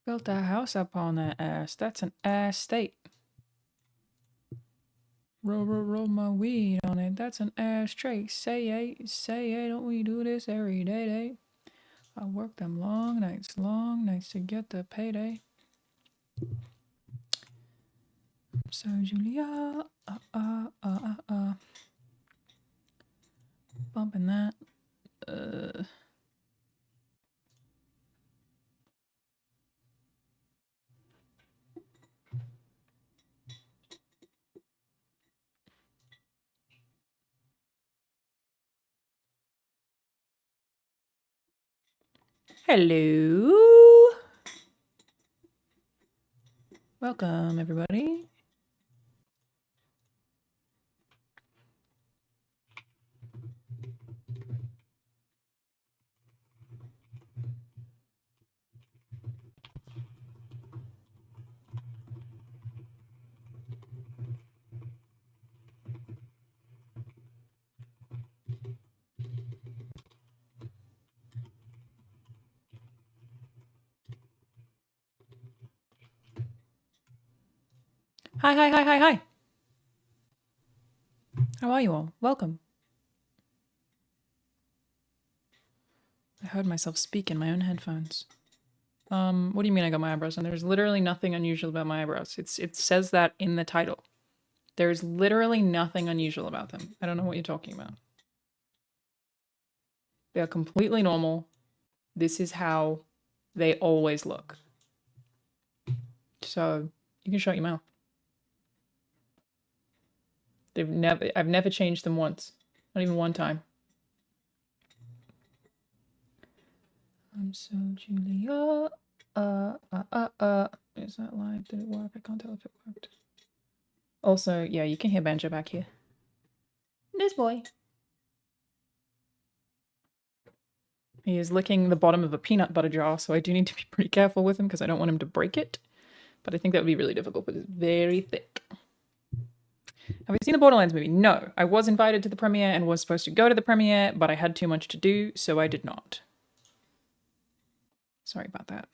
Built a house up on that ass. That's an ass state. Roll my weed on it. That's an ashtray. Say, don't we do this every day? I work them long nights to get the payday. So Julia, bumping that. Hello. Welcome, everybody. Hi. How are you all? Welcome. I heard myself speak in my own headphones. What do you mean I got my eyebrows done? There's literally nothing unusual about my eyebrows. It says that in the title. There's literally nothing unusual about them. I don't know what you're talking about. They are completely normal. This is how they always look. So you can shut your mouth. I've never changed them once. Not even one time. I'm so Julia. Is that live? Did it work? I can't tell if it worked. Also, yeah, you can hear Banjo back here. This boy. He is licking the bottom of a peanut butter jar, so I do need to be pretty careful with him because I don't want him to break it. But I think that would be really difficult because it's very thick. Have you seen the Borderlands movie? No. I was invited to the premiere and was supposed to go to the premiere, but I had too much to do, so I did not. Sorry about that.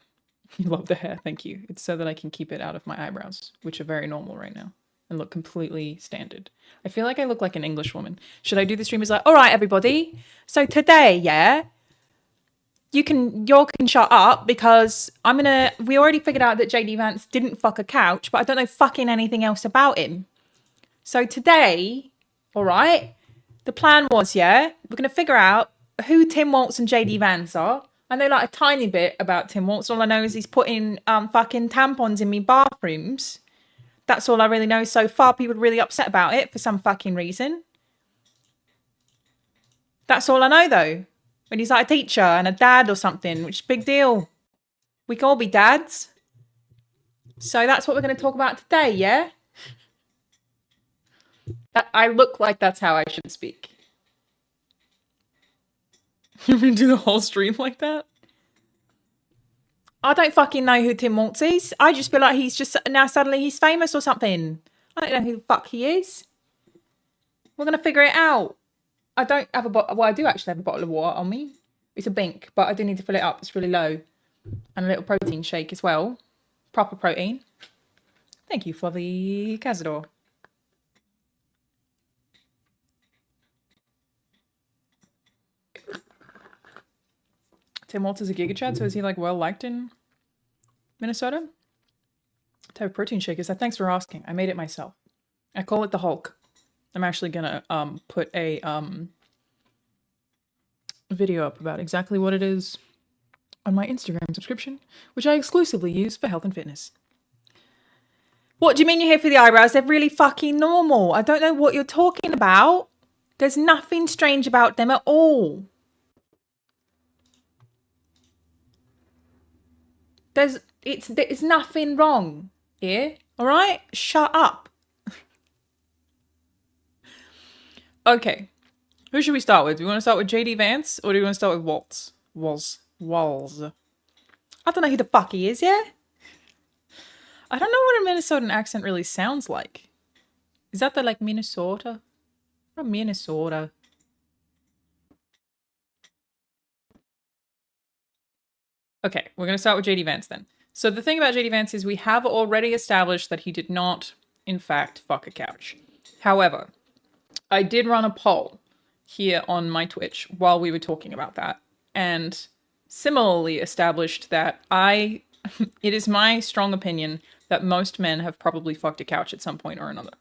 You love the hair, thank you. It's so that I can keep it out of my eyebrows, which are very normal right now, and look completely standard. I feel like I look like an English woman. Should I do the stream as like, all right, everybody. So today, yeah, you can shut up because we already figured out that JD Vance didn't fuck a couch, but I don't know fucking anything else about him. So today, all right, the plan was, yeah, we're going to figure out who Tim Walz and JD Vance are. I know like a tiny bit about Tim Walz. All I know is he's putting fucking tampons in me bathrooms. That's all I really know so far. People are really upset about it for some fucking reason. That's all I know though. When he's like a teacher and a dad or something, which is a big deal. We can all be dads. So that's what we're going to talk about today, yeah? I look like that's how I should speak. You want me to do the whole stream like that? I don't fucking know who Tim Walz is. I just feel like he's just now suddenly he's famous or something. I don't know who the fuck he is. We're going to figure it out. I don't have a bottle. Well, I do actually have a bottle of water on me. It's a Bink, but I do need to fill it up. It's really low. And a little protein shake as well. Proper protein. Thank you for the Cazador. Tim Walz is a Giga Chad, so is he like well liked in Minnesota? What type of protein shake is that? Thanks for asking. I made it myself. I call it the Hulk. I'm actually gonna put a video up about exactly what it is on my Instagram subscription, which I exclusively use for health and fitness. What do you mean you're here for the eyebrows? They're really fucking normal. I don't know what you're talking about. There's nothing strange about them at all. It's nothing wrong here. All right? Shut up. Okay. Who should we start with? Do we want to start with JD Vance or do we want to start with Walz? Walz. I don't know who the fuck he is, yeah? I don't know what a Minnesotan accent really sounds like. Is that the like Minnesota? From Minnesota. Okay, we're going to start with JD Vance then. So the thing about JD Vance is we have already established that he did not, in fact, fuck a couch. However, I did run a poll here on my Twitch while we were talking about that, and similarly established that it is my strong opinion that most men have probably fucked a couch at some point or another.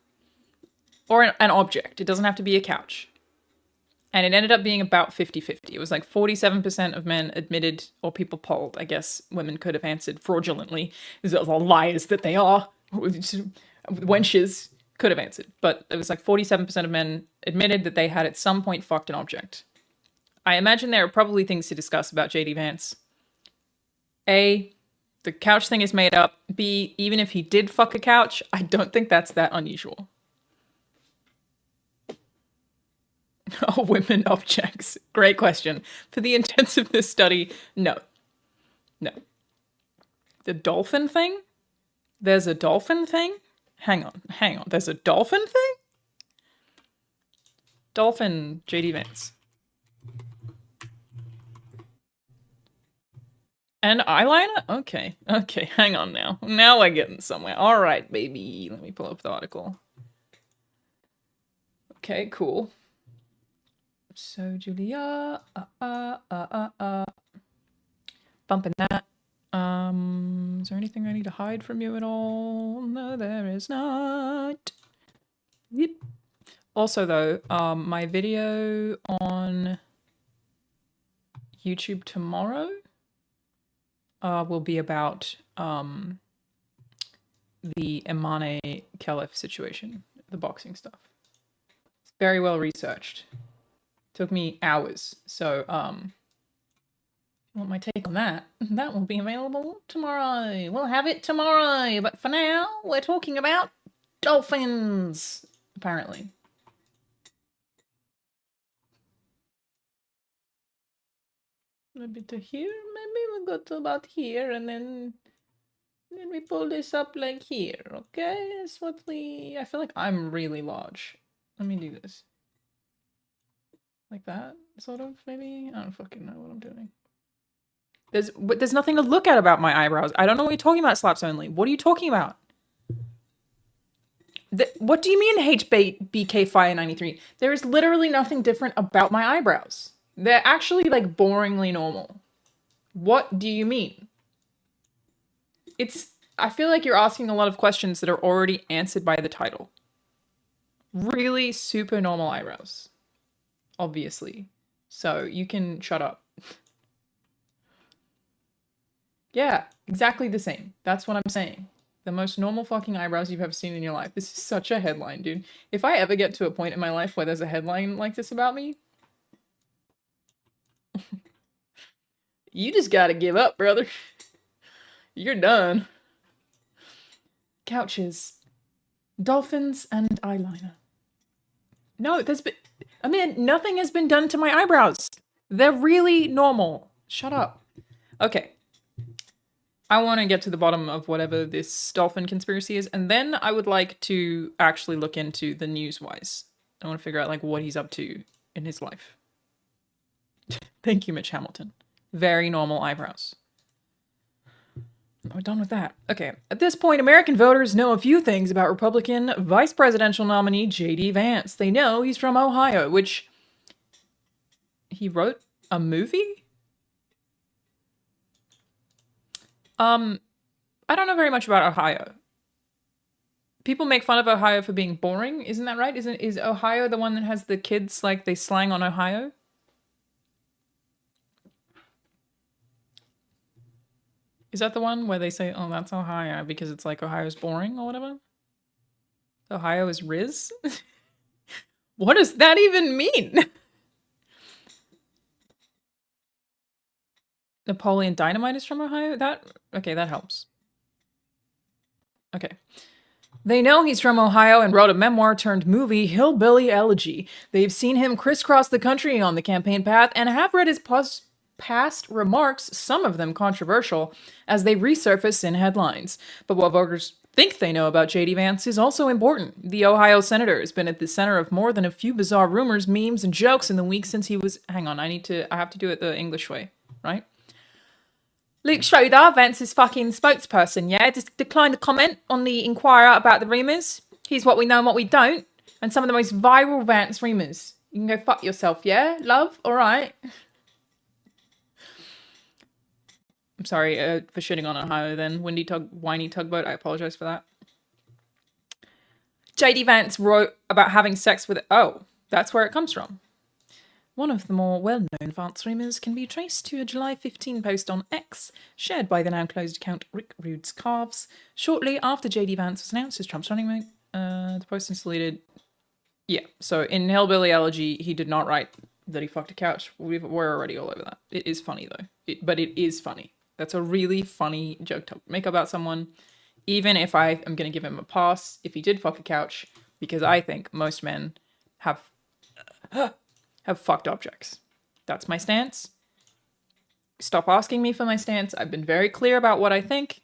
Or an object. It doesn't have to be a couch. And it ended up being about 50-50. It was like 47% of men admitted, or people polled. I guess women could have answered fraudulently. The liars that they are. Wenches could have answered. But it was like 47% of men admitted that they had at some point fucked an object. I imagine there are probably things to discuss about JD Vance. A, the couch thing is made up. B, even if he did fuck a couch, I don't think that's that unusual. Oh, women objects. Great question. For the intents of this study, no. No. The dolphin thing? There's a dolphin thing? Hang on. There's a dolphin thing? Dolphin, JD Vance. And eyeliner? Okay, hang on now. Now we're getting somewhere. All right, baby. Let me pull up the article. Okay, cool. So, Julia, bumping that. Is there anything I need to hide from you at all? No, there is not. Yep. Also, though, my video on YouTube tomorrow will be about the Imane Kelef situation, the boxing stuff. It's very well researched. Took me hours. So, if you want my take on that, that will be available tomorrow. We'll have it tomorrow. But for now, we're talking about dolphins, apparently. Maybe to here, maybe we'll go to about here, and then we pull this up like here, okay? That's what I feel like I'm really large. Let me do this. Like that, sort of, maybe? I don't fucking know what I'm doing. There's nothing to look at about my eyebrows. I don't know what you're talking about, slaps only. What are you talking about? What do you mean HBK Fire 93? There is literally nothing different about my eyebrows. They're actually like boringly normal. What do you mean? I feel like you're asking a lot of questions that are already answered by the title. Really super normal eyebrows. Obviously. So you can shut up. Yeah, exactly the same. That's what I'm saying. The most normal fucking eyebrows you've ever seen in your life. This is such a headline, dude. If I ever get to a point in my life where there's a headline like this about me, you just gotta give up, brother. You're done. Couches. Dolphins and eyeliner. No, nothing has been done to my eyebrows. They're really normal. Shut up. Okay. I want to get to the bottom of whatever this dolphin conspiracy is, and then I would like to actually look into the news-wise. I want to figure out, like, what he's up to in his life. Thank you, Mitch Hamilton. Very normal eyebrows. We're done with that. Okay. At this point, American voters know a few things about Republican vice presidential nominee JD Vance. They know he's from Ohio, which he wrote a movie? I don't know very much about Ohio. People make fun of Ohio for being boring. Isn't that right? Is Ohio the one that has the kids, like, they slang on Ohio? Is that the one where they say, oh, that's Ohio because it's like Ohio's boring or whatever? Ohio is Riz? What does that even mean? Napoleon Dynamite is from Ohio? Okay, that helps. Okay. They know he's from Ohio and wrote a memoir turned movie, Hillbilly Elegy. They've seen him crisscross the country on the campaign path and have read his past remarks, some of them controversial, as they resurface in headlines. But what voters think they know about JD Vance is also important. The Ohio senator has been at the center of more than a few bizarre rumors, memes, and jokes in the weeks since he was... Hang on, I have to do it the English way, right? Luke Schroeder, Vance's fucking spokesperson, yeah, just declined to comment on the Inquirer about the rumours. Here's what we know and what we don't. And some of the most viral Vance rumours. You can go fuck yourself, yeah? Love? Alright. I'm sorry for shitting on Ohio then. Whiny tugboat, I apologise for that. JD Vance wrote about having sex with... Oh, that's where it comes from. One of the more well-known Vance rumours can be traced to a July 15 post on X, shared by the now-closed account Rick Rude's Calves, shortly after JD Vance was announced as Trump's running mate. The post is deleted. Yeah, so in Hillbilly Elegy, he did not write that he fucked a couch. We're already all over that. It is funny, though. But it is funny. That's a really funny joke to make about someone, even if I am going to give him a pass if he did fuck a couch, because I think most men have fucked objects. That's my stance. Stop asking me for my stance. I've been very clear about what I think.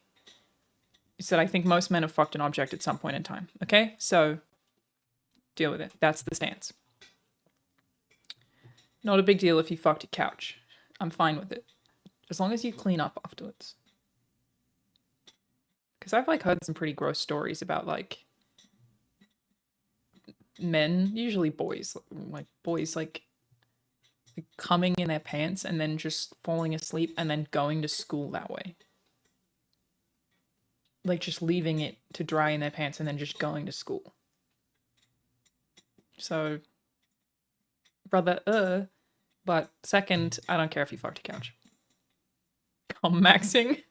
I said I think most men have fucked an object at some point in time. Okay? So, deal with it. That's the stance. Not a big deal if you fucked a couch. I'm fine with it. As long as you clean up afterwards. Because I've, heard some pretty gross stories about, men, usually boys, coming in their pants and then just falling asleep and then going to school that way. Just leaving it to dry in their pants and then just going to school. So, brother, but second, I don't care if you fucked a couch. Cum maxing.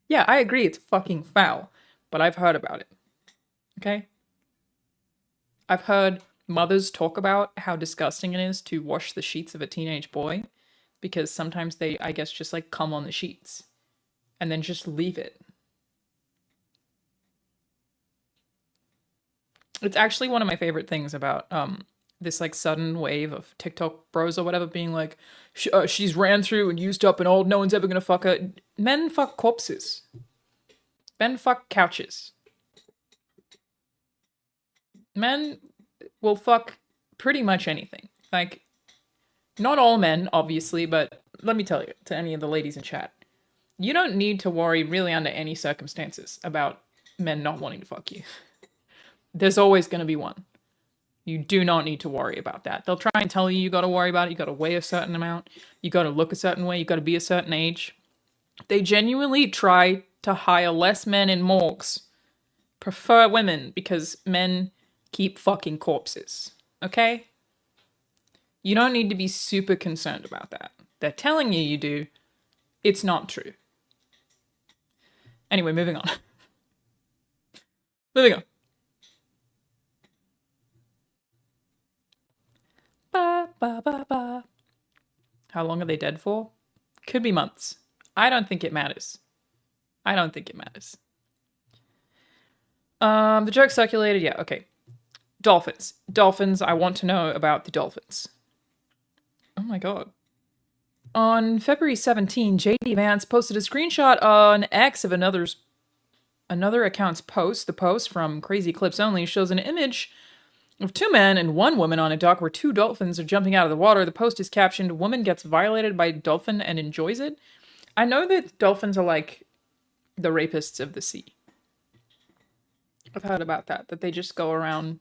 Yeah, I agree, it's fucking foul, but I've heard about it. Okay? I've heard mothers talk about how disgusting it is to wash the sheets of a teenage boy because sometimes they, I guess, just cum on the sheets and then just leave it. It's actually one of my favorite things about this sudden wave of TikTok bros or whatever being she's ran through and used up and old, no one's ever gonna fuck her. Men fuck corpses. Men fuck couches. Men will fuck pretty much anything. Not all men, obviously, but let me tell you, to any of the ladies in chat, you don't need to worry really under any circumstances about men not wanting to fuck you. There's always going to be one. You do not need to worry about that. They'll try and tell you gotta worry about it. You gotta weigh a certain amount. You gotta look a certain way. You gotta be a certain age. They genuinely try to hire less men in morgues. Prefer women because men keep fucking corpses. Okay? You don't need to be super concerned about that. They're telling you you do. It's not true. Anyway, moving on. Moving on. Ba, ba, ba, ba. How long are they dead for? Could be months. I don't think it matters. I don't think it matters. The joke circulated. Yeah, okay. Dolphins. Dolphins. I want to know about the dolphins. Oh my god. On February 17, JD Vance posted a screenshot on X of another account's post. The post from Crazy Clips Only shows an image of two men and one woman on a dock where two dolphins are jumping out of the water. The post is captioned, "Woman gets violated by dolphin and enjoys it." I know that dolphins are the rapists of the sea. I've heard about that they just go around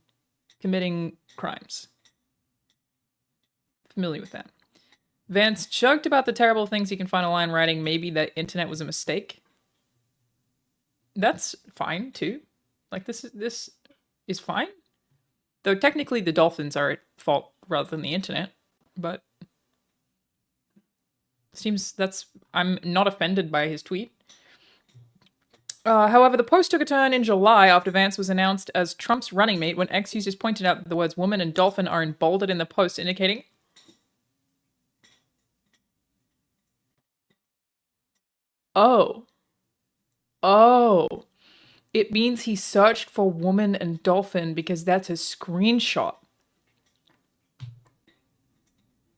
committing crimes. Familiar with that. Vance joked about the terrible things he can find online, writing maybe the internet was a mistake. That's fine too. This is fine. Though technically the dolphins are at fault rather than the internet, but I'm not offended by his tweet. However, the post took a turn in July after Vance was announced as Trump's running mate when X users pointed out that the words woman and dolphin are bolded in the post, indicating Oh. It means he searched for woman and dolphin because that's a screenshot.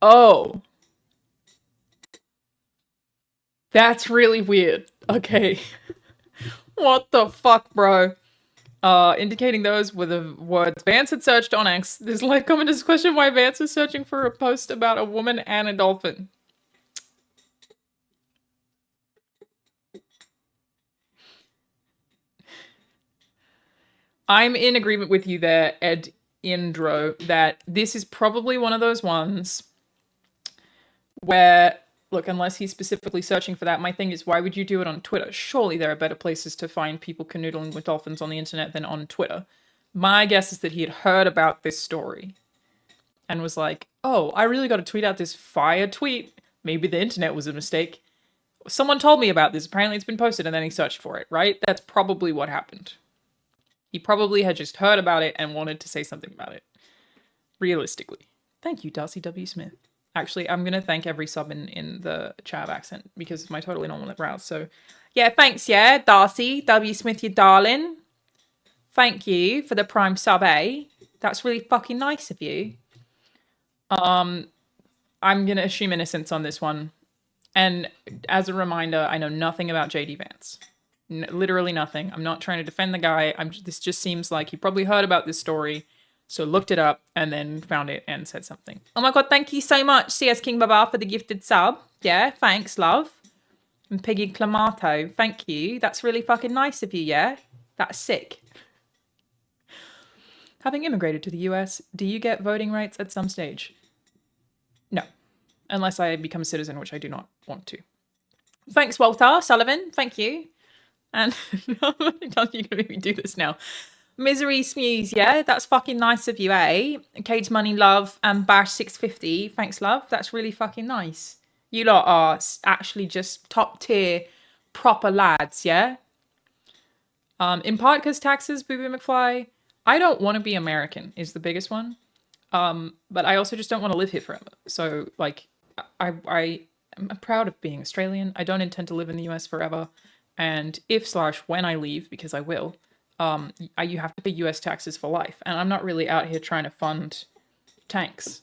Oh. That's really weird. Okay. What the fuck, bro? Indicating those were the words Vance had searched on X. This comment is question why Vance is searching for a post about a woman and a dolphin. I'm in agreement with you there, Ed Indro, that this is probably one of those ones where, look, unless he's specifically searching for that, my thing is, why would you do it on Twitter? Surely there are better places to find people canoodling with dolphins on the internet than on Twitter. My guess is that he had heard about this story and was like, oh, I really got to tweet out this fire tweet. Maybe the internet was a mistake. Someone told me about this. Apparently it's been posted, and then he searched for it, right? That's probably what happened. He probably had just heard about it and wanted to say something about it. Realistically. Thank you, Darcy W. Smith. Actually, I'm going to thank every sub in the Chav accent because of my totally normal browse. So, yeah, thanks, yeah, Darcy W. Smith, you darling. Thank you for the prime sub, eh? That's really fucking nice of you. I'm going to assume innocence on this one. And as a reminder, I know nothing about JD Vance. Literally nothing. I'm not trying to defend the guy. This just seems like he probably heard about this story, so looked it up and then found it and said something. Oh my god, thank you so much, CS King Baba, for the gifted sub. Yeah, thanks, love. And Piggy Clamato, thank you. That's really fucking nice of you, yeah? That's sick. Having immigrated to the US, do you get voting rights at some stage? No. Unless I become a citizen, which I do not want to. Thanks, Walter Sullivan. Thank you. And you're going to make me do this now. Misery Smooze, yeah, that's fucking nice of you, eh? Cage Money Love and Bash 650. Thanks, love. That's really fucking nice. You lot are actually just top tier proper lads, yeah? In part because taxes, Boo Boo McFly. I don't want to be American is the biggest one. But I also just don't want to live here forever. So, like, I am proud of being Australian. I don't intend to live in the US forever. And if/when I leave, because I will, you have to pay US taxes for life. And I'm not really out here trying to fund tanks.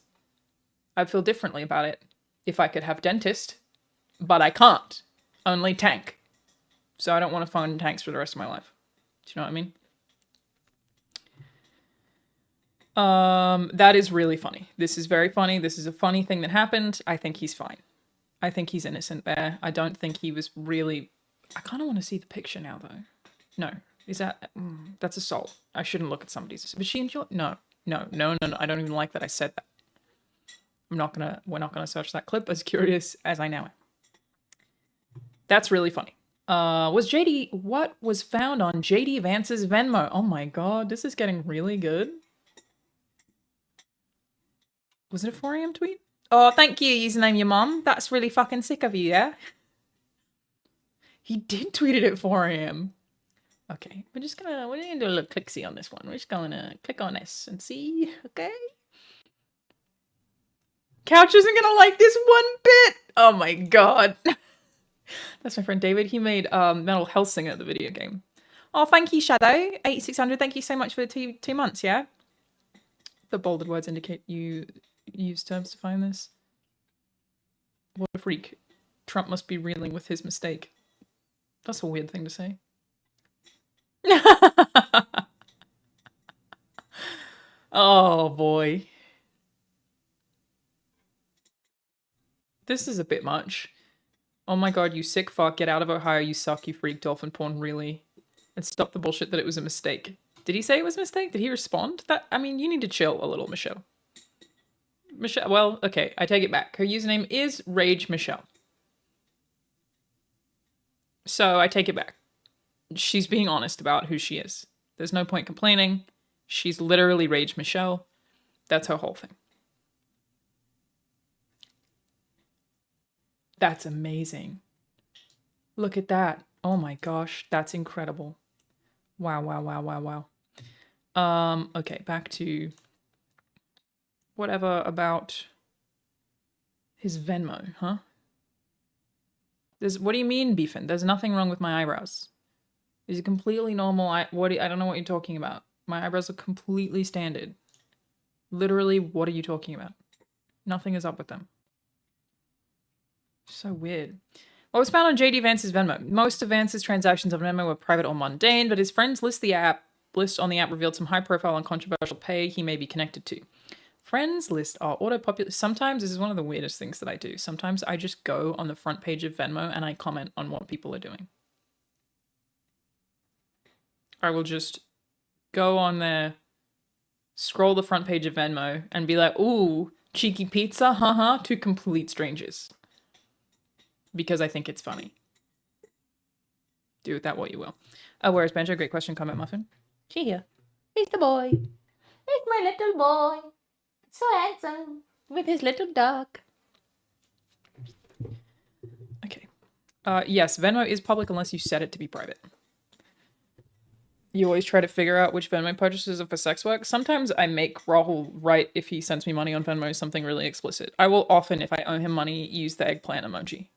I'd feel differently about it if I could have dentist, but I can't. Only tank. So I don't want to fund tanks for the rest of my life. Do you know what I mean? That is really funny. This is very funny. This is a funny thing that happened. I think he's fine. I think he's innocent there. I don't think he was really... I kind of want to see the picture now, though. No. Is that... that's assault. I shouldn't look at somebody's... Was she enjoy... No. No. I don't even like that I said that. We're not gonna search that clip, as curious as I now am. That's really funny. What was found on JD Vance's Venmo? Oh my god, this is getting really good. Was it a 4 AM tweet? Oh, thank you, username your mom. That's really fucking sick of you, yeah? He did tweet it at 4 AM. Okay, we're gonna do a little click-see on this one. We're just gonna click on this and see, okay? Couch isn't gonna like this one bit! Oh my god. That's my friend David. He made Mental Health Singer, the video game. Oh, thank you, Shadow. 8600, thank you so much for the 2 months, yeah? The bolded words indicate you use terms to find this. What a freak. Trump must be reeling with his mistake. That's a weird thing to say. Oh, boy. This is a bit much. Oh my god, you sick fuck. Get out of Ohio, you suck, you freak. Dolphin porn, really. And stop the bullshit that it was a mistake. Did he say it was a mistake? Did he respond? I mean, you need to chill a little, Michelle. Michelle, well, okay, I take it back. Her username is Rage Michelle. So I take it back. She's being honest about who she is. There's no point complaining. She's literally Rage Michelle. That's her whole thing. That's amazing. Look at that. Oh my gosh, that's incredible. Wow. Okay, back to whatever about his Venmo, huh? What do you mean, Beefin? There's nothing wrong with my eyebrows. Is it completely normal? I don't know what you're talking about. My eyebrows are completely standard. Literally, what are you talking about? Nothing is up with them. So weird. What was found on JD Vance's Venmo? Most of Vance's transactions on Venmo were private or mundane, but his friends list on the app revealed some high-profile and controversial pay he may be connected to. Friends list are auto-popular. Sometimes, this is one of the weirdest things that I do. Sometimes I just go on the front page of Venmo and I comment on what people are doing. I will just go on there, scroll the front page of Venmo, and be like, ooh, cheeky pizza, haha, to complete strangers. Because I think it's funny. Do with that what you will. Oh, where's Benjo? Great question, comment muffin. She here. He's the boy. He's my little boy. So handsome. With his little dog. Okay. Yes, Venmo is public unless you set it to be private. You always try to figure out which Venmo purchases are for sex work. Sometimes I make Rahul write, if he sends me money on Venmo, something really explicit. I will often, if I owe him money, use the eggplant emoji.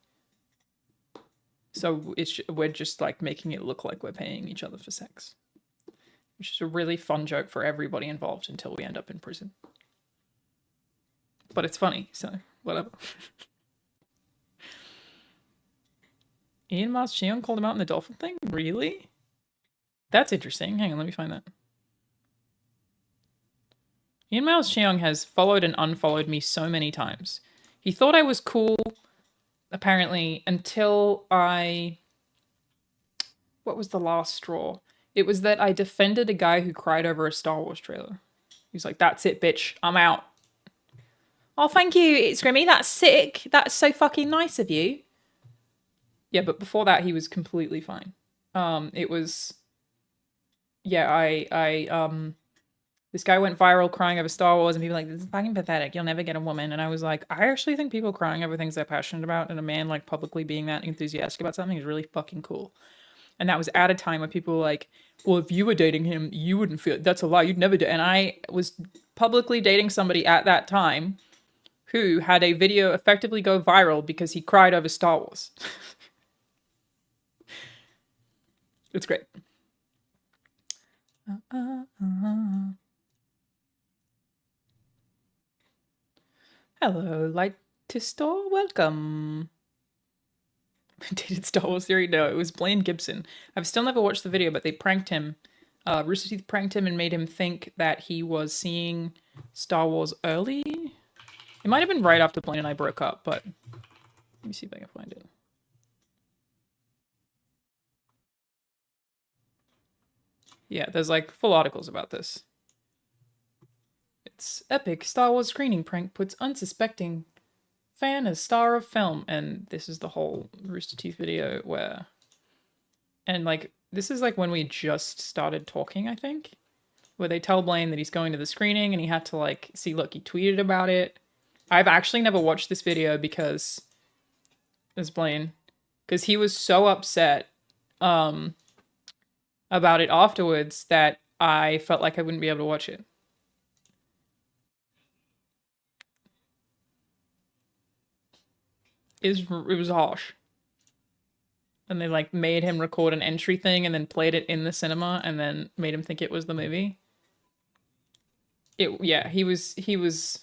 So we're just like making it look like we're paying each other for sex. Which is a really fun joke for everybody involved until we end up in prison. But it's funny, so whatever. Ian Mars Cheong called him out in the Dolphin thing? Really? That's interesting. Hang on, let me find that. Ian Miles Cheong has followed and unfollowed me so many times. He thought I was cool, apparently, until I... What was the last straw? It was that I defended a guy who cried over a Star Wars trailer. He was like, that's it, bitch. I'm out. Oh, thank you, It's Grimmy. That's sick. That's so fucking nice of you. Yeah, but before that, he was completely fine. It was... Yeah, this guy went viral crying over Star Wars and people were like, this is fucking pathetic. You'll never get a woman. And I was like, I actually think people crying over things they're passionate about and a man like publicly being that enthusiastic about something is really fucking cool. And that was at a time where people were like, well, if you were dating him, you wouldn't feel it. That's a lie. You'd never do. And I was publicly dating somebody at that time who had a video effectively go viral because he cried over Star Wars. It's great. Hello, Lightistor. Welcome. Dated Star Wars theory? No, it was Blaine Gibson. I've still never watched the video, but they pranked him. Rooster Teeth pranked him and made him think that he was seeing Star Wars early. It might have been right after Blaine and I broke up, but let me see if I can find it. Yeah, there's like full articles about this. It's epic. Star Wars screening prank puts unsuspecting fan as star of film. And this is the whole Rooster Teeth video where... And like, this is like when we just started talking, I think. Where they tell Blaine that he's going to the screening and he had to like, see, look, he tweeted about it. I've actually never watched this video because... There's Blaine. Because he was so upset about it afterwards that I felt like I wouldn't be able to watch it. It was harsh. And they like made him record an entry thing and then played it in the cinema and then made him think it was the movie. Yeah, he was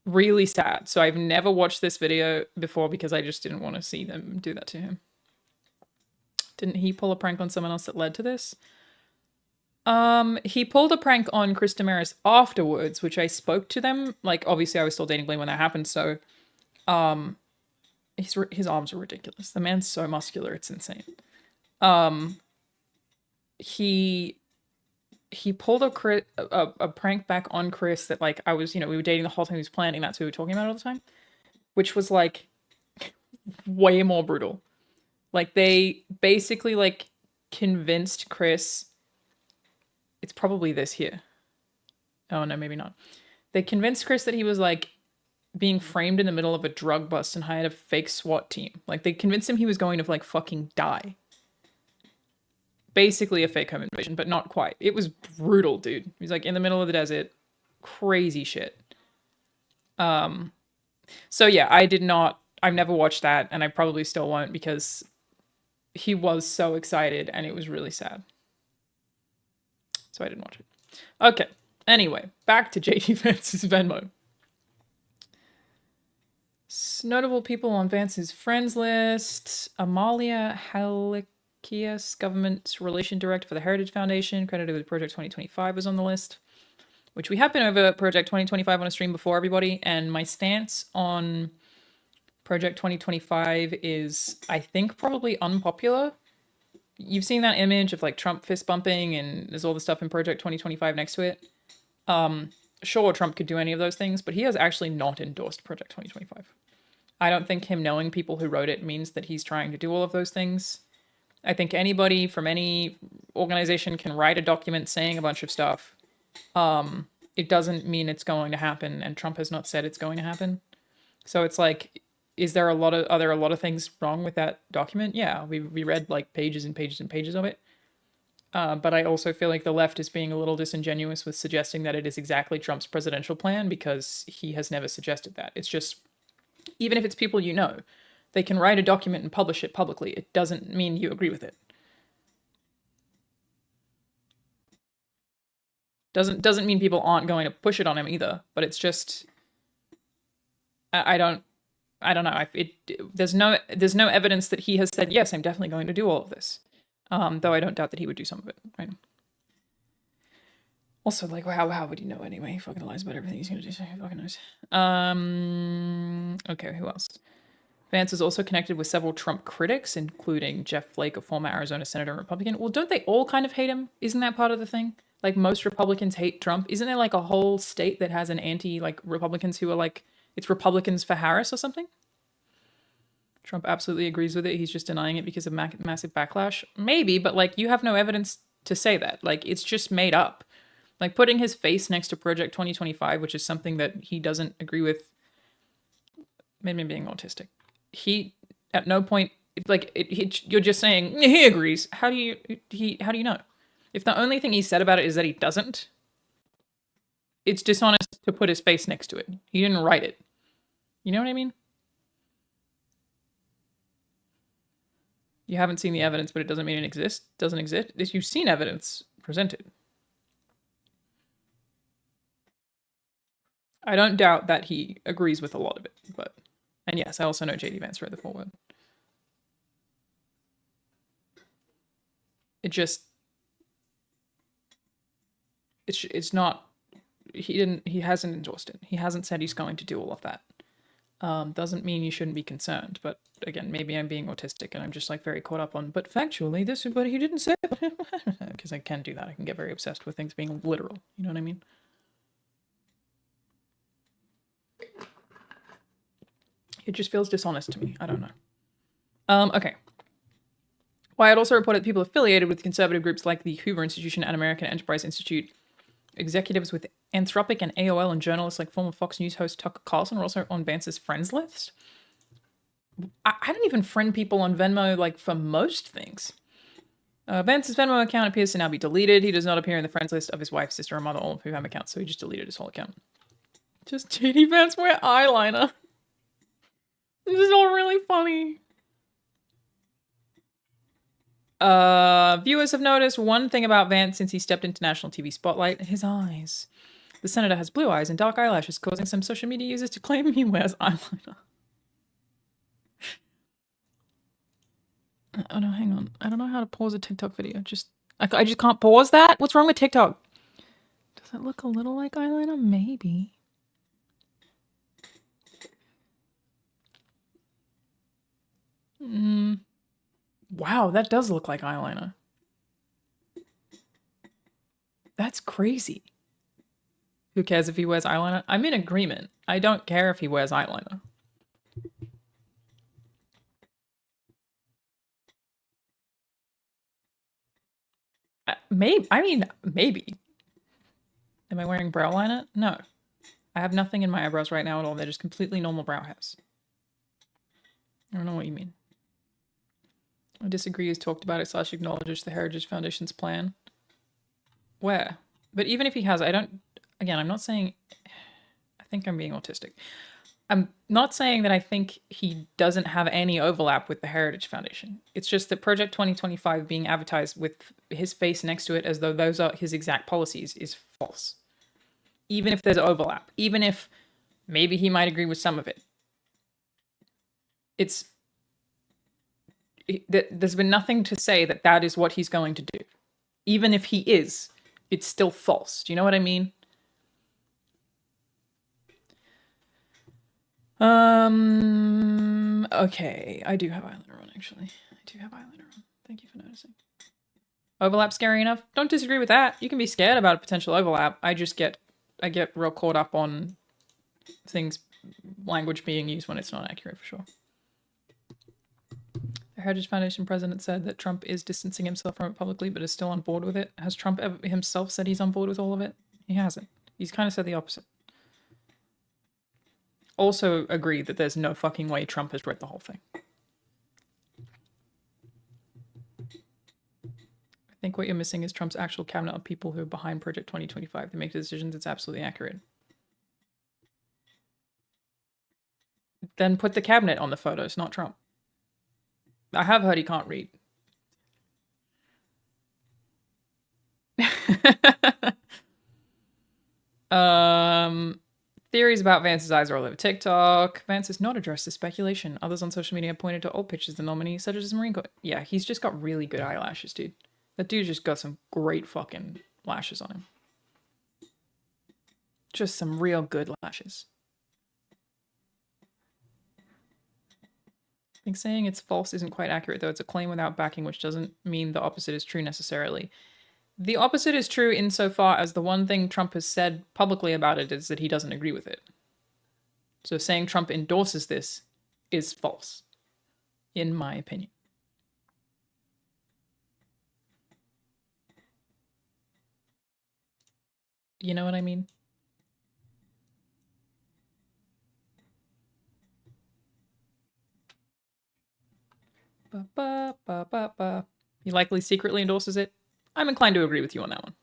really sad. So I've never watched this video before because I just didn't want to see them do that to him. Didn't he pull a prank on someone else that led to this? He pulled a prank on Chris Damaris afterwards, which I spoke to them. Like, obviously I was still dating Blaine when that happened, so... his arms are ridiculous. The man's so muscular, it's insane. He pulled a prank back on Chris that, like, I was, we were dating the whole time he was planning. That's who we were talking about all the time. Which was, like, way more brutal. Like, they basically, like, convinced Chris... It's probably this here. Oh, no, maybe not. They convinced Chris that he was, like, being framed in the middle of a drug bust and hired a fake SWAT team. Like, they convinced him he was going to, like, fucking die. Basically a fake home invasion, but not quite. It was brutal, dude. He was, like, in the middle of the desert. Crazy shit. So, yeah, I've never watched that, and I probably still won't because he was so excited, and it was really sad. So I didn't watch it. Okay. Anyway, back to JD Vance's Venmo. Notable people on Vance's friends list. Amalia Halikias, Government Relation Director for the Heritage Foundation, credited with Project 2025, was on the list. Which we have been over Project 2025 on a stream before, everybody. And my stance on Project 2025 is, I think, probably unpopular. you've seen that image of like Trump fist bumping and there's all the stuff in Project 2025 next to it. Sure, Trump could do any of those things, but he has actually not endorsed Project 2025. I don't think him knowing people who wrote it means that he's trying to do all of those things. I think anybody from any organization can write a document saying a bunch of stuff. It doesn't mean it's going to happen, and Trump has not said it's going to happen. So it's like, are there a lot of things wrong with that document? Yeah, we read like pages and pages and pages of it. But I also feel like the left is being a little disingenuous with suggesting that it is exactly Trump's presidential plan, because he has never suggested that. It's just, even if it's people you know, they can write a document and publish it publicly. It doesn't mean you agree with it. Doesn't mean people aren't going to push it on him either. But it's just, I don't know. There's no evidence that he has said, yes, I'm definitely going to do all of this. Though I don't doubt that he would do some of it, right? Also, like, how would he know anyway? He fucking lies about everything he's gonna do, so who fucking knows? Okay, who else? Vance is also connected with several Trump critics, including Jeff Flake, a former Arizona senator and Republican. Well, don't they all kind of hate him? Isn't that part of the thing? Like, most Republicans hate Trump. Isn't there like a whole state that has an anti, like, Republicans who are like, it's Republicans for Harris or something? Trump absolutely agrees with it. He's just denying it because of massive backlash. Maybe, but like, you have no evidence to say that. Like, it's just made up. Like, putting his face next to Project 2025, which is something that he doesn't agree with, maybe being autistic. He, at no point, like, you're just saying, he agrees. How do you know? If the only thing he said about it is that he doesn't, it's dishonest to put his face next to it. He didn't write it. You know what I mean? You haven't seen the evidence, but it doesn't mean it doesn't exist. You've seen evidence presented. I don't doubt that he agrees with a lot of it, but, and yes, I also know JD Vance wrote the foreword. It's not, he hasn't endorsed it. He hasn't said he's going to do all of that. Doesn't mean you shouldn't be concerned, but again, maybe I'm being autistic and I'm just like very caught up on, but factually this, but he didn't say it, because I can do that. I can get very obsessed with things being literal. You know what I mean? It just feels dishonest to me. I don't know. Okay. Wyatt also reported that people affiliated with conservative groups like the Hoover Institution and American Enterprise Institute, executives with Anthropic and AOL, and journalists like former Fox News host Tucker Carlson were also on Vance's friends list. I don't even friend people on Venmo, like, for most things. Vance's Venmo account appears to now be deleted. He does not appear in the friends list of his wife, sister, or mother, all of whom have accounts, so he just deleted his whole account. Just JD Vance wear eyeliner. This is all really funny. Viewers have noticed one thing about Vance since he stepped into national TV spotlight: his eyes. The senator has blue eyes and dark eyelashes, causing some social media users to claim he wears eyeliner. Oh no, hang on. I don't know how to pause a TikTok video. I just can't pause that? What's wrong with TikTok? Does it look a little like eyeliner? Maybe. Wow, that does look like eyeliner. That's crazy. Who cares if he wears eyeliner? I'm in agreement. I don't care if he wears eyeliner. Maybe. Am I wearing brow liner? No. I have nothing in my eyebrows right now at all. They're just completely normal brow hairs. I don't know what you mean. I disagree. He's talked about it / acknowledges the Heritage Foundation's plan. Where? But even if he has, I'm not saying, I think I'm being autistic. I'm not saying that I think he doesn't have any overlap with the Heritage Foundation. It's just that Project 2025 being advertised with his face next to it as though those are his exact policies is false. Even if there's overlap, even if maybe he might agree with some of it. There's been nothing to say that that is what he's going to do. Even if he is, it's still false. Do you know what I mean? Okay. I do have eyeliner on, actually. I do have eyeliner on. Thank you for noticing. Overlap scary enough? Don't disagree with that. You can be scared about a potential overlap. I get real caught up on things, language being used when it's not accurate, for sure. The Heritage Foundation president said that Trump is distancing himself from it publicly, but is still on board with it. Has Trump ever himself said he's on board with all of it? He hasn't. He's kind of said the opposite. Also agree that there's no fucking way Trump has read the whole thing. I think what you're missing is Trump's actual cabinet of people who are behind Project 2025. They make the decisions. It's absolutely accurate. Then put the cabinet on the photos, not Trump. I have heard he can't read. Theories about Vance's eyes are all over TikTok. Vance has not addressed the speculation. Others on social media have pointed to old pictures of the nominee, such as his Marine Corps. Yeah, he's just got really good eyelashes, dude. That dude just got some great fucking lashes on him. Just some real good lashes. I think saying it's false isn't quite accurate, though. It's a claim without backing, which doesn't mean the opposite is true necessarily. The opposite is true insofar as the one thing Trump has said publicly about it is that he doesn't agree with it. So saying Trump endorses this is false, in my opinion. You know what I mean? He likely secretly endorses it. I'm inclined to agree with you on that one.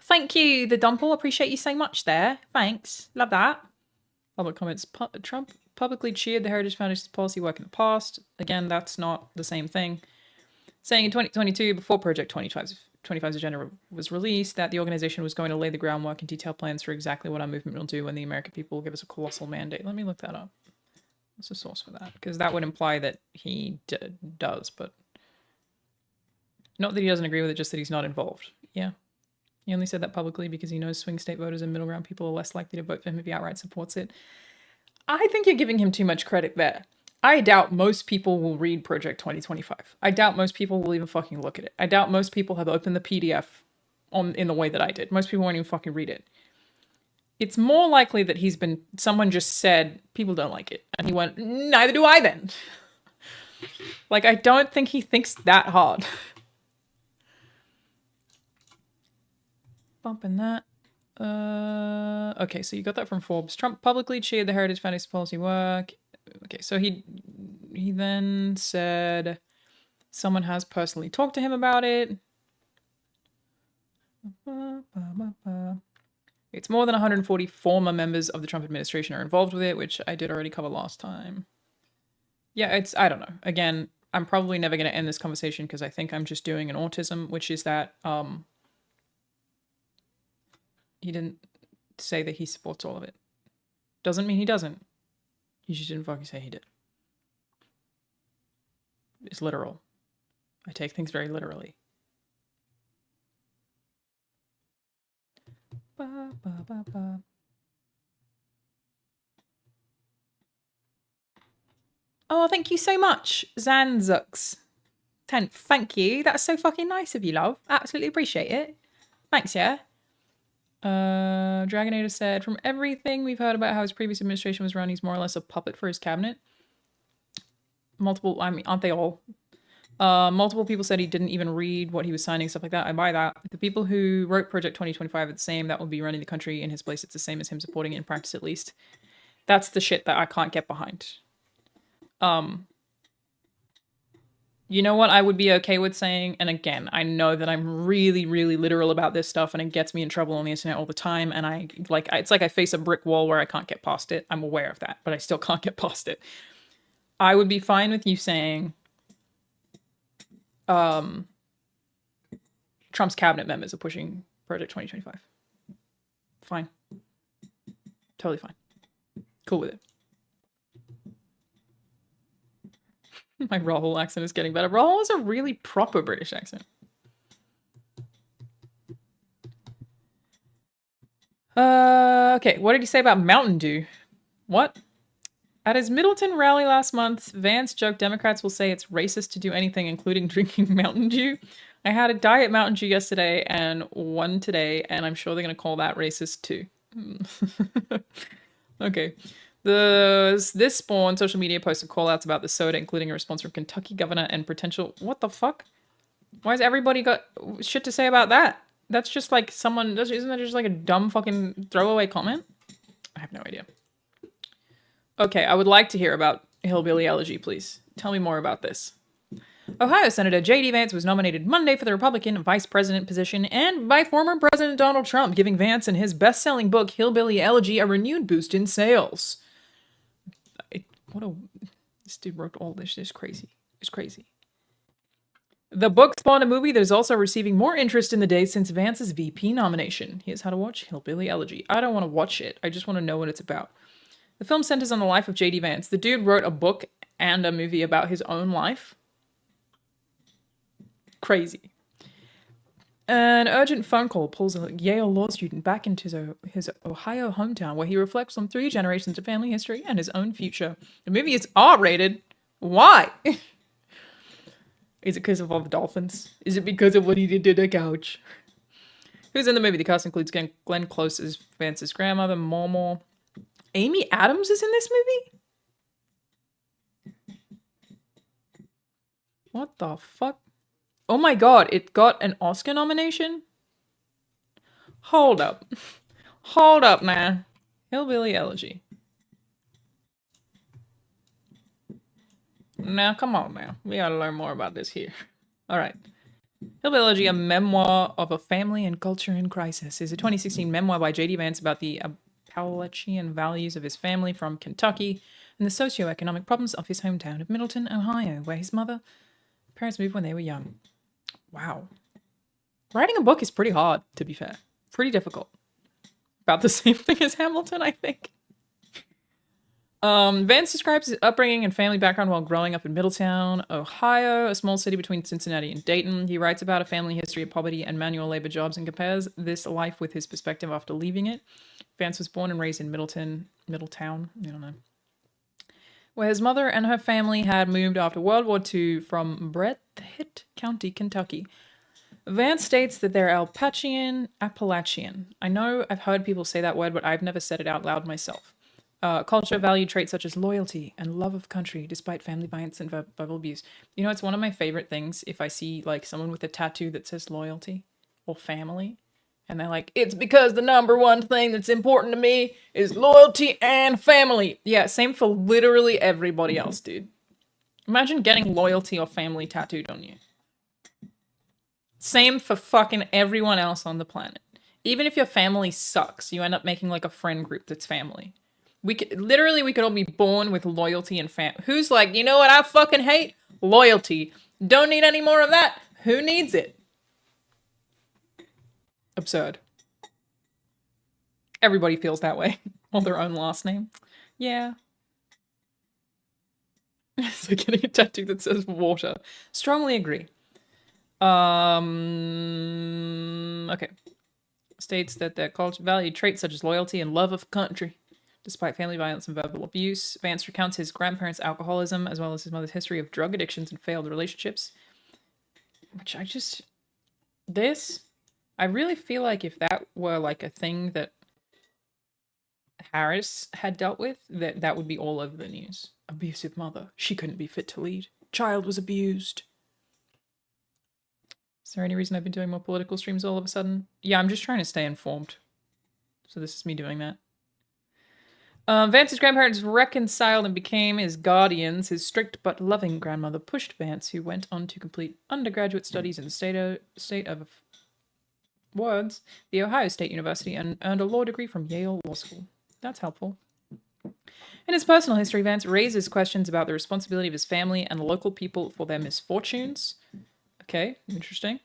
Thank you, the Dumple. Appreciate you so much there. Thanks. Love that. Public comments. Trump publicly cheered the Heritage Foundation's policy work in the past. Again, that's not the same thing. Saying in 2022, before Project 2025's agenda was released, that the organization was going to lay the groundwork and detailed plans for exactly what our movement will do when the American people will give us a colossal mandate. Let me look that up. What's the source for that? Because that would imply that he does, but not that he doesn't agree with it, just that he's not involved. Yeah. He only said that publicly because he knows swing state voters and middle ground people are less likely to vote for him if he outright supports it. I think you're giving him too much credit there. I doubt most people will read Project 2025. I doubt most people will even fucking look at it. I doubt most people have opened the PDF in the way that I did. Most people won't even fucking read it. It's more likely that someone just said, people don't like it. And he went, neither do I then. Like, I don't think he thinks that hard. Bumping that. Okay, so you got that from Forbes. Trump publicly cheered the Heritage Foundation's policy work. Okay, so he then said someone has personally talked to him about it. It's more than 140 former members of the Trump administration are involved with it, which I did already cover last time. Yeah, I don't know. Again, I'm probably never going to end this conversation because I think I'm just doing an autism, which is that he didn't say that he supports all of it. Doesn't mean he doesn't. He just didn't fucking say he did. It's literal. I take things very literally. Oh, thank you so much, Zanzux. Thank you. That's so fucking nice of you, love. Absolutely appreciate it. Thanks, yeah. Dragonator said, from everything we've heard about how his previous administration was run, he's more or less a puppet for his cabinet. Aren't they all? Multiple people said he didn't even read what he was signing, stuff like that. I buy that. If the people who wrote Project 2025 are the same, that would be running the country in his place. It's the same as him supporting it in practice, at least. That's the shit that I can't get behind. You know what I would be okay with saying? And again, I know that I'm really, really literal about this stuff and it gets me in trouble on the internet all the time. And it's like I face a brick wall where I can't get past it. I'm aware of that, but I still can't get past it. I would be fine with you saying, Trump's cabinet members are pushing Project 2025. Fine. Totally fine. Cool with it. My Rahul accent is getting better. Rahul is a really proper British accent. Okay, what did he say about Mountain Dew? What? At his Middleton rally last month, Vance joked Democrats will say it's racist to do anything, including drinking Mountain Dew. I had a Diet Mountain Dew yesterday and one today, and I'm sure they're going to call that racist too. Okay. This spawned social media posted call-outs about the soda, including a response from Kentucky governor and potential... What the fuck? Why has everybody got shit to say about that? That's just like someone... Isn't that just like a dumb fucking throwaway comment? I have no idea. Okay, I would like to hear about Hillbilly Elegy, please. Tell me more about this. Ohio Senator JD Vance was nominated Monday for the Republican vice president position and by former President Donald Trump, giving Vance and his best-selling book Hillbilly Elegy a renewed boost in sales. This dude wrote all this. It's crazy. It's crazy. The book spawned a movie that is also receiving more interest in the days since Vance's VP nomination. Here's how to watch Hillbilly Elegy. I don't want to watch it. I just want to know what it's about. The film centers on the life of JD Vance. The dude wrote a book and a movie about his own life. Crazy. An urgent phone call pulls a Yale law student back into his Ohio hometown where he reflects on 3 generations of family history and his own future. The movie is R-rated. Why? Is it because of all the dolphins? Is it because of what he did to the couch? Who's in the movie? The cast includes Glenn Close as Vance's grandmother, Momo. Amy Adams is in this movie? What the fuck? Oh my god, it got an Oscar nomination? Hold up. Hold up, man. Hillbilly Elegy. Now, come on now. We gotta learn more about this here. Alright. Hillbilly Elegy, a memoir of a family and culture in crisis, is a 2016 memoir by JD Vance about the Appalachian values of his family from Kentucky and the socioeconomic problems of his hometown of Middleton, Ohio, where his parents moved when they were young. Wow. Writing a book is pretty hard, to be fair. Pretty difficult. About the same thing as Hamilton, I think. Vance describes his upbringing and family background while growing up in Middletown, Ohio, a small city between Cincinnati and Dayton. He writes about a family history of poverty and manual labor jobs and compares this life with his perspective after leaving it. Vance was born and raised in Middletown, I don't know, where his mother and her family had moved after World War II from Breathitt County, Kentucky. Vance states that they're Appalachian. I know I've heard people say that word, but I've never said it out loud myself. Culture valued traits such as loyalty and love of country, despite family violence and verbal abuse. You know, it's one of my favorite things if I see like someone with a tattoo that says loyalty or family. And they're like, it's because the number one thing that's important to me is loyalty and family. Yeah, same for literally everybody else, dude. Imagine getting loyalty or family tattooed on you. Same for fucking everyone else on the planet. Even if your family sucks, you end up making like a friend group that's family. We could all be born with loyalty and Who's like, you know what I fucking hate? Loyalty. Don't need any more of that. Who needs it? Absurd. Everybody feels that way. On their own last name. Yeah. So getting a tattoo that says water. Strongly agree. Okay. States that their culture valued traits such as loyalty and love of country, despite family violence and verbal abuse. Vance recounts his grandparents' alcoholism, as well as his mother's history of drug addictions and failed relationships. Which I really feel like if that were like a thing that Harris had dealt with, that would be all over the news. Abusive mother. She couldn't be fit to lead. Child was abused. Is there any reason I've been doing more political streams all of a sudden? Yeah, I'm just trying to stay informed. So this is me doing that. Vance's grandparents reconciled and became his guardians. His strict but loving grandmother pushed Vance, who went on to complete undergraduate studies in the state of the Ohio State University, and earned a law degree from Yale Law School. That's helpful. In his personal history, Vance raises questions about the responsibility of his family and local people for their misfortunes. Okay, interesting.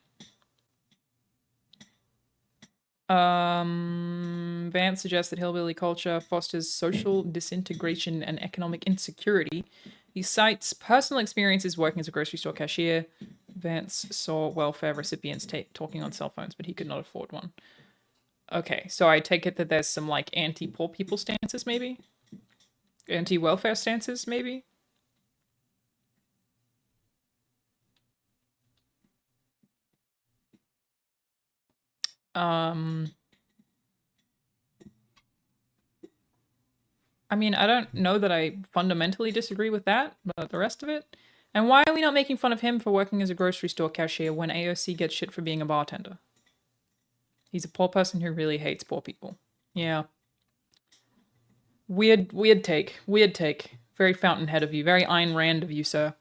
Vance suggests that hillbilly culture fosters social disintegration and economic insecurity. He cites personal experiences working as a grocery store cashier. Vance saw welfare recipients talking on cell phones, but he could not afford one. Okay, so I take it that there's some like anti-poor people stances, maybe? Anti-welfare stances, maybe? Um, I mean, I don't know that I fundamentally disagree with that, but the rest of it? And why are we not making fun of him for working as a grocery store cashier when AOC gets shit for being a bartender? He's a poor person who really hates poor people. Yeah. Weird take. Weird take. Very Fountainhead of you. Very Ayn Rand of you, sir.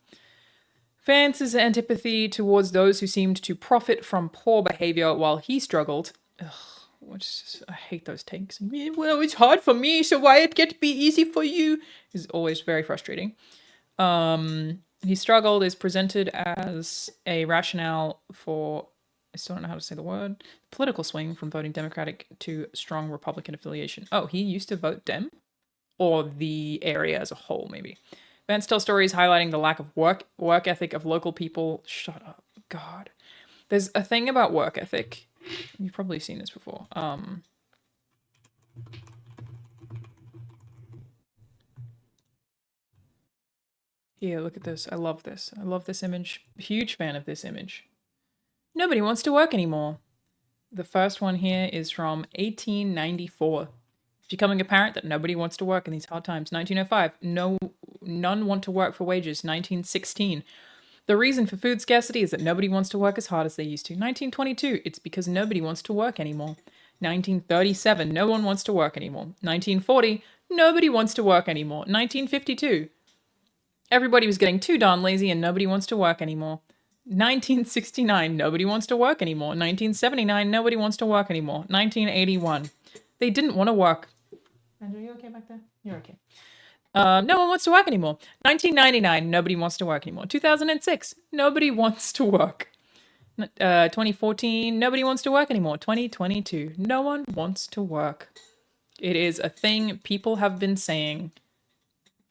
Vance's antipathy towards those who seemed to profit from poor behavior while he struggled. I hate those takes. Well, it's hard for me, so why it get be easy for you? Is always very frustrating. He struggled is presented as a rationale for, I still don't know how to say the word, political swing from voting Democratic to strong Republican affiliation. Oh, he used to vote Dem? Or the area as a whole, maybe. Vance tells stories highlighting the lack of work ethic of local people. Shut up. God. There's a thing about work ethic. You've probably seen this before. Here, look at this. I love this. I love this image. Huge fan of this image. Nobody wants to work anymore. The first one here is from 1894. Becoming apparent that nobody wants to work in these hard times. 1905. None want to work for wages. 1916. The reason for food scarcity is that nobody wants to work as hard as they used to. 1922. It's because nobody wants to work anymore. 1937. No one wants to work anymore. 1940. Nobody wants to work anymore. 1952. Everybody was getting too darn lazy and nobody wants to work anymore. 1969. Nobody wants to work anymore. 1979. Nobody wants to work anymore. 1981. They didn't want to work. Andrew, are you okay back there? You're okay. No one wants to work anymore. 1999, nobody wants to work anymore. 2006, nobody wants to work. 2014, nobody wants to work anymore. 2022, no one wants to work. It is a thing people have been saying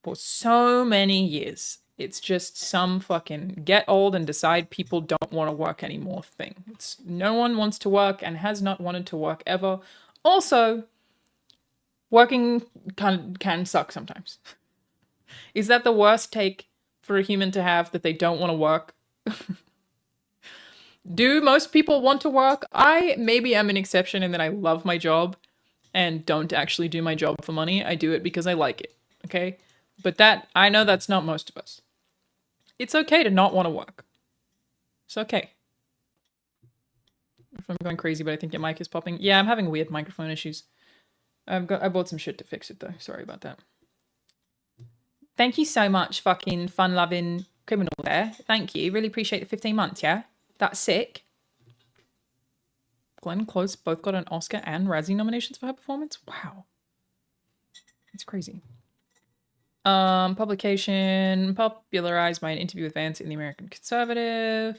for so many years. It's just some fucking get old and decide people don't want to work anymore thing. It's no one wants to work and has not wanted to work ever. Also, working can suck sometimes. Is that the worst take for a human to have, that they don't want to work? Do most people want to work? I maybe am an exception in that I love my job and don't actually do my job for money. I do it because I like it, okay? But that, I know that's not most of us. It's okay to not want to work. It's okay. If I'm going crazy, but I think your mic is popping. Yeah, I'm having weird microphone issues. I bought some shit to fix it though. Sorry about that. Thank you so much, fucking fun-loving criminal there. Thank you. Really appreciate the 15 months, yeah? That's sick. Glenn Close both got an Oscar and Razzie nominations for her performance. Wow. It's crazy. Publication popularized by an interview with Vance in the American Conservative.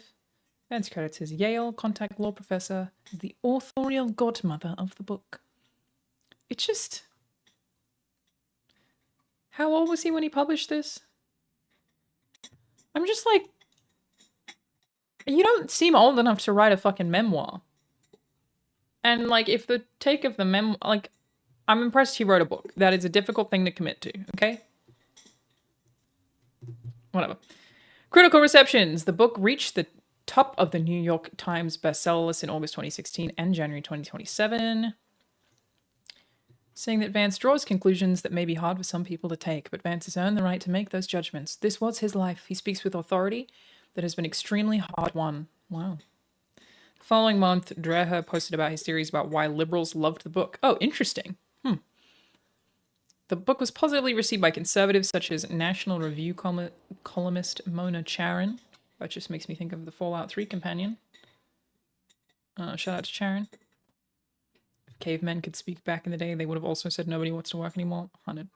Vance credits his Yale contact law professor as the authorial godmother of the book. It's just... How old was he when he published this? I'm just like... You don't seem old enough to write a fucking memoir. And, like, if the take of the memoir... Like, I'm impressed he wrote a book. That is a difficult thing to commit to, okay? Whatever. Critical receptions. The book reached the top of the New York Times bestseller list in August 2016 and January 2027. Saying that Vance draws conclusions that may be hard for some people to take, but Vance has earned the right to make those judgments. This was his life. He speaks with authority that has been extremely hard won. Wow. The following month, Dreher posted about his theories about why liberals loved the book. Oh, interesting. The book was positively received by conservatives such as National Review columnist Mona Charen. That just makes me think of the Fallout 3 companion. Shout out to Charen. If cavemen could speak back in the day, they would have also said nobody wants to work anymore. 100.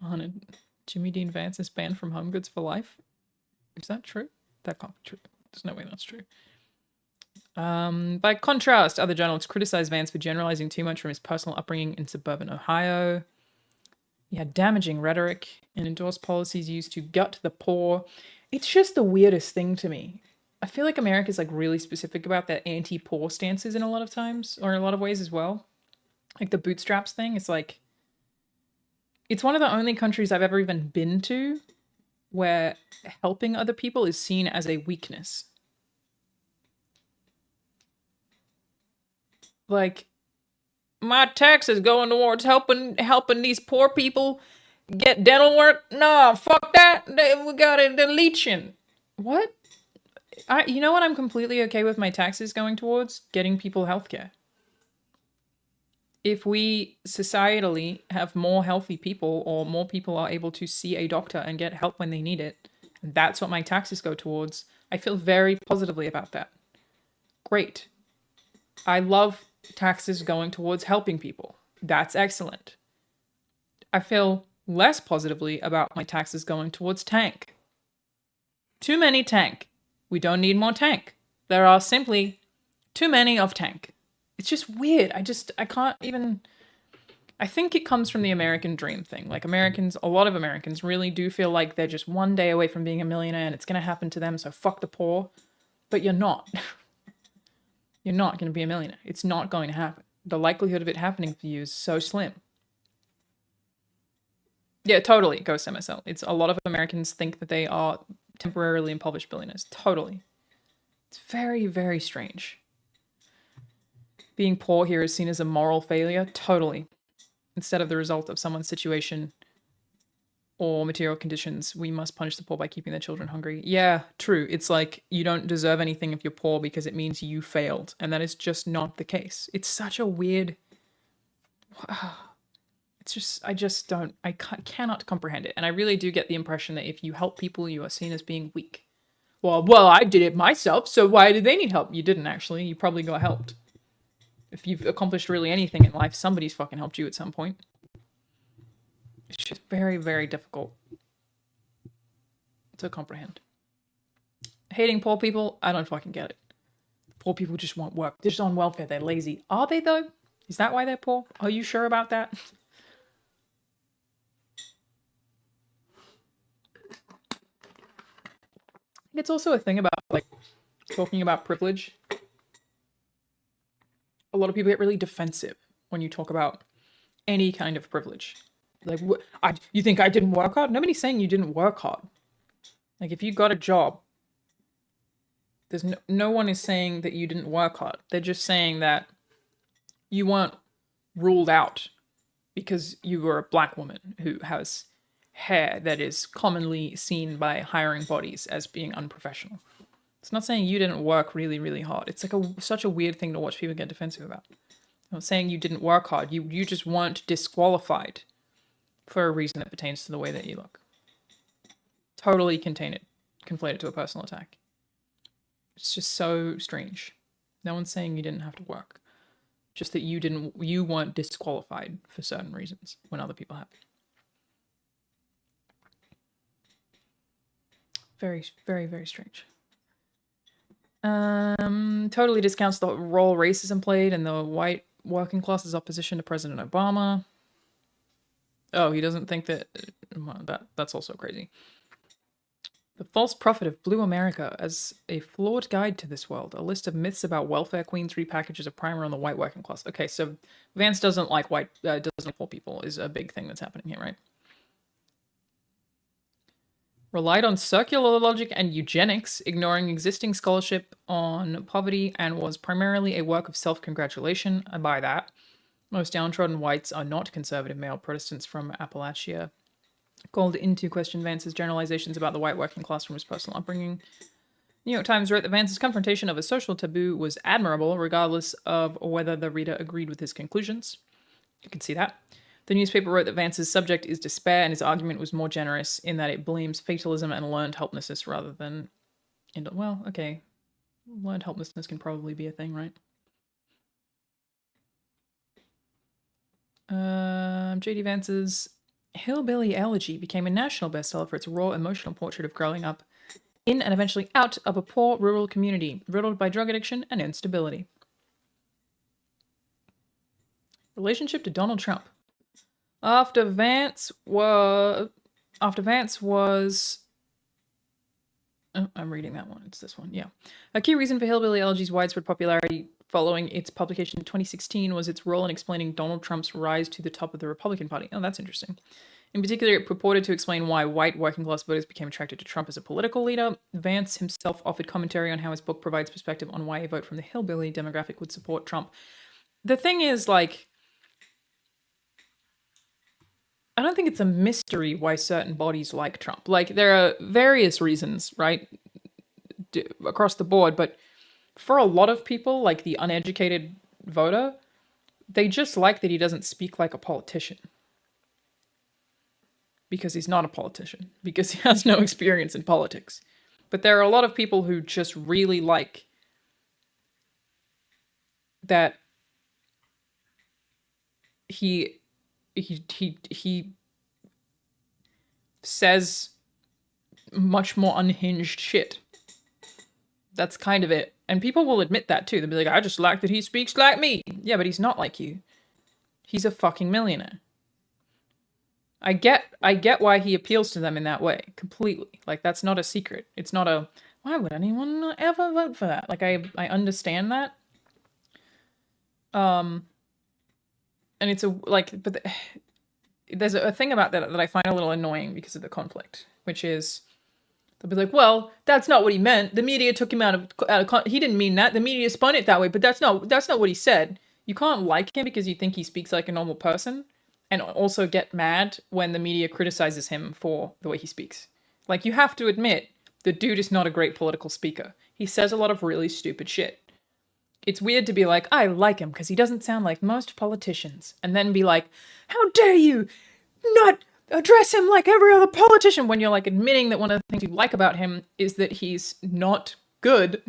100. Jimmy Dean Vance is banned from Home Goods for life? Is that true? That can't be true. There's no way that's true. By contrast, other journalists criticized Vance for generalizing too much from his personal upbringing in suburban Ohio. He had damaging rhetoric and endorsed policies used to gut the poor. It's just the weirdest thing to me. I feel like America's like really specific about their anti-poor stances in a lot of times, or in a lot of ways as well. Like the bootstraps thing, it's like, It's one of the only countries I've ever even been to where helping other people is seen as a weakness. Like, my taxes going towards helping these poor people get dental work? No, fuck that. We got it, the leeching. What? You know what? I'm completely okay with my taxes going towards getting people healthcare. If we societally have more healthy people, or more people are able to see a doctor and get help when they need it, that's what my taxes go towards. I feel very positively about that. Great. I love taxes going towards helping people. That's excellent. I feel less positively about my taxes going towards tank. Too many tank. We don't need more tank. There are simply too many of tank. It's just weird. I can't even... I think it comes from the American dream thing. Like, Americans, a lot of Americans really do feel like they're just one day away from being a millionaire and it's going to happen to them, so fuck the poor. But you're not. You're not going to be a millionaire. It's not going to happen. The likelihood of it happening for you is so slim. Yeah, totally, Ghost MSL. It's a lot of Americans think that they are temporarily impoverished billionaires. Totally. It's very, very strange. Being poor here is seen as a moral failure. Totally. Instead of the result of someone's situation or material conditions, we must punish the poor by keeping their children hungry. Yeah, true. It's like you don't deserve anything if you're poor because it means you failed. And that is just not the case. It's such a weird... It's just, I cannot comprehend it. And I really do get the impression that if you help people, you are seen as being weak. Well, I did it myself, so why did they need help? You didn't actually. You probably got helped. If you've accomplished really anything in life, somebody's fucking helped you at some point. It's just very, very difficult to comprehend. Hating poor people, I don't fucking get it. Poor people just want work. They're just on welfare. They're lazy. Are they, though? Is that why they're poor? Are you sure about that? It's also a thing about, like, talking about privilege. A lot of people get really defensive when you talk about any kind of privilege. Like, you think I didn't work hard? Nobody's saying you didn't work hard. Like, if you got a job, there's no one is saying that you didn't work hard. They're just saying that you weren't ruled out because you were a black woman who has hair that is commonly seen by hiring bodies as being unprofessional. It's not saying you didn't work really, really hard. It's like such a weird thing to watch people get defensive about. I'm not saying you didn't work hard. You just weren't disqualified for a reason that pertains to the way that you look. Totally conflated to a personal attack. It's just so strange. No one's saying you didn't have to work. Just that you weren't disqualified for certain reasons when other people have. Very, very, very strange. Totally discounts the role racism played in the white working class's opposition to President Obama. Oh, he doesn't think that... Well, that's also crazy. The False Prophet of Blue America as a flawed guide to this world. A list of myths about welfare queens repackages a primer on the white working class. Okay, so Vance doesn't like doesn't like poor people is a big thing that's happening here, right? Relied on circular logic and eugenics, ignoring existing scholarship on poverty, and was primarily a work of self-congratulation. I buy that. Most downtrodden whites are not conservative male Protestants from Appalachia. Called into question Vance's generalizations about the white working class from his personal upbringing. New York Times wrote that Vance's confrontation of a social taboo was admirable, regardless of whether the reader agreed with his conclusions. You can see that. The newspaper wrote that Vance's subject is despair, and his argument was more generous in that it blames fatalism and learned helplessness rather than... Well, okay. Learned helplessness can probably be a thing, right? JD Vance's Hillbilly Elegy became a national bestseller for its raw, emotional portrait of growing up in and eventually out of a poor rural community, riddled by drug addiction and instability. Relationship to Donald Trump. After Vance was... Oh, I'm reading that one. It's this one. Yeah. A key reason for Hillbilly Elegy's widespread popularity following its publication in 2016 was its role in explaining Donald Trump's rise to the top of the Republican Party. Oh, that's interesting. In particular, it purported to explain why white working-class voters became attracted to Trump as a political leader. Vance himself offered commentary on how his book provides perspective on why a vote from the hillbilly demographic would support Trump. The thing is, like, I don't think it's a mystery why certain bodies like Trump. Like, there are various reasons, right, across the board, but for a lot of people, like the uneducated voter, they just like that he doesn't speak like a politician. Because he's not a politician. Because he has no experience in politics. But there are a lot of people who just really like that he says much more unhinged shit. That's kind of it. And people will admit that too. They'll be like, I just like that he speaks like me. Yeah, but he's not like you. He's a fucking millionaire. I get why he appeals to them in that way. Completely. Like, that's not a secret. It's not a, why would anyone ever vote for that? Like, I understand that. And it's a, like, but there's a thing about that that I find a little annoying because of the conflict, which is, they'll be like, well, that's not what he meant. The media took him out of he didn't mean that. The media spun it that way, but that's not what he said. You can't like him because you think he speaks like a normal person, and also get mad when the media criticizes him for the way he speaks. Like, you have to admit, the dude is not a great political speaker. He says a lot of really stupid shit. It's weird to be like, I like him because he doesn't sound like most politicians. And then be like, how dare you not address him like every other politician, when you're like admitting that one of the things you like about him is that he's not good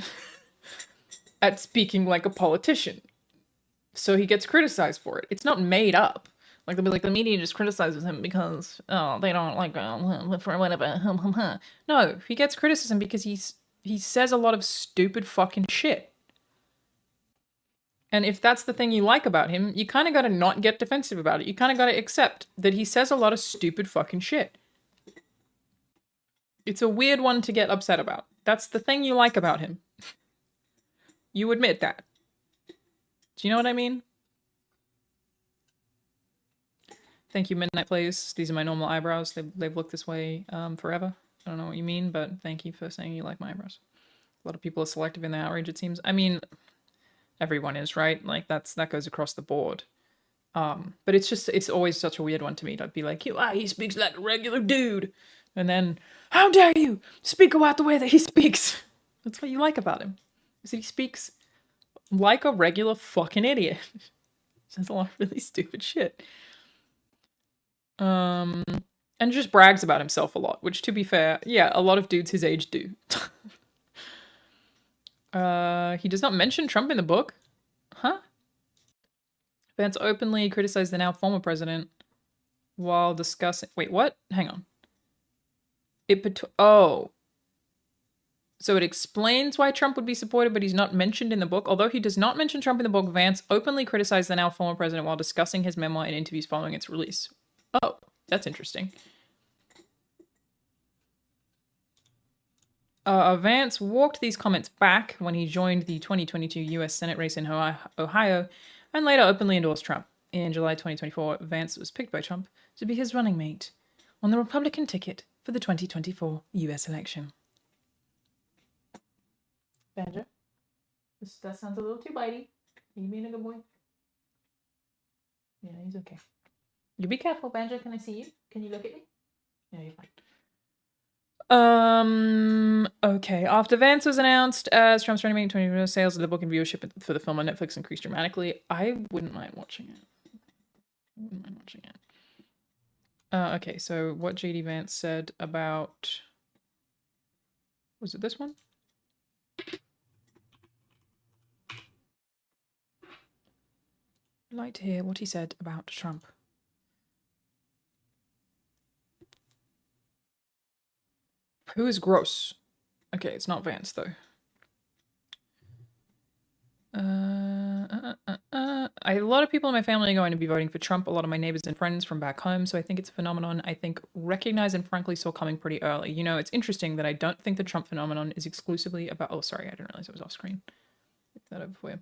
at speaking like a politician. So he gets criticized for it. It's not made up. Like, they'll be like, the media just criticizes him because, they don't like for whatever. No, he gets criticism because he says a lot of stupid fucking shit. And if that's the thing you like about him, you kind of got to not get defensive about it. You kind of got to accept that he says a lot of stupid fucking shit. It's a weird one to get upset about. That's the thing you like about him. You admit that. Do you know what I mean? Thank you, Midnight Plays. These are my normal eyebrows. They've looked this way forever. I don't know what you mean, but thank you for saying you like my eyebrows. A lot of people are selective in their outrage, it seems. I mean, everyone is, right? Like, that goes across the board. But it's always such a weird one to me to be like, he speaks like a regular dude. And then, how dare you speak about the way that he speaks? That's what you like about him. Is that he speaks like a regular fucking idiot. Says a lot of really stupid shit. And just brags about himself a lot, which, to be fair, yeah, a lot of dudes his age do. He does not mention Trump in the book. Huh? Vance openly criticized the now former president while discussing... Wait, what? Hang on. So it explains why Trump would be supported, but he's not mentioned in the book. Although he does not mention Trump in the book, Vance openly criticized the now former president while discussing his memoir in interviews following its release. Oh, that's interesting. Vance walked these comments back when he joined the 2022 U.S. Senate race in Ohio, and later openly endorsed Trump. In July 2024, Vance was picked by Trump to be his running mate on the Republican ticket for the 2024 U.S. election. Banjo, that sounds a little too bitey. Are you being a good boy? Yeah, he's okay. You be careful, Banjo. Can I see you? Can you look at me? Yeah, you're fine. Okay. After Vance was announced as Trump's running mate, 20 sales of the book and viewership for the film on Netflix increased dramatically. I wouldn't mind watching it. Okay, so what JD Vance said about... Was it this one? I'd like to hear what he said about Trump. Who is gross? Okay, it's not Vance, though. A lot of people in my family are going to be voting for Trump. A lot of my neighbors and friends from back home, so I think it's a phenomenon I think recognized and frankly saw coming pretty early. You know, it's interesting that I don't think the Trump phenomenon is exclusively about... Oh, sorry, I didn't realize it was off screen. Get that over for you.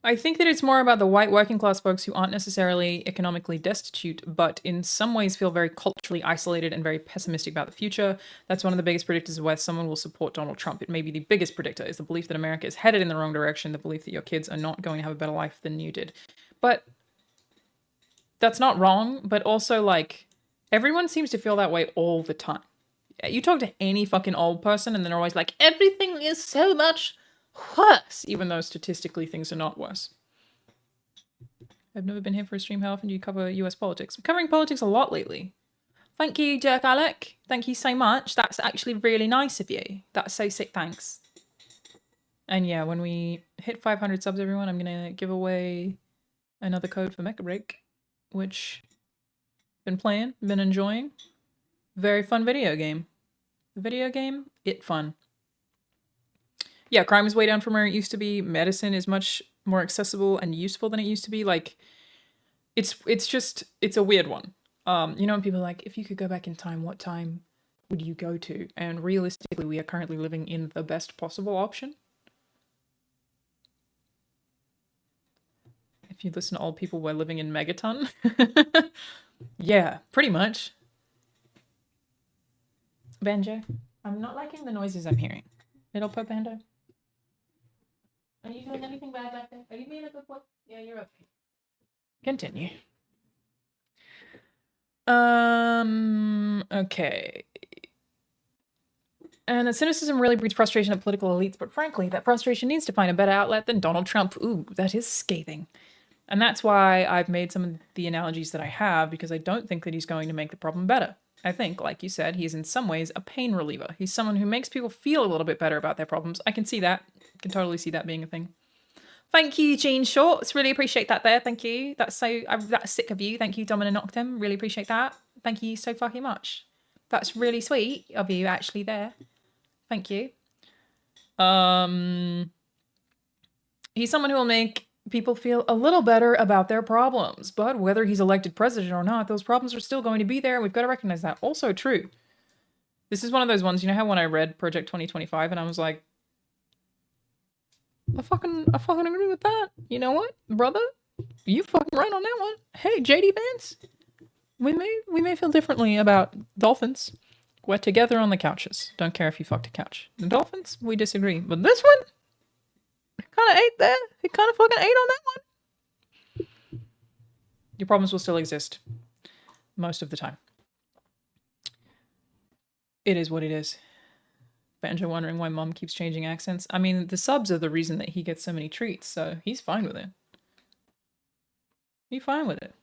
I think that it's more about the white working class folks who aren't necessarily economically destitute, but in some ways feel very culturally isolated and very pessimistic about the future. That's one of the biggest predictors of whether someone will support Donald Trump. It may be the biggest predictor, is the belief that America is headed in the wrong direction, the belief that your kids are not going to have a better life than you did. But that's not wrong, but also, like, everyone seems to feel that way all the time. You talk to any fucking old person and they're always like, everything is so much worse, even though statistically things are not worse. I've never been here for a stream. How often do you cover US politics? I'm covering politics a lot lately. Thank you, Dirk Alec. Thank you so much. That's actually really nice of you. That's so sick, thanks. And yeah, when we hit 500 subs, everyone, I'm going to give away another code for Mecha Break, which I've been playing, been enjoying. Very fun video game. It fun. Yeah, crime is way down from where it used to be. Medicine is much more accessible and useful than it used to be. Like, it's a weird one. You know, when people are like, if you could go back in time, what time would you go to? And realistically, we are currently living in the best possible option. If you listen to old people, we're living in Megaton. Yeah, pretty much. Banjo, I'm not liking the noises I'm hearing. Little Pop Banjo. Are you doing anything bad back there? Are you being a good boy? Yeah, you're okay. Continue. Okay. And the cynicism really breeds frustration at political elites, but frankly, that frustration needs to find a better outlet than Donald Trump. Ooh, that is scathing. And that's why I've made some of the analogies that I have, because I don't think that he's going to make the problem better. I think, like you said, he's in some ways a pain reliever. He's someone who makes people feel a little bit better about their problems. I can see that. I can totally see that being a thing. Thank you, Jean Shorts. Really appreciate that there. Thank you. That's sick of you. Thank you, Dominic Noctem. Really appreciate that. Thank you so fucking much. That's really sweet of you actually there. Thank you. He's someone who will make people feel a little better about their problems, but whether he's elected president or not, those problems are still going to be there, and we've got to recognize that. Also true. This is one of those ones, you know how when I read Project 2025 and I was like, I fucking agree with that. You know what, brother? You fucking right on that one. Hey, JD Vance. We may feel differently about dolphins. We're together on the couches. Don't care if you fucked a couch. The dolphins, we disagree. But this one, kind of ate there. He kind of fucking ate on that one. Your problems will still exist. Most of the time. It is what it is. Banjo wondering why mom keeps changing accents. I mean, the subs are the reason that he gets so many treats, so he's fine with it. He's fine with it.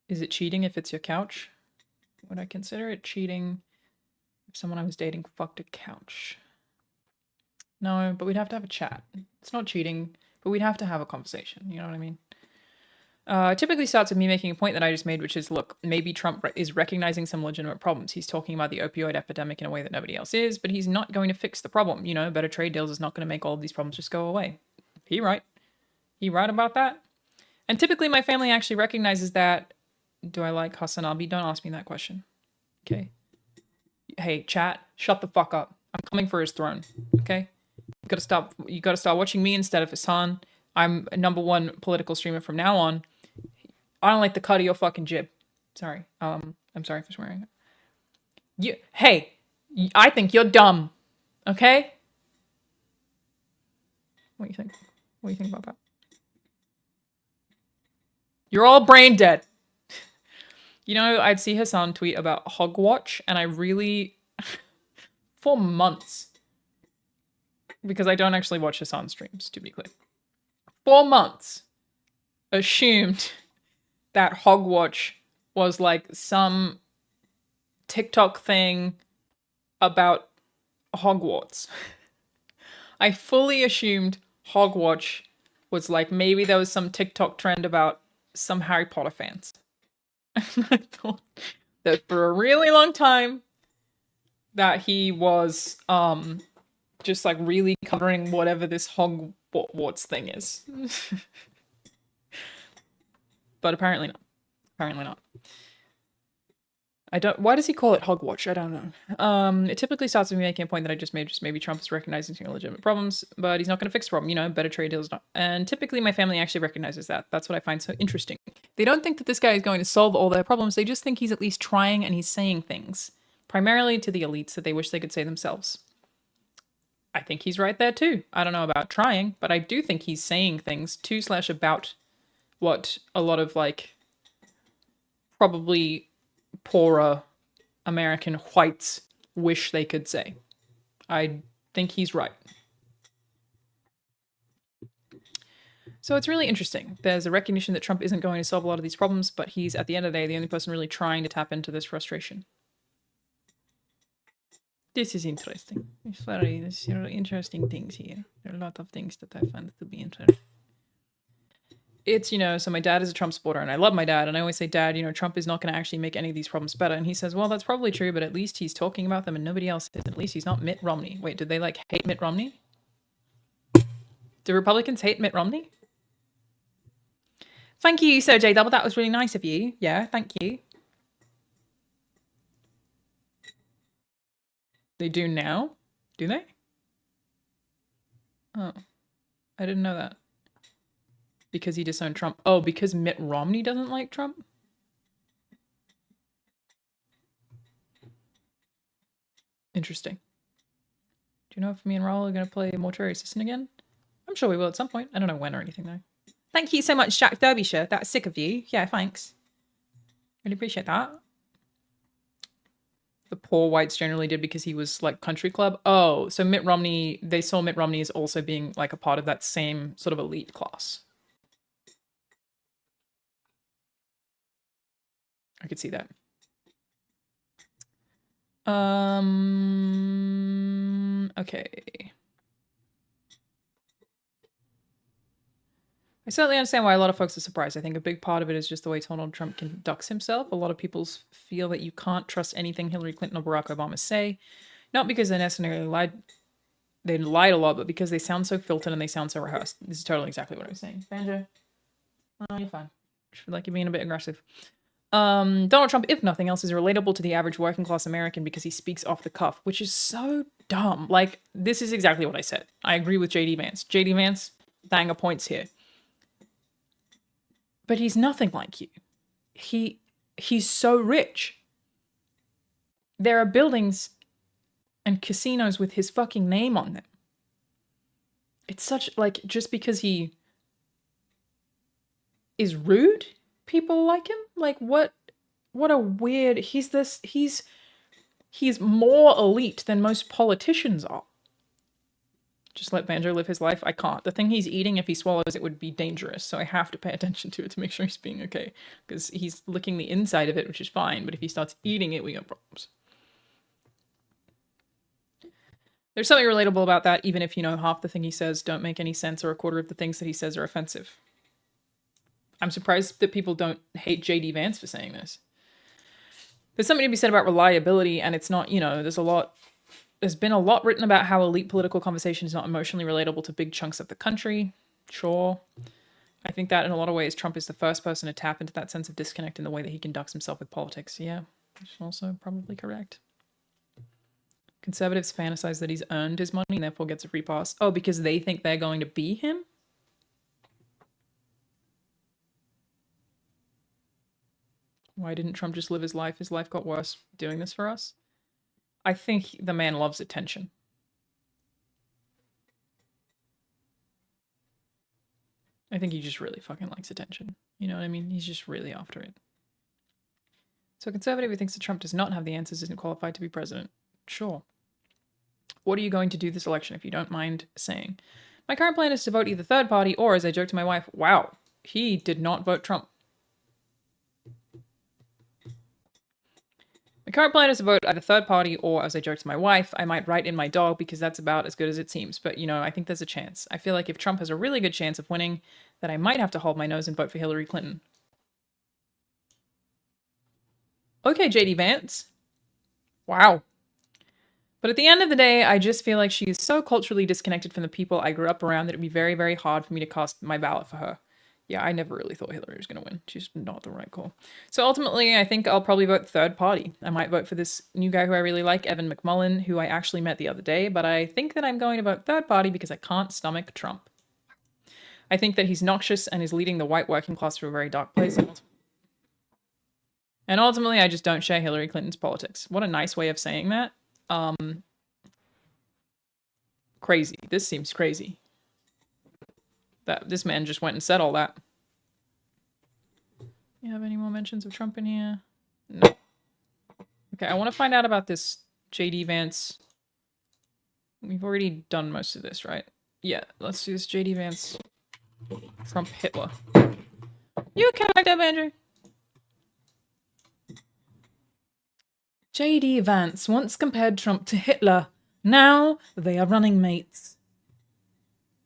Is it cheating if it's your couch? Would I consider it cheating if someone I was dating fucked a couch? No, but we'd have to have a chat. It's not cheating, but we'd have to have a conversation. You know what I mean? It typically starts with me making a point that I just made, which is, look, maybe Trump is recognizing some legitimate problems. He's talking about the opioid epidemic in a way that nobody else is, but he's not going to fix the problem. You know, better trade deals is not going to make all of these problems just go away. He right. He right about that. And typically my family actually recognizes that. Do I like Hasanabi? Don't ask me that question. Okay. Hey, chat, shut the fuck up. I'm coming for his throne. Okay? You gotta stop watching me instead of Hassan. I'm a #1 political streamer from now on. I don't like the cut of your fucking jib. Sorry. I'm sorry for swearing. Hey, I think you're dumb. Okay? What do you think? What do you think about that? You're all brain dead. You know, I'd see Hassan tweet about Hogwatch, and I really, for months, because I don't actually watch Hassan streams, to be clear, for months, assumed that Hogwatch was like some TikTok thing about Hogwarts. I fully assumed Hogwatch was like, maybe there was some TikTok trend about some Harry Potter fans. I thought that for a really long time that he was just like really covering whatever this Hogwarts thing is. But apparently not. Apparently not. Why does he call it hogwatch? I don't know. It typically starts with me making a point that I just made, just maybe Trump is recognizing some legitimate problems, but he's not going to fix the problem, better trade deals. Not. And typically my family actually recognizes that. That's what I find so interesting. They don't think that this guy is going to solve all their problems. They just think he's at least trying and he's saying things, primarily to the elites that they wish they could say themselves. I think he's right there too. I don't know about trying, but I do think he's saying things to/about what a lot of probably poorer American whites wish they could say. I think he's right. So it's really interesting. There's a recognition that Trump isn't going to solve a lot of these problems, but he's, at the end of the day, the only person really trying to tap into this frustration. This is interesting. There's interesting things here. There are a lot of things that I find to be interesting. It's, so my dad is a Trump supporter and I love my dad. And I always say, Dad, Trump is not going to actually make any of these problems better. And he says, well, that's probably true, but at least he's talking about them and nobody else is. At least he's not Mitt Romney. Wait, did they hate Mitt Romney? Do Republicans hate Mitt Romney? Thank you, Sir J Double. That was really nice of you. Yeah, thank you. They do now? Do they? Oh, I didn't know that. Because he disowned Trump. Oh, because Mitt Romney doesn't like Trump? Interesting. Do you know if me and Raul are going to play Mortuary Assistant again? I'm sure we will at some point. I don't know when or anything, though. Thank you so much, Jack Derbyshire. That's sick of you. Yeah, thanks. Really appreciate that. The poor whites generally did because he was country club. Oh, so Mitt Romney, they saw Mitt Romney as also being a part of that same sort of elite class. I could see that. Okay. I certainly understand why a lot of folks are surprised. I think a big part of it is just the way Donald Trump conducts himself. A lot of people feel that you can't trust anything Hillary Clinton or Barack Obama say, not because they necessarily lied a lot, but because they sound so filtered and they sound so rehearsed. This is totally exactly what I was saying. Banjo, oh, you're fine. I feel like you're being a bit aggressive. Donald Trump, if nothing else, is relatable to the average working class American because he speaks off the cuff, which is so dumb. This is exactly what I said. I agree with JD Vance. JD Vance, banger points here. But he's nothing like you. He's so rich. There are buildings and casinos with his fucking name on them. It's such just because he is rude, people like him? What a weird... He's more elite than most politicians are. Just let Banjo live his life. I can't. The thing he's eating, if he swallows it, would be dangerous. So I have to pay attention to it to make sure he's being okay. Because he's licking the inside of it, which is fine. But if he starts eating it, we got problems. There's something relatable about that, even if, half the thing he says don't make any sense or a quarter of the things that he says are offensive. I'm surprised that people don't hate JD Vance for saying this. There's something to be said about reliability, and it's not, there's been a lot written about how elite political conversation is not emotionally relatable to big chunks of the country. Sure. I think that in a lot of ways, Trump is the first person to tap into that sense of disconnect in the way that he conducts himself with politics. Yeah, which is also probably correct. Conservatives fantasize that he's earned his money and therefore gets a free pass. Oh, because they think they're going to be him? Why didn't Trump just live his life? His life got worse doing this for us. I think the man loves attention. I think he just really fucking likes attention. You know what I mean? He's just really after it. So a conservative who thinks that Trump does not have the answers isn't qualified to be president. Sure. What are you going to do this election, if you don't mind saying? My current plan is to vote either third party or, as I joked to my wife, wow, he did not vote Trump. My current plan is to vote either third party or, as I joked to my wife, I might write in my dog because that's about as good as it seems. But, I think there's a chance. I feel like if Trump has a really good chance of winning, that I might have to hold my nose and vote for Hillary Clinton. Okay, JD Vance. Wow. But at the end of the day, I just feel like she is so culturally disconnected from the people I grew up around that it'd be very, very hard for me to cast my ballot for her. Yeah, I never really thought Hillary was going to win. She's not the right call. So ultimately, I think I'll probably vote third party. I might vote for this new guy who I really like, Evan McMullin, who I actually met the other day, but I think that I'm going to vote third party because I can't stomach Trump. I think that he's noxious and is leading the white working class to a very dark place. And ultimately, I just don't share Hillary Clinton's politics. What a nice way of saying that. Crazy. This seems crazy. That this man just went and said all that. You have any more mentions of Trump in here? No. Okay, I want to find out about this JD Vance. We've already done most of this, right? Yeah, let's do this JD Vance. Trump Hitler. You okay back there, Andrew? JD Vance once compared Trump to Hitler. Now they are running mates.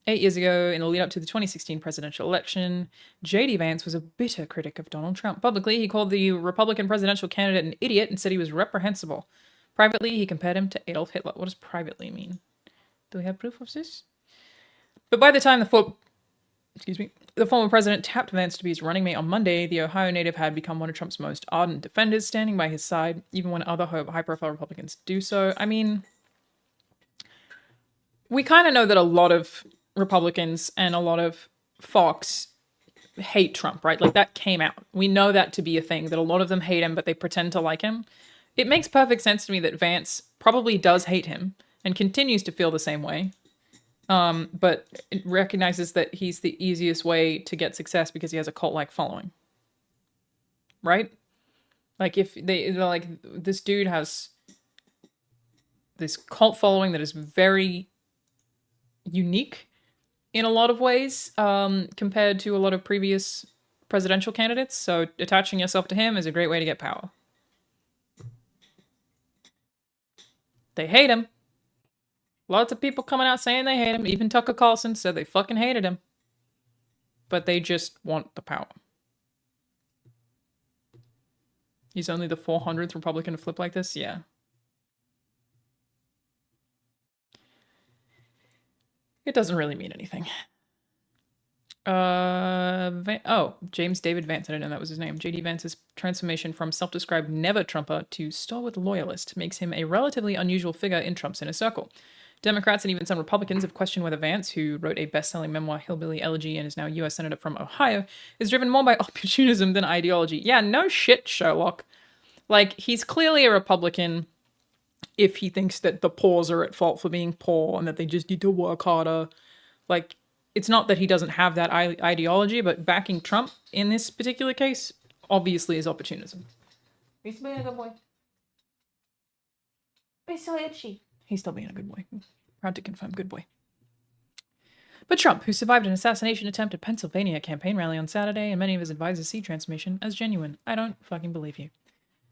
8 years ago, in the lead up to the 2016 presidential election, JD Vance was a bitter critic of Donald Trump. Publicly, he called the Republican presidential candidate an idiot and said he was reprehensible. Privately, he compared him to Adolf Hitler. What does privately mean? Do we have proof of this? But by the time the former president tapped Vance to be his running mate on Monday, the Ohio native had become one of Trump's most ardent defenders, standing by his side, even when other high-profile Republicans do so. I mean, we kind of know that a lot of Republicans and a lot of Fox hate Trump, right? Like, that came out. We know that to be a thing, that a lot of them hate him, but they pretend to like him. It makes perfect sense to me that Vance probably does hate him and continues to feel the same way. But it recognizes that he's the easiest way to get success because he has a cult-like following. Right? Like, if they're like, this dude has this cult following that is very unique in a lot of ways, compared to a lot of previous presidential candidates. So attaching yourself to him is a great way to get power. They hate him. Lots of people coming out saying they hate him. Even Tucker Carlson said they fucking hated him. But they just want the power. He's only the 400th Republican to flip like this? Yeah. It doesn't really mean anything. James David Vance. I didn't know that was his name. JD Vance's transformation from self-described never-Trumper to stalwart loyalist makes him a relatively unusual figure in Trump's inner circle. Democrats and even some Republicans have questioned whether Vance, who wrote a best-selling memoir, Hillbilly Elegy, and is now U.S. Senator from Ohio, is driven more by opportunism than ideology. Yeah, no shit, Sherlock. Like, he's clearly a Republican if he thinks that the poors are at fault for being poor and that they just need to work harder. Like, it's not that he doesn't have that ideology, but backing Trump in this particular case obviously is opportunism. He's being a good boy. He's so itchy. He's still being a good boy. Proud to confirm, good boy. But Trump, who survived an assassination attempt at Pennsylvania campaign rally on Saturday, and many of his advisors see transformation as genuine. I don't fucking believe you.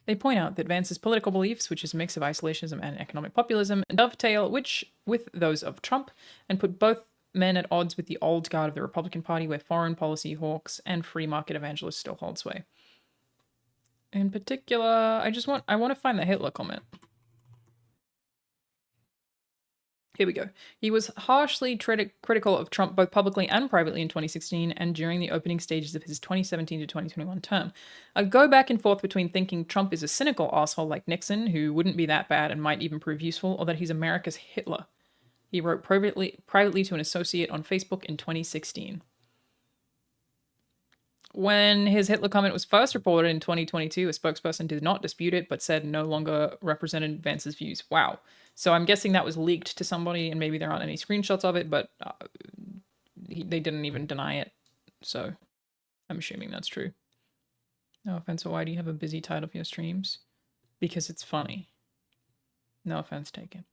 They point out that Vance's political beliefs, which is a mix of isolationism and economic populism, dovetail with those of Trump, and put both men at odds with the old guard of the Republican Party, where foreign policy hawks and free market evangelists still hold sway. In particular, I want to find the Hitler comment. Here we go. He was harshly critical of Trump both publicly and privately in 2016 and during the opening stages of his 2017 to 2021 term. I go back and forth between thinking Trump is a cynical asshole like Nixon, who wouldn't be that bad and might even prove useful, or that he's America's Hitler. He wrote privately to an associate on Facebook in 2016. When his Hitler comment was first reported in 2022, a spokesperson did not dispute it, but said no longer represented Vance's views. Wow. So I'm guessing that was leaked to somebody, and maybe there aren't any screenshots of it, but they didn't even deny it. So I'm assuming that's true. No offense, why do you have a busy title for your streams? Because it's funny. No offense taken.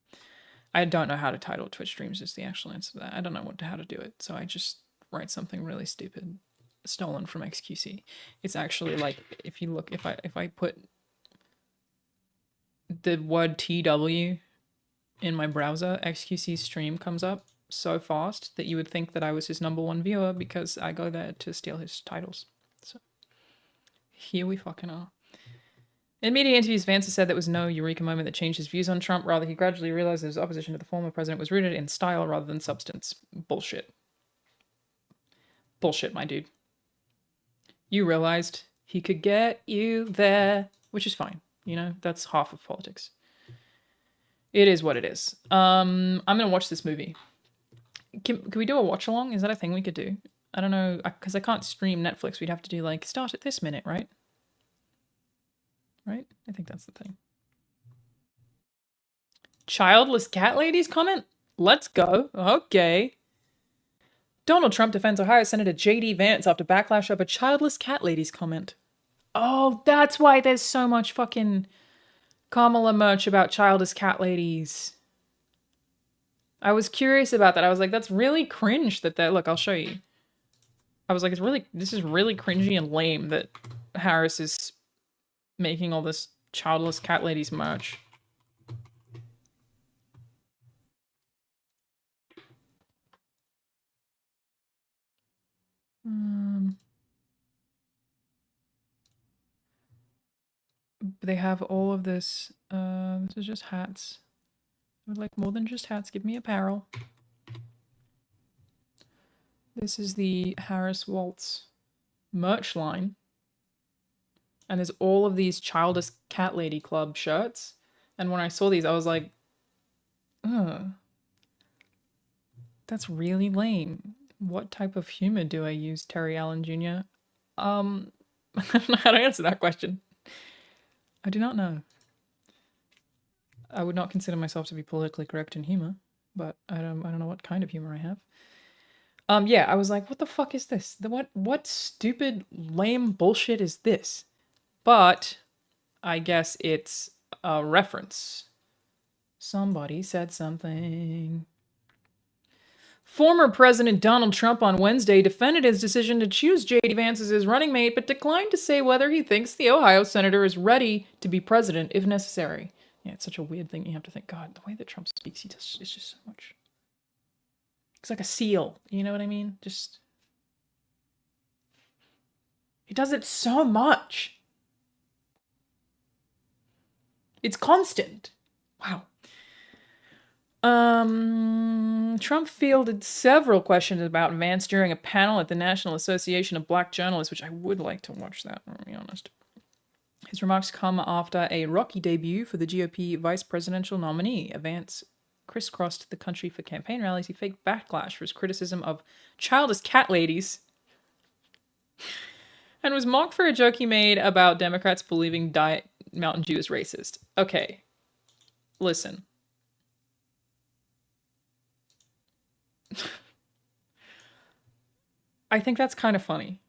I don't know how to title Twitch streams is the actual answer to that. I don't know how to do it, so I just write something really stupid, stolen from XQC. It's actually like, if you look, if I put the word TW in my browser, XQC's stream comes up so fast that you would think that I was his #1 viewer because I go there to steal his titles. So here we fucking are. In media interviews, Vance has said there was no eureka moment that changed his views on Trump. Rather, he gradually realized that his opposition to the former president was rooted in style rather than substance. Bullshit. Bullshit, my dude. You realized he could get you there, which is fine. You know, that's half of politics. It is what it is. I'm gonna watch this movie. Can we do a watch along? Is that a thing we could do? I don't know, because I can't stream Netflix. We'd have to do like start at this minute, right? Right? I think that's the thing. Childless cat ladies comment? Let's go. Okay. Donald Trump defends Ohio Senator JD Vance after backlash over childless cat ladies comment. Oh, that's why there's so much fucking Kamala merch about childless cat ladies. I was curious about that. I was like, that's really cringe that they're... Look, I'll show you. I was like, this is really cringy and lame that Harris is making all this childless cat ladies merch. They have all of this. This is just hats. I would like more than just hats. Give me apparel. This is the Harris Waltz merch line. And there's all of these Childless Cat Lady Club shirts. And when I saw these, I was like, ugh. That's really lame. What type of humor do I use, Terry Allen Jr.? I don't know how to answer that question. I do not know. I would not consider myself to be politically correct in humor, but I don't know what kind of humor I have. Yeah, I was like, what the fuck is this? What stupid, lame bullshit is this? But I guess it's a reference. Somebody said something. Former President Donald Trump on Wednesday defended his decision to choose JD Vance as his running mate, but declined to say whether he thinks the Ohio senator is ready to be president if necessary. Yeah, it's such a weird thing. You have to think, God, the way that Trump speaks, it's just so much. It's like a seal, you know what I mean? Just... He does it so much. It's constant. Wow. Trump fielded several questions about Vance during a panel at the National Association of Black Journalists, which I would like to watch that, to be honest. His remarks come after a rocky debut for the GOP vice presidential nominee. Vance crisscrossed the country for campaign rallies. He faked backlash for his criticism of childless cat ladies and was mocked for a joke he made about Democrats believing Diet Mountain Dew is racist. Okay, listen. I think that's kind of funny.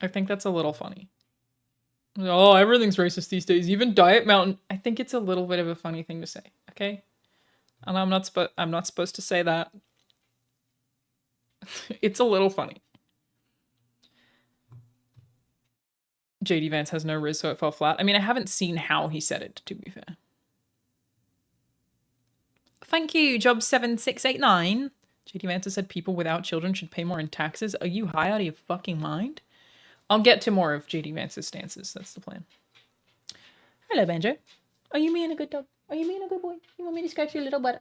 I think that's a little funny. Oh, everything's racist these days, even Diet Mountain. I think it's a little bit of a funny thing to say, okay? And I'm not supposed to say that. It's a little funny. JD Vance has no riz, so it fell flat. I mean, I haven't seen how he said it, to be fair. Thank you, Job7689. JD Vance has said people without children should pay more in taxes. Are you high out of your fucking mind? I'll get to more of JD Vance's stances. That's the plan. Hello, Banjo. Are you being a good dog? Are you being a good boy? You want me to scratch your little butt?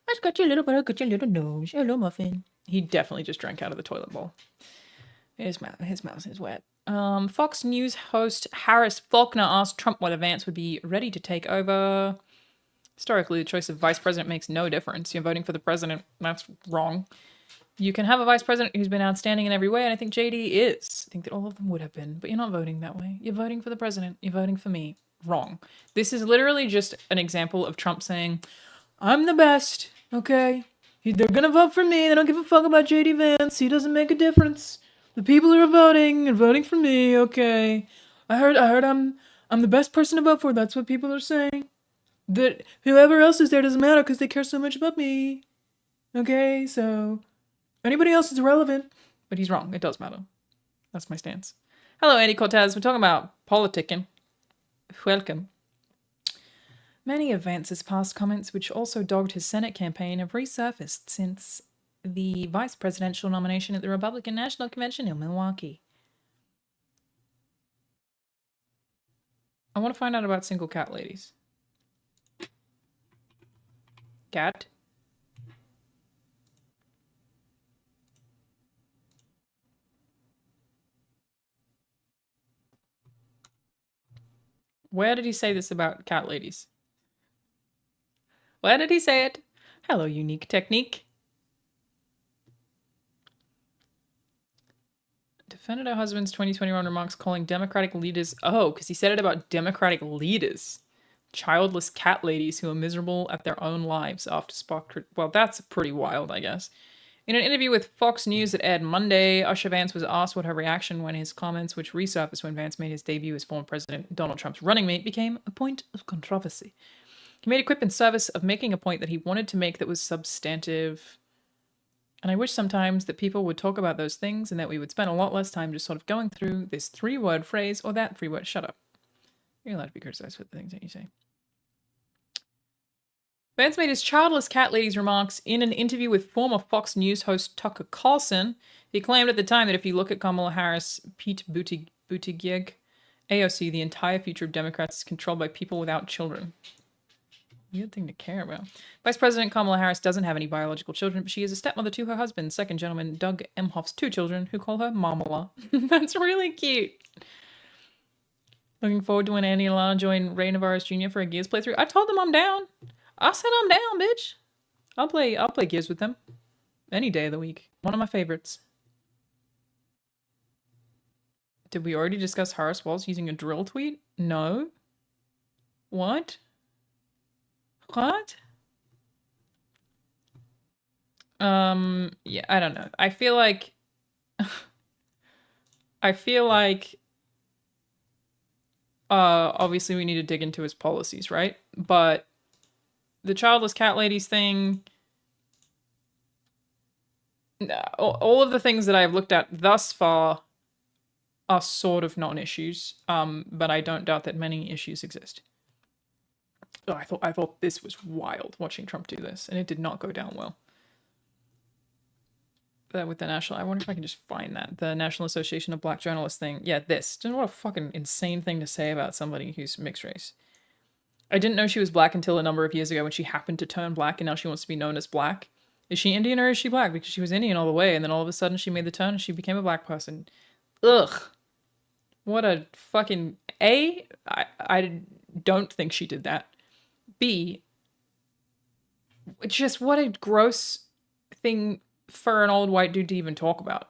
I scratch your little butt, got your little nose. Hello, Muffin. He definitely just drank out of the toilet bowl. His mouth is wet. Fox News host Harris Faulkner asked Trump whether Vance would be ready to take over. Historically, the choice of vice president makes no difference. You're voting for the president. That's wrong. You can have a vice president who's been outstanding in every way, and I think JD is. I think that all of them would have been, but you're not voting that way. You're voting for the president. You're voting for me. Wrong. This is literally just an example of Trump saying, I'm the best, okay? They're gonna vote for me. They don't give a fuck about JD Vance. He doesn't make a difference. The people who are voting for me, okay? I heard I'm the best person to vote for. That's what people are saying. That whoever else is there doesn't matter because they care so much about me. Okay, so anybody else is irrelevant. But he's wrong. It does matter. That's my stance. Hello, Andy Cortez. We're talking about politicking. Welcome. Many of Vance's past comments, which also dogged his Senate campaign, have resurfaced since the vice presidential nomination at the Republican National Convention in Milwaukee. I want to find out about single cat ladies. Cat? Where did he say this about cat ladies? Where did he say it? Hello, unique technique. Defended her husband's 2021 remarks calling Democratic leaders... Oh, because he said it about Democratic leaders. Childless cat ladies who are miserable at their own lives after Spock... Well, that's pretty wild, I guess. In an interview with Fox News that aired Monday, Usher Vance was asked what her reaction when his comments, which resurfaced when Vance made his debut as former President Donald Trump's running mate, became a point of controversy. He made a quip in service of making a point that he wanted to make that was substantive. And I wish sometimes that people would talk about those things and that we would spend a lot less time just sort of going through this 3-word phrase or that 3-word shut up. You're allowed to be criticized for the things that you say. Vance made his childless cat ladies remarks in an interview with former Fox News host Tucker Carlson. He claimed at the time that if you look at Kamala Harris, Pete Buttigieg, AOC, the entire future of Democrats is controlled by people without children. Weird thing to care about. Vice President Kamala Harris doesn't have any biological children, but she is a stepmother to her husband, second gentleman Doug Emhoff's 2 children, who call her Mamala. That's really cute. Looking forward to when Andy and Alanah join Ray Navarro's Jr. for a Gears playthrough. I told them I'm down. I said I'm down, bitch. I'll play Gears with them. Any day of the week. One of my favorites. Did we already discuss Harris Walz using a drill tweet? No. What? What? Yeah, I don't know. I feel like obviously we need to dig into his policies, right? But the childless cat ladies thing, all of the things that I've looked at thus far are sort of non-issues, but I don't doubt that many issues exist. Oh, I thought this was wild, watching Trump do this, and it did not go down well. With the National... I wonder if I can just find that. The National Association of Black Journalists thing. Yeah, this. Just what a fucking insane thing to say about somebody who's mixed race. I didn't know she was black until a number of years ago when she happened to turn black, and now she wants to be known as black. Is she Indian or is she black? Because she was Indian all the way, and then all of a sudden she made the turn and she became a black person. Ugh. What a fucking... A, I don't think she did that. B, just what a gross thing for an old white dude to even talk about.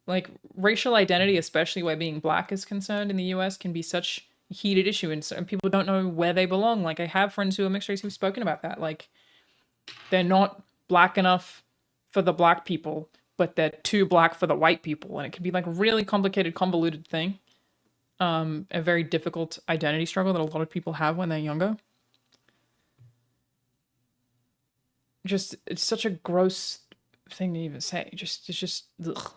Like, racial identity, especially where being black is concerned in the US, can be such a heated issue, and people don't know where they belong. Like, I have friends who are mixed race who've spoken about that. Like, they're not black enough for the black people, but they're too black for the white people, and it can be like a really complicated, convoluted thing. A very difficult identity struggle that a lot of people have when they're younger. Just, it's such a gross thing to even say. It's just, ugh.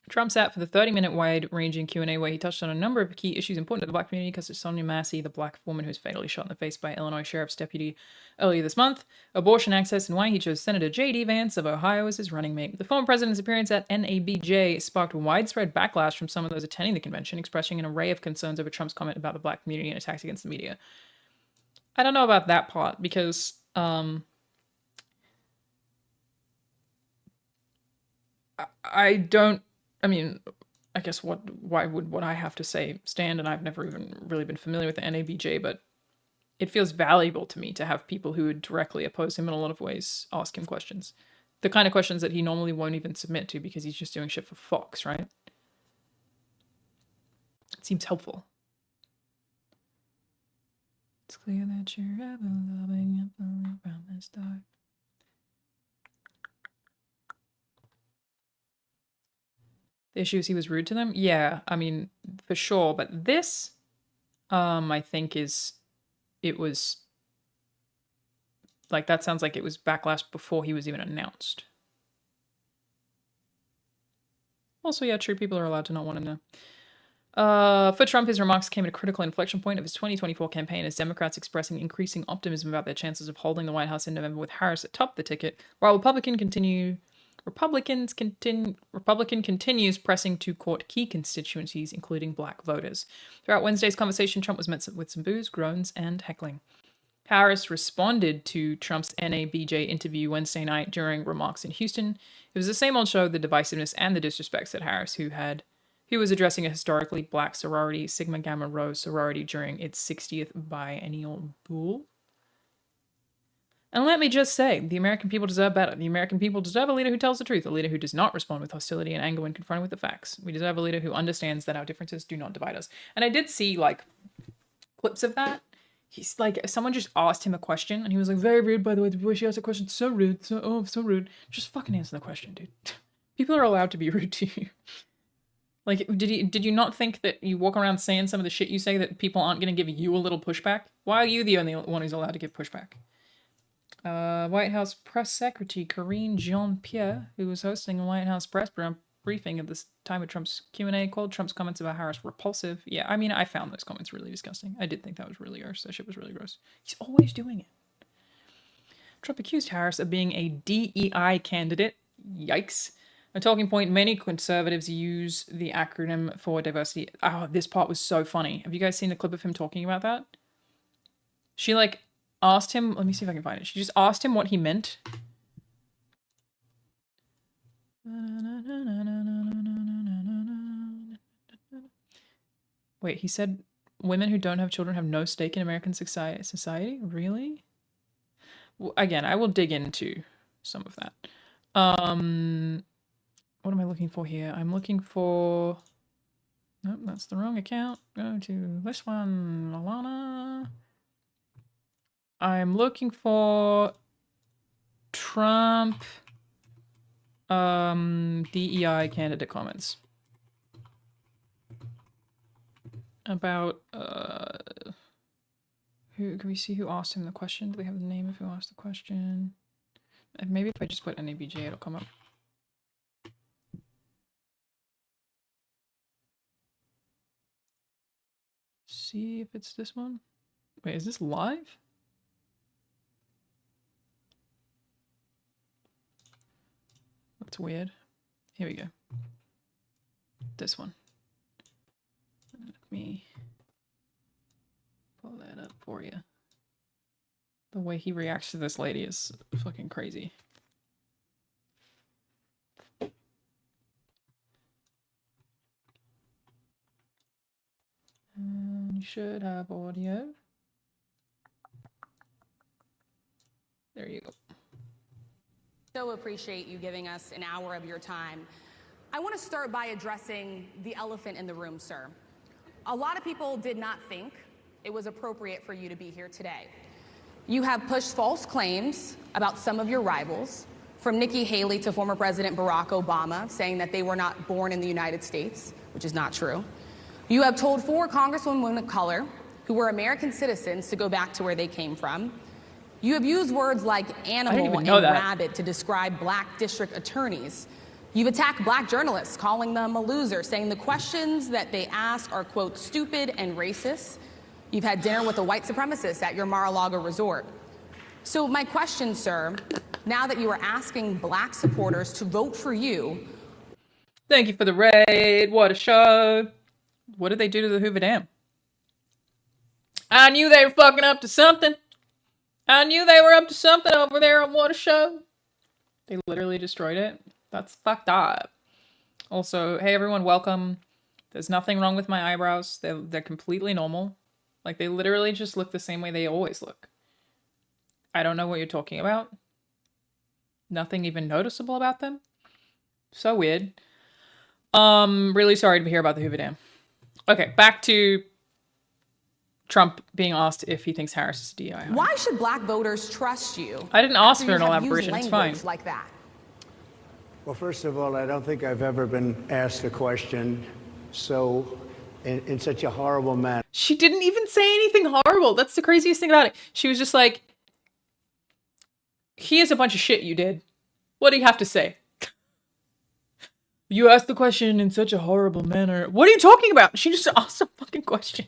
Trump sat for the 30-minute wide-ranging Q&A where he touched on a number of key issues important to the black community, because of Sonia Massey, the black woman who was fatally shot in the face by Illinois Sheriff's deputy earlier this month, abortion access, and why he chose Senator JD Vance of Ohio as his running mate. The former president's appearance at NABJ sparked widespread backlash from some of those attending the convention, expressing an array of concerns over Trump's comment about the black community and attacks against the media. I don't know about that part, because I mean, I guess why would what I have to say stand? And I've never even really been familiar with the NABJ, but it feels valuable to me to have people who would directly oppose him in a lot of ways ask him questions. The kind of questions that he normally won't even submit to because he's just doing shit for Fox, right? It seems helpful. It's clear that you're ever loving and falling from the start. The issue is he was rude to them? Yeah, I mean, for sure. But this, I think it was, like, that sounds like it was backlash before he was even announced. Also, yeah, true, people are allowed to not want to know. For Trump, his remarks came at a critical inflection point of his 2024 campaign as Democrats expressing increasing optimism about their chances of holding the White House in November with Harris atop the ticket, while Republican continues pressing to court key constituencies, including black voters. Throughout Wednesday's conversation, Trump was met with some boos, groans, and heckling. Harris responded to Trump's NABJ interview Wednesday night during remarks in Houston. It was the same old show, the divisiveness and the disrespect, said Harris, who had He was addressing a historically black sorority, Sigma Gamma Rho sorority, during its 60th biennial ball. And let me just say, the American people deserve better. The American people deserve a leader who tells the truth, a leader who does not respond with hostility and anger when confronted with the facts. We deserve a leader who understands that our differences do not divide us. And I did see, like, clips of that. He's like, someone just asked him a question, and he was like, very rude, by the way, the way she asked the question, so rude, so rude. Just fucking answer the question, dude. People are allowed to be rude to you. Like, did you not think that you walk around saying some of the shit you say that people aren't going to give you a little pushback? Why are you the only one who's allowed to give pushback? White House Press Secretary Karine Jean-Pierre, who was hosting a White House press briefing at the time of Trump's Q&A, called Trump's comments about Harris repulsive. Yeah, I mean, I found those comments really disgusting. I did think that was really gross. That shit was really gross. He's always doing it. Trump accused Harris of being a DEI candidate. Yikes. A talking point many conservatives use the acronym for diversity. Oh, this part was so funny. Have you guys seen the clip of him talking about that? She, like, asked him, let me see if I can find it. She just asked him what he meant. Wait, he said women who don't have children have no stake in American society? Really? Well, again, I will dig into some of that. What am I looking for here? I'm looking for... Nope, that's the wrong account. Go to this one, Alanah. I'm looking for Trump DEI candidate comments about who can we see who asked him the question? Do we have the name of who asked the question? Maybe if I just put NABJ, it'll come up. See if it's this one. Wait, is this live? That's weird. Here we go. This one. Let me pull that up for you. The way he reacts to this lady is fucking crazy. And you should have audio. There you go. So appreciate you giving us an hour of your time. I want to start by addressing the elephant in the room, sir. A lot of people did not think it was appropriate for you to be here today. You have pushed false claims about some of your rivals, from Nikki Haley to former President Barack Obama, saying that they were not born in the United States, which is not true. You have told 4 congresswomen of color who were American citizens to go back to where they came from. You have used words like animal and rabbit to describe black district attorneys. You've attacked black journalists, calling them a loser, saying the questions that they ask are, quote, stupid and racist. You've had dinner with a white supremacist at your Mar-a-Lago resort. So my question, sir, now that you are asking black supporters to vote for you. Thank you for the raid. What a show. What did they do to the Hoover Dam? I knew they were fucking up to something. I knew they were up to something over there on What a Show. They literally destroyed it. That's fucked up. Also, hey everyone, welcome. There's nothing wrong with my eyebrows. They're completely normal. Like, they literally just look the same way they always look. I don't know what you're talking about. Nothing even noticeable about them. So weird. Really sorry to hear about the Hoover Dam. Okay, back to Trump being asked if he thinks Harris is a DEI. Why should black voters trust you? I didn't ask for an elaboration. It's fine. Like that. Well, first of all, I don't think I've ever been asked a question so in such a horrible manner. She didn't even say anything horrible. That's the craziest thing about it. She was just like, here's a bunch of shit you did. What do you have to say? You asked the question in such a horrible manner. What are you talking about? She just asked a fucking question.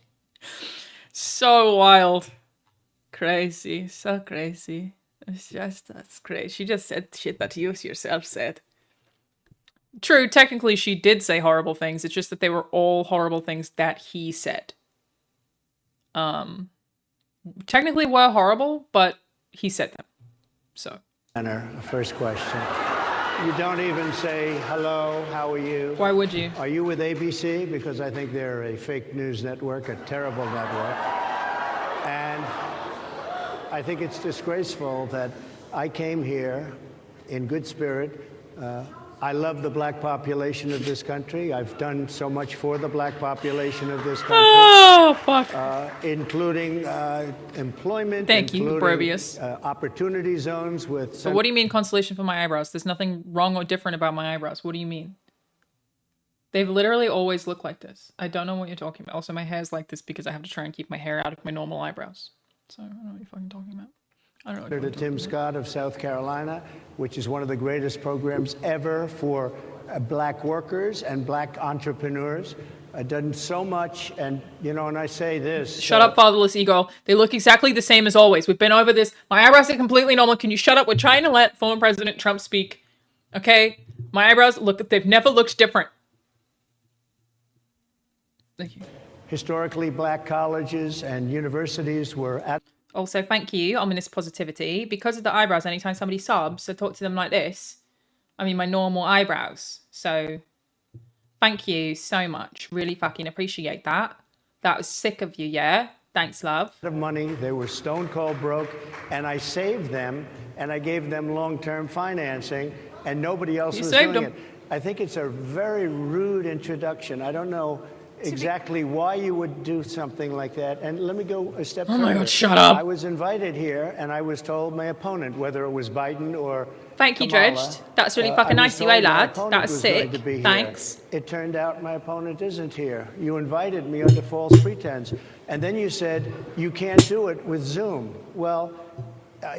So wild. Crazy. So crazy. It's just, that's crazy. She just said shit that you yourself said. True, technically she did say horrible things. It's just that they were all horrible things that he said. Technically were horrible, but he said them. So. First question. You don't even say hello, how are you? Why would you? Are you with ABC? Because I think they're a fake news network, a terrible network. And I think it's disgraceful that I came here in good spirit. I love the black population of this country. I've done so much for the black population of this country. Oh, fuck. Including employment. Thank you, Brobius. Opportunity zones with... But what do you mean consolation for my eyebrows? There's nothing wrong or different about my eyebrows. What do you mean? They've literally always looked like this. I don't know what you're talking about. Also, my hair's like this because I have to try and keep my hair out of my normal eyebrows. So I don't know what you're fucking talking about. I don't know. Senator Tim Scott of South Carolina, which is one of the greatest programs ever for black workers and black entrepreneurs. Done so much, and you know, and I say this. Shut up, fatherless ego. They look exactly the same as always. We've been over this. My eyebrows are completely normal. Can you shut up? We're trying to let former President Trump speak. Okay? My eyebrows look, they've never looked different. Thank you. Historically, black colleges and universities were at... Also, thank you, ominous positivity. Because of the eyebrows, anytime somebody sobs, I talk to them like this. I mean, my normal eyebrows. So, thank you so much. Really fucking appreciate that. That was sick of you, yeah? Thanks, love. Of money, they were stone cold broke, and I saved them, and I gave them long-term financing, and nobody else was doing it. I think it's a very rude introduction. I don't know exactly why you would do something like that. And let me go a step further. Oh my God, shut up. I was invited here, and I was told my opponent, whether it was Biden or Thank you, Kamala, Dredged. That's really fucking nice of you, eh, lad? That was sick. Thanks. Thanks. It turned out my opponent isn't here. You invited me under false pretense. And then you said, you can't do it with Zoom. Well,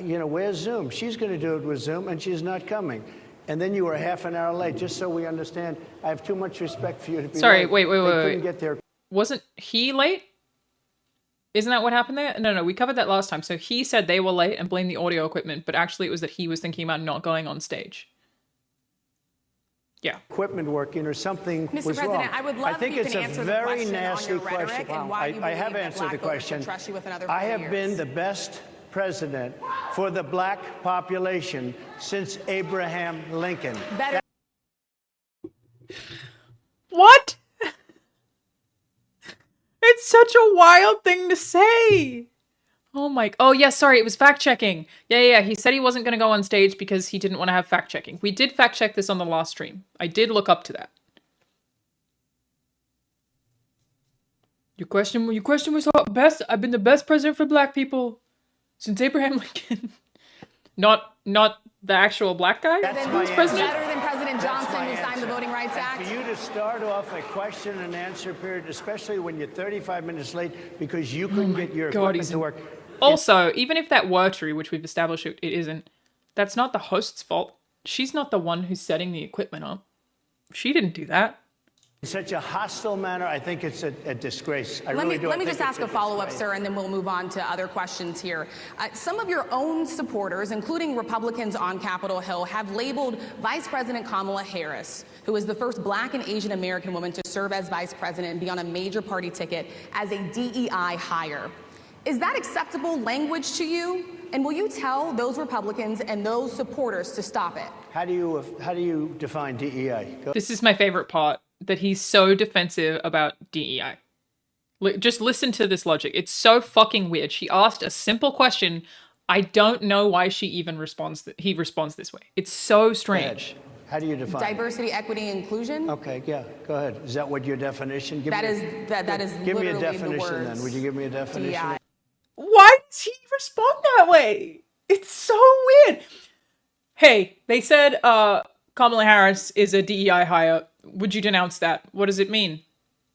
you know, where's Zoom? She's going to do it with Zoom, and she's not coming. And then you were half an hour late, just so we understand. I have too much respect for you to be Sorry, late. wait. Couldn't get there. Wasn't he late? Isn't that what happened there? No, we covered that last time. So he said they were late and blamed the audio equipment, but actually it was that he was thinking about not going on stage. Yeah. Equipment working or something Mr. was President, wrong. I would love I think if you it's can a answer very the question nasty on your rhetoric question. and why you I have believe that answered black the voters question. should trust you with another I 4 have years. been the best president for the black population since Abraham Lincoln. What? It's such a wild thing to say. Oh my, oh yeah, sorry, it was fact checking. Yeah. He said he wasn't going to go on stage because he didn't want to have fact checking. We did fact check this on the last stream. I did look up to that. Your question was best. I've been the best president for black people since Abraham Lincoln. Not the actual black guy who's president. Better than President Johnson, who signed the Voting Rights Act. For you to start off a question and answer period, especially when you're 35 minutes late because you couldn't get your equipment to work. Also, even if that were true, which we've established it isn't, that's not the host's fault. She's not the one who's setting the equipment up. She didn't do that. In such a hostile manner, I think it's a disgrace. Let me just ask a follow-up, sir, and then we'll move on to other questions here. Some of your own supporters, including Republicans on Capitol Hill, have labeled Vice President Kamala Harris, who is the first black and Asian American woman to serve as vice president and be on a major party ticket, as a DEI hire. Is that acceptable language to you? And will you tell those Republicans and those supporters to stop it? How do you define DEI? This is my favorite part, that he's so defensive about DEI. Just listen to this logic. It's so fucking weird. She asked a simple question. I don't know why she even responds. He responds this way. It's so strange. How do you define diversity, equity, inclusion? Okay, yeah, go ahead. Is that what your definition? That is give me a literally definition the words then. Would you give me a definition? DEI. Why does he respond that way? It's so weird. Hey, they said Kamala Harris is a DEI hire. Would you denounce that? What does it mean?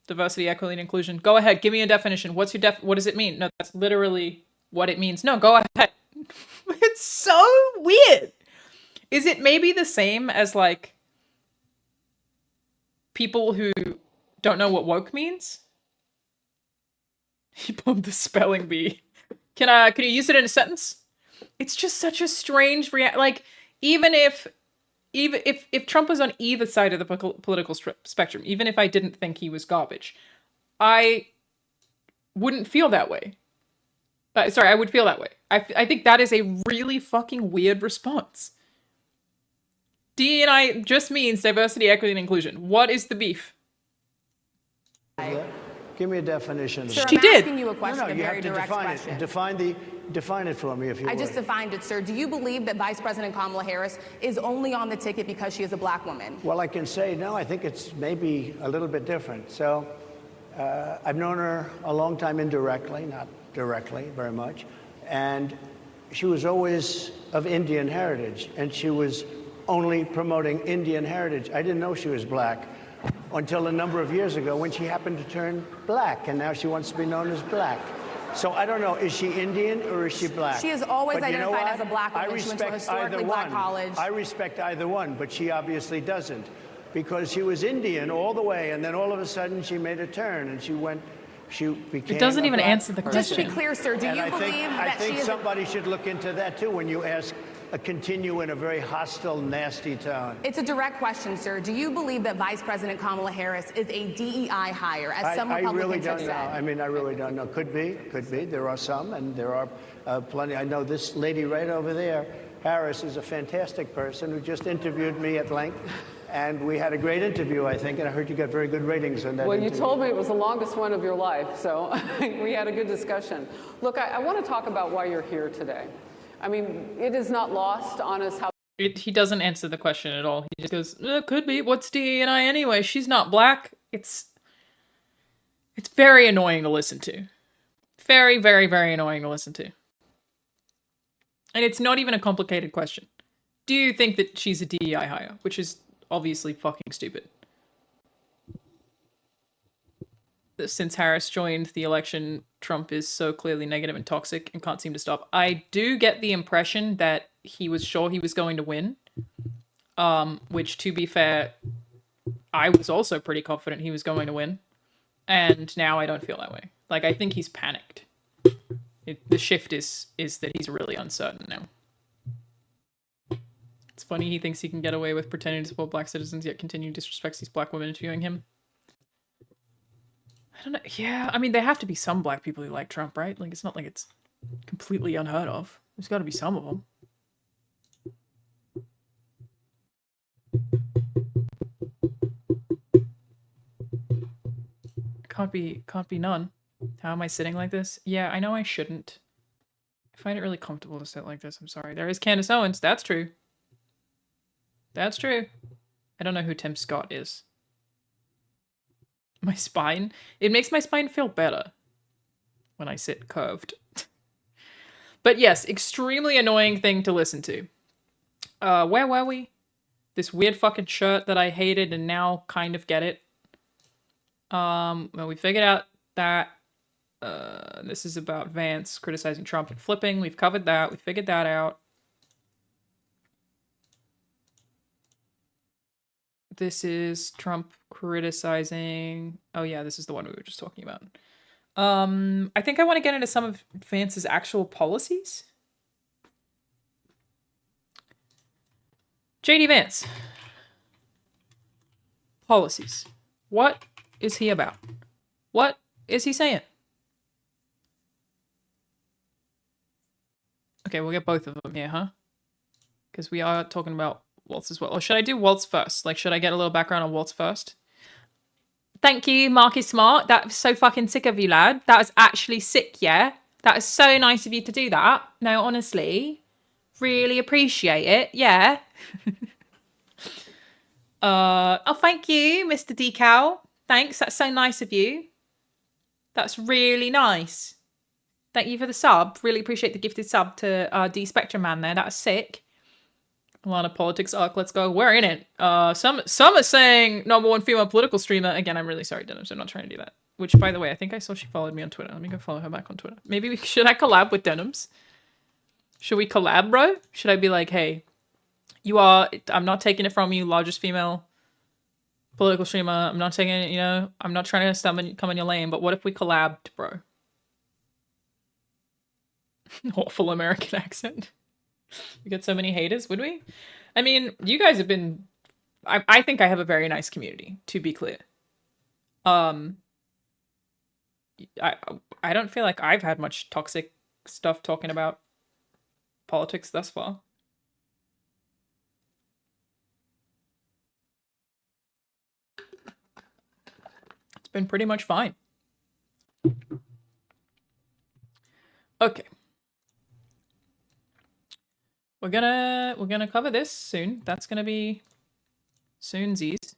Diversity, equity, and inclusion. Go ahead. Give me a definition. What does it mean? No, that's literally what it means. No, go ahead. It's so weird. Is it maybe the same as like people who don't know what woke means? He pulled the spelling bee. Can you use it in a sentence? It's just such a strange like even if Trump was on either side of the political spectrum, even if I didn't think he was garbage, I wouldn't feel that way. I would feel that way. I think that is a really fucking weird response. D&I just means diversity, equity, and inclusion. What is the beef? Give me a definition. Sir, She I'm did. asking you a question, a you very have to direct define question. it. Define it for me, if you I would. just defined it, sir. Do you believe that Vice President Kamala Harris is only on the ticket because she is a black woman? Well, I can say, no, I think it's maybe a little bit different. So I've known her a long time indirectly, not directly very much. And she was always of Indian heritage, and she was only promoting Indian heritage. I didn't know she was black until a number of years ago when she happened to turn black, and now she wants to be known as black. So I don't know, is she Indian or is she black? She has always But you know identified what? as a black woman. I She went to a respect either historically black one. college. I respect either one, but she obviously doesn't, because she was Indian all the way, and then all of a sudden she made a turn, and she became It doesn't a even black answer the person. Just to be question. clear, sir, do And you I believe think, that I think she is somebody should look into that too when you ask continue in a very hostile, nasty tone. It's a direct question, sir. Do you believe that Vice President Kamala Harris is a DEI hire, as some I really Republicans don't have know. said? I mean, I really don't know. Could be. There are some, and there are plenty. I know this lady right over there, Harris, is a fantastic person who just interviewed me at length. And we had a great interview, I think, and I heard you got very good ratings on that Well, interview. you told me it was the longest one of your life, so we had a good discussion. Look, I want to talk about why you're here today. I mean, it is not lost on us how He doesn't answer the question at all. He just goes, could be. What's D&I anyway? She's not black. It's very annoying to listen to. Very, very, very annoying to listen to. And it's not even a complicated question. Do you think that she's a DEI hire? Which is obviously fucking stupid. Since Harris joined the election, Trump is so clearly negative and toxic and can't seem to stop. I do get the impression that he was sure he was going to win. Which, to be fair, I was also pretty confident he was going to win. And now I don't feel that way. Like, I think he's panicked. The shift is that he's really uncertain now. It's funny he thinks he can get away with pretending to support black citizens, yet continue to disrespect these black women interviewing him. I don't know. Yeah, I mean, there have to be some black people who like Trump, right? Like, it's not like it's completely unheard of. There's got to be some of them. Can't be none. How am I sitting like this? Yeah, I know I shouldn't. I find it really comfortable to sit like this. I'm sorry. There is Candace Owens. That's true. That's true. I don't know who Tim Scott is. My spine. It makes my spine feel better when I sit curved. But yes, extremely annoying thing to listen to. Where were we? This weird fucking shirt that I hated and now kind of get it. Well, we figured out that this is about Vance criticizing Trump and flipping. We've covered that. We figured that out. This is Trump criticizing... Oh yeah, this is the one we were just talking about. I think I want to get into some of Vance's actual policies. JD Vance. Policies. What is he about? What is he saying? Okay, we'll get both of them here, huh? Because we are talking about Waltz as well. Or should I do Waltz first? Like, should I get a little background on Waltz first? Thank you, Marcus Smart. That was so fucking sick of you, lad. That was actually sick, yeah? That is so nice of you to do that. No, honestly. Really appreciate it, yeah. Oh, thank you, Mr. Decal. Thanks, that's so nice of you. That's really nice. Thank you for the sub. Really appreciate the gifted sub to D Spectrum Man there. That was sick. Alanah Politics arc, let's go. We're in it. Some are saying #1 female political streamer. Again, I'm really sorry, Denim, so I'm not trying to do that. Which, by the way, I think I saw she followed me on Twitter. Let me go follow her back on Twitter. Maybe should I collab with Denims? Should we collab, bro? Should I be like, hey, I'm not taking it from you, largest female political streamer. I'm not taking it, I'm not trying to come in your lane, but what if we collabed, bro? Awful American accent. We get so many haters, would we? I mean, you guys have been... I think I have a very nice community, to be clear. I don't feel like I've had much toxic stuff talking about politics thus far. been pretty much fine. Okay. We're gonna cover this soon. That's gonna be soonsies.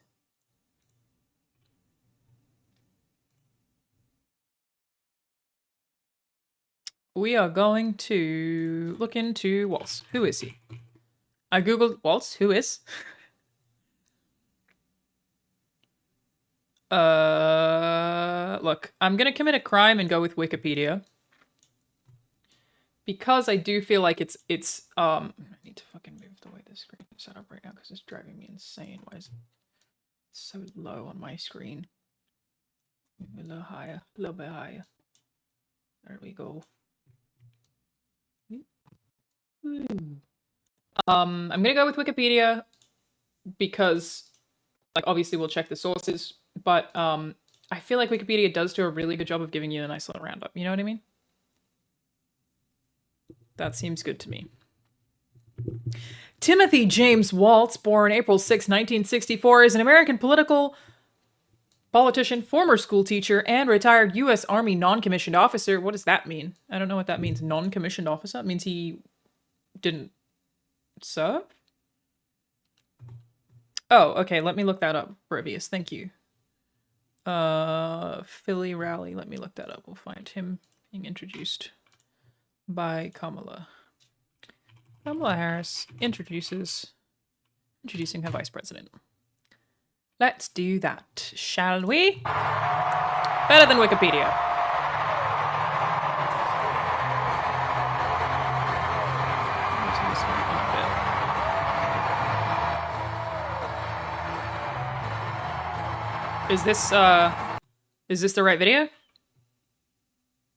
We are going to look into Walz. Who is he? I googled Walz. Who is? Look, I'm gonna commit a crime and go with Wikipedia. Because I do feel like it's I need to fucking move the way this screen is set up right now because it's driving me insane. Why is it so low on my screen? Move a little higher, a little bit higher. There we go. I'm gonna go with Wikipedia because, like, obviously we'll check the sources, but I feel like Wikipedia does do a really good job of giving you a nice little roundup. You know what I mean? That seems good to me. Timothy James Walz, born April 6, 1964, is an American politician, former school teacher, and retired U.S. Army non-commissioned officer. What does that mean? I don't know what that means. Non-commissioned officer? It means he didn't serve? Oh, okay. Let me look that up, Brevius. Thank you. Philly Rally. Let me look that up. We'll find him being introduced by Kamala. Kamala Harris introducing her vice president. Let's do that, shall we? Better than Wikipedia. Is this the right video?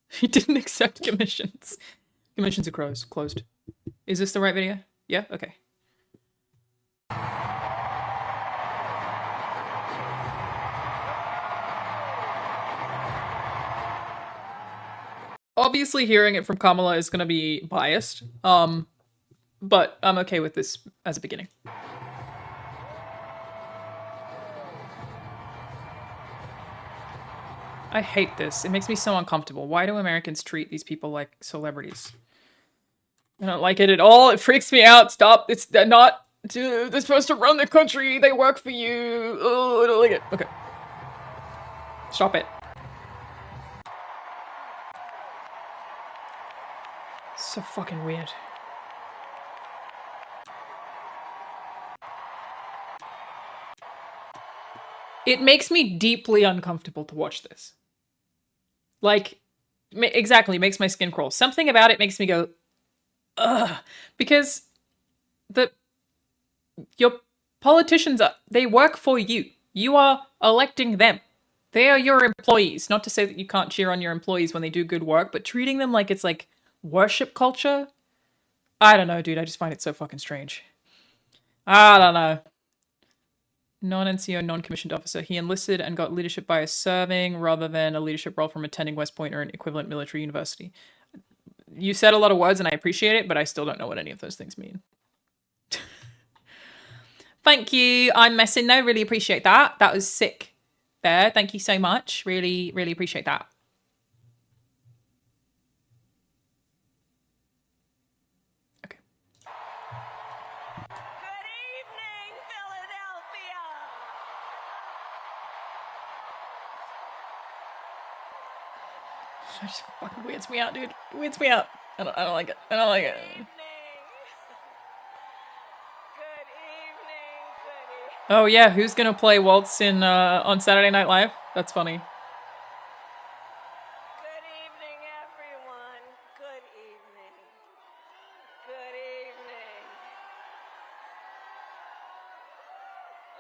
He didn't accept commissions. Commissions are closed. Is this the right video? Yeah? Okay. Obviously hearing it from Kamala is gonna be biased. But I'm okay with this as a beginning. I hate this. It makes me so uncomfortable. Why do Americans treat these people like celebrities? I don't like it at all. It freaks me out. Stop. They're not. They're supposed to run the country. They work for you. Oh, I don't like it. Okay. Stop it. So fucking weird. It makes me deeply uncomfortable to watch this. Like, exactly, makes my skin crawl. Something about it makes me go, ugh. Because your politicians, they work for you. You are electing them. They are your employees. Not to say that you can't cheer on your employees when they do good work, but treating them like it's like worship culture? I don't know, dude. I just find it so fucking strange. I don't know. Non-NCO, non-commissioned officer. He enlisted and got leadership by serving rather than a leadership role from attending West Point or an equivalent military university. You said a lot of words and I appreciate it, but I still don't know what any of those things mean. Thank you. I'm messing though. Really appreciate that. That was sick there. Thank you so much. Really, really appreciate that. It just fucking weirds me out, dude. It weirds me out. I don't like it. I don't like it. Oh yeah, who's gonna play Waltz in on Saturday Night Live? That's funny. Good evening, everyone. Good evening. Good evening.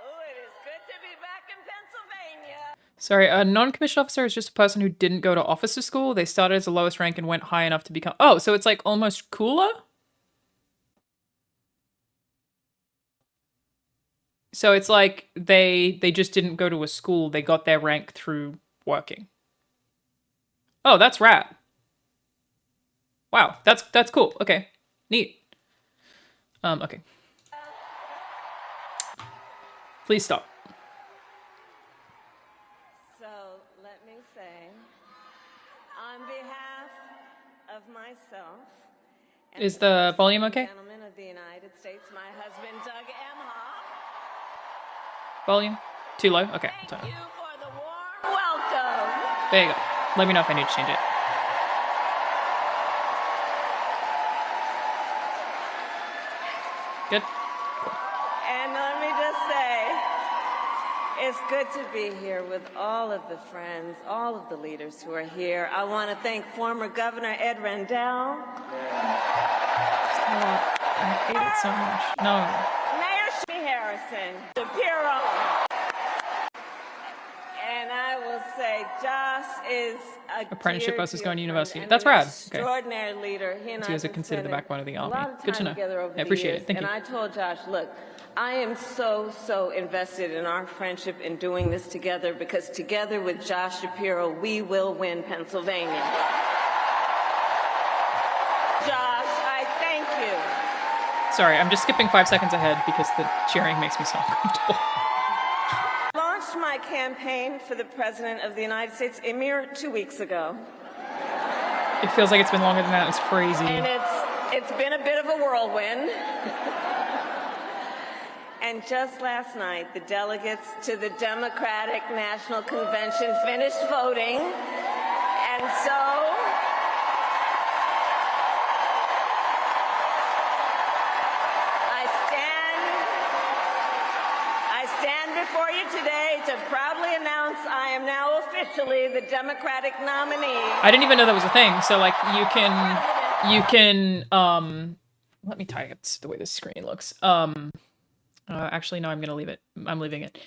Oh, it is good to be back in Pennsylvania. Sorry, a non-commissioned officer is just a person who didn't go to officer school. They started as the lowest rank and went high enough to become... Oh, so it's like almost cooler? So it's like they just didn't go to a school. They got their rank through working. Oh, that's rad. Wow, that's cool. Okay, neat. Okay. So of myself. And Is the volume okay? Gentlemen of the United States, my husband, Doug Emhoff. Volume? Too low? Okay. I'll turn Thank it you up. for the warm welcome. There you go. Let me know if I need to change it. Good? And let me just say, it's good to be here with all of the friends, all of the leaders who are here. I want to thank former Governor Ed Rendell. Stop. I hate it so much. No. Mayor Shmi Harrison, Shapiro. And I will say, Josh is a Apprenticeship dear, versus dear going to friend university. and That's an rad. Okay. Extraordinary leader. He and So you I guys are have been considered the spending backbone of the a army. lot of Good to time know. together over I the appreciate years, it. Thank and you. I told Josh, look, I am so invested in our friendship in doing this together because together with Josh Shapiro, we will win Pennsylvania. Josh, I thank you. Sorry, I'm just skipping 5 seconds ahead because the cheering makes me so uncomfortable. Launched my campaign for the President of the United States a mere 2 weeks ago. It feels like it's been longer than that. It's crazy. And it's been a bit of a whirlwind. And just last night, the delegates to the Democratic National Convention finished voting. And so I stand before you today to proudly announce I am now officially the Democratic nominee. I didn't even know that was a thing. So like you can let me type the way this screen looks. Actually no, I'm gonna leave it. I'm leaving it.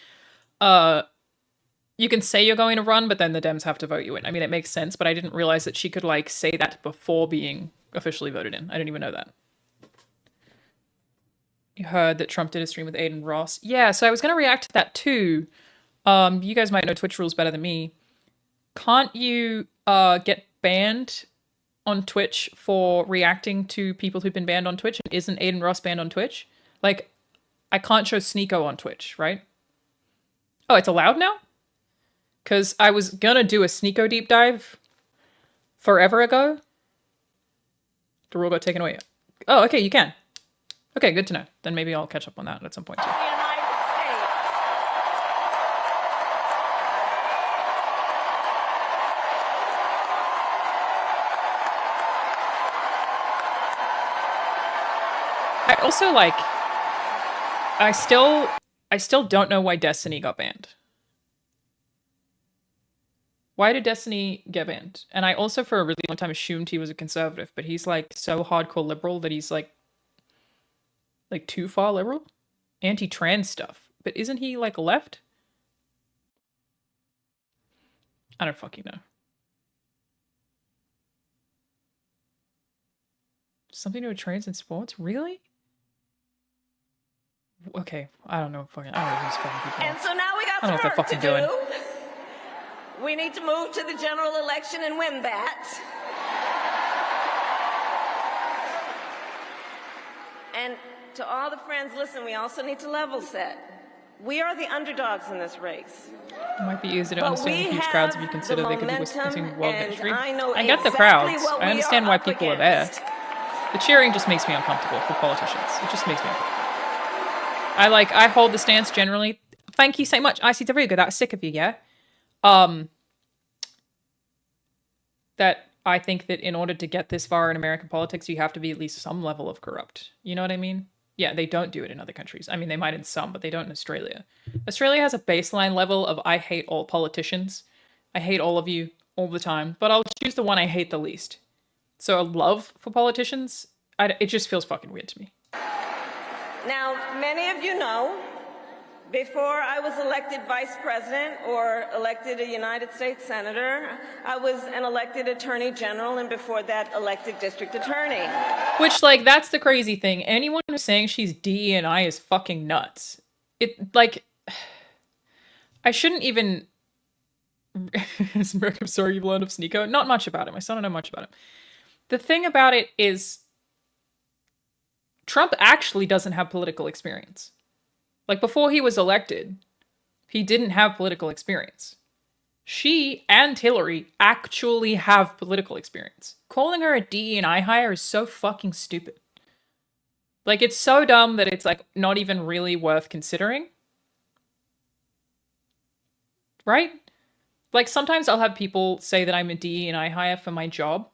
You can say you're going to run, but then the Dems have to vote you in. I mean, it makes sense, but I didn't realize that she could like say that before being officially voted in. I didn't even know that. You heard that Trump did a stream with Aiden Ross. Yeah, so I was gonna react to that too. You guys might know Twitch rules better than me. Can't you get banned on Twitch for reacting to people who've been banned on Twitch? And isn't Aiden Ross banned on Twitch? Like, I can't show Sneeko on Twitch, right? Oh, it's allowed now? Because I was gonna do a Sneeko deep dive forever ago. The rule got taken away. Oh, okay, you can. Okay, good to know. Then maybe I'll catch up on that at some point too. The United States. I also like, I still don't know why Destiny got banned. Why did Destiny get banned? And I also for a really long time assumed he was a conservative, but he's like so hardcore liberal that he's like too far liberal? Anti-trans stuff. But isn't he like left? I don't fucking know. Something to do with trans in sports? Really? Okay, I don't know fucking, I don't know who these fucking people are. And so now we got I don't know some what work they're to fucking do. doing. We need to move to the general election and win that. And to all the friends, listen, we also need to level set. We are the underdogs in this race. It might be easier to But understand we the huge have crowds if you the consider they could be momentum, witnessing world and history. I know I get the exactly crowds. what I we understand are why up people are there. against. The cheering just makes me uncomfortable for politicians. It just makes me uncomfortable. I hold the stance generally. Thank you so much. I see Daruga. That's sick of you, yeah? That I think that in order to get this far in American politics, you have to be at least some level of corrupt. You know what I mean? Yeah, they don't do it in other countries. I mean, they might in some, but they don't in Australia. Australia has a baseline level of I hate all politicians. I hate all of you all the time, but I'll choose the one I hate the least. So a love for politicians, it just feels fucking weird to me. Now, many of you know, before I was elected vice president or elected a United States senator, I was an elected attorney general, and before that, elected district attorney. Which, like, that's the crazy thing. Anyone who's saying she's DE&I is fucking nuts. It, like, I shouldn't even... I'm sorry you've learned of Sneeko. Not much about him. I still don't know much about him. The thing about it is Trump actually doesn't have political experience. Like, before he was elected, he didn't have political experience. She and Hillary actually have political experience. calling her a DE&I hire is so fucking stupid. Like, it's so dumb that it's, like, not even really worth considering. Right? Like, sometimes I'll have people say that I'm a DE&I hire for my job.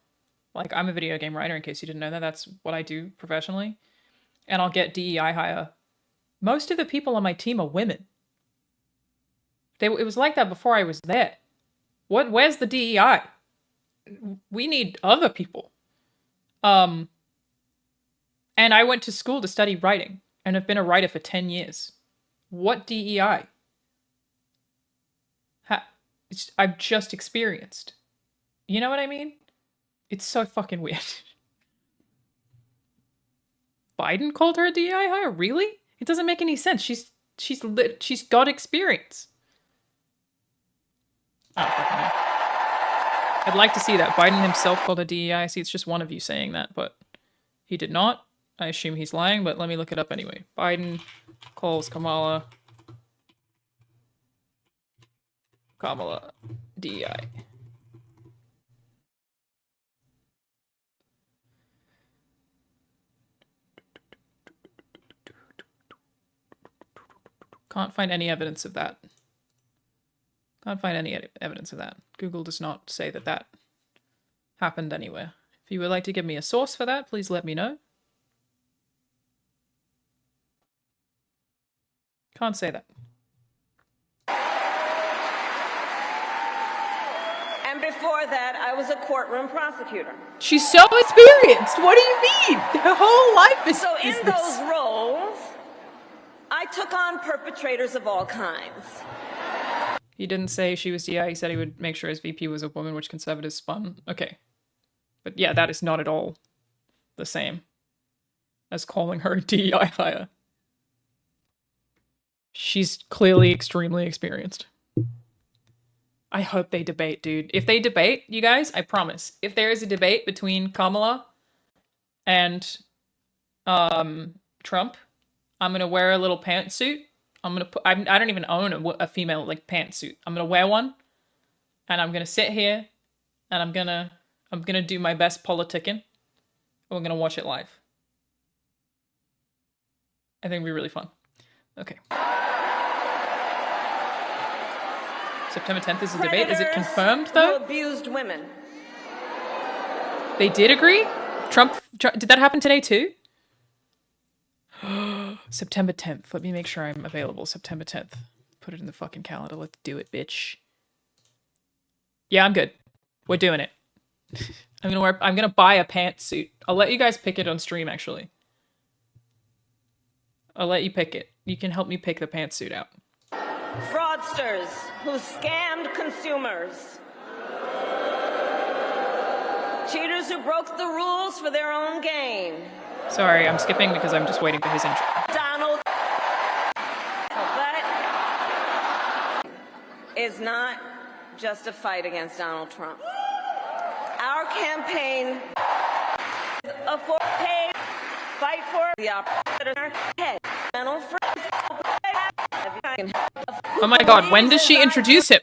Like, I'm a video game writer, in case you didn't know that. That's what I do professionally. And I'll get DEI hire. Most of the people on my team are women. It was like that before I was there. Where's the DEI? We need other people. And I went to school to study writing and have been a writer for 10 years. What DEI? I've just experienced. You know what I mean? It's so fucking weird. Biden called her a DEI hire? Really? It doesn't make any sense. She's got experience. I don't fucking know. I'd like to see that. Biden himself called her DEI. I see it's just one of you saying that, but he did not. I assume he's lying, but let me look it up anyway. Biden calls Kamala DEI. Can't find any evidence of that. Can't find any evidence of that. Google does not say that that happened anywhere. If you would like to give me a source for that, please let me know. Can't say that. And before that, I was a courtroom prosecutor. She's so experienced. What do you mean? Her whole life is So in this. those roles, I took on perpetrators of all kinds. He didn't say she was DI. He said he would make sure his VP was a woman, which conservatives spun. Okay. But yeah, that is not at all the same as calling her a DEI hire. She's clearly extremely experienced. I hope they debate, dude. If they debate, you guys, I promise, if there is a debate between Kamala and Trump, I'm gonna wear a little pantsuit. I'm gonna put, I don't even own a female like pantsuit. I'm gonna wear one, and I'm gonna sit here, and I'm gonna do my best politicking, and we're gonna watch it live. I think it'll be really fun. Okay. September 10th is the debate. Is it confirmed though? Who abused women. They did agree? Trump, did that happen today too? September 10th. Let me make sure I'm available. September 10th. Put it in the fucking calendar. Let's do it, bitch. Yeah, I'm good. We're doing it. I'm gonna buy a pantsuit. I'll let you guys pick it on stream, actually. I'll let you pick it. You can help me pick the pantsuit out. Fraudsters who scammed consumers. Cheaters who broke the rules for their own gain. Sorry, I'm skipping because I'm just waiting for his intro. Donald. But is not just a fight against Donald Trump. Our campaign fight for the opposition. Oh my god, when does she introduce him?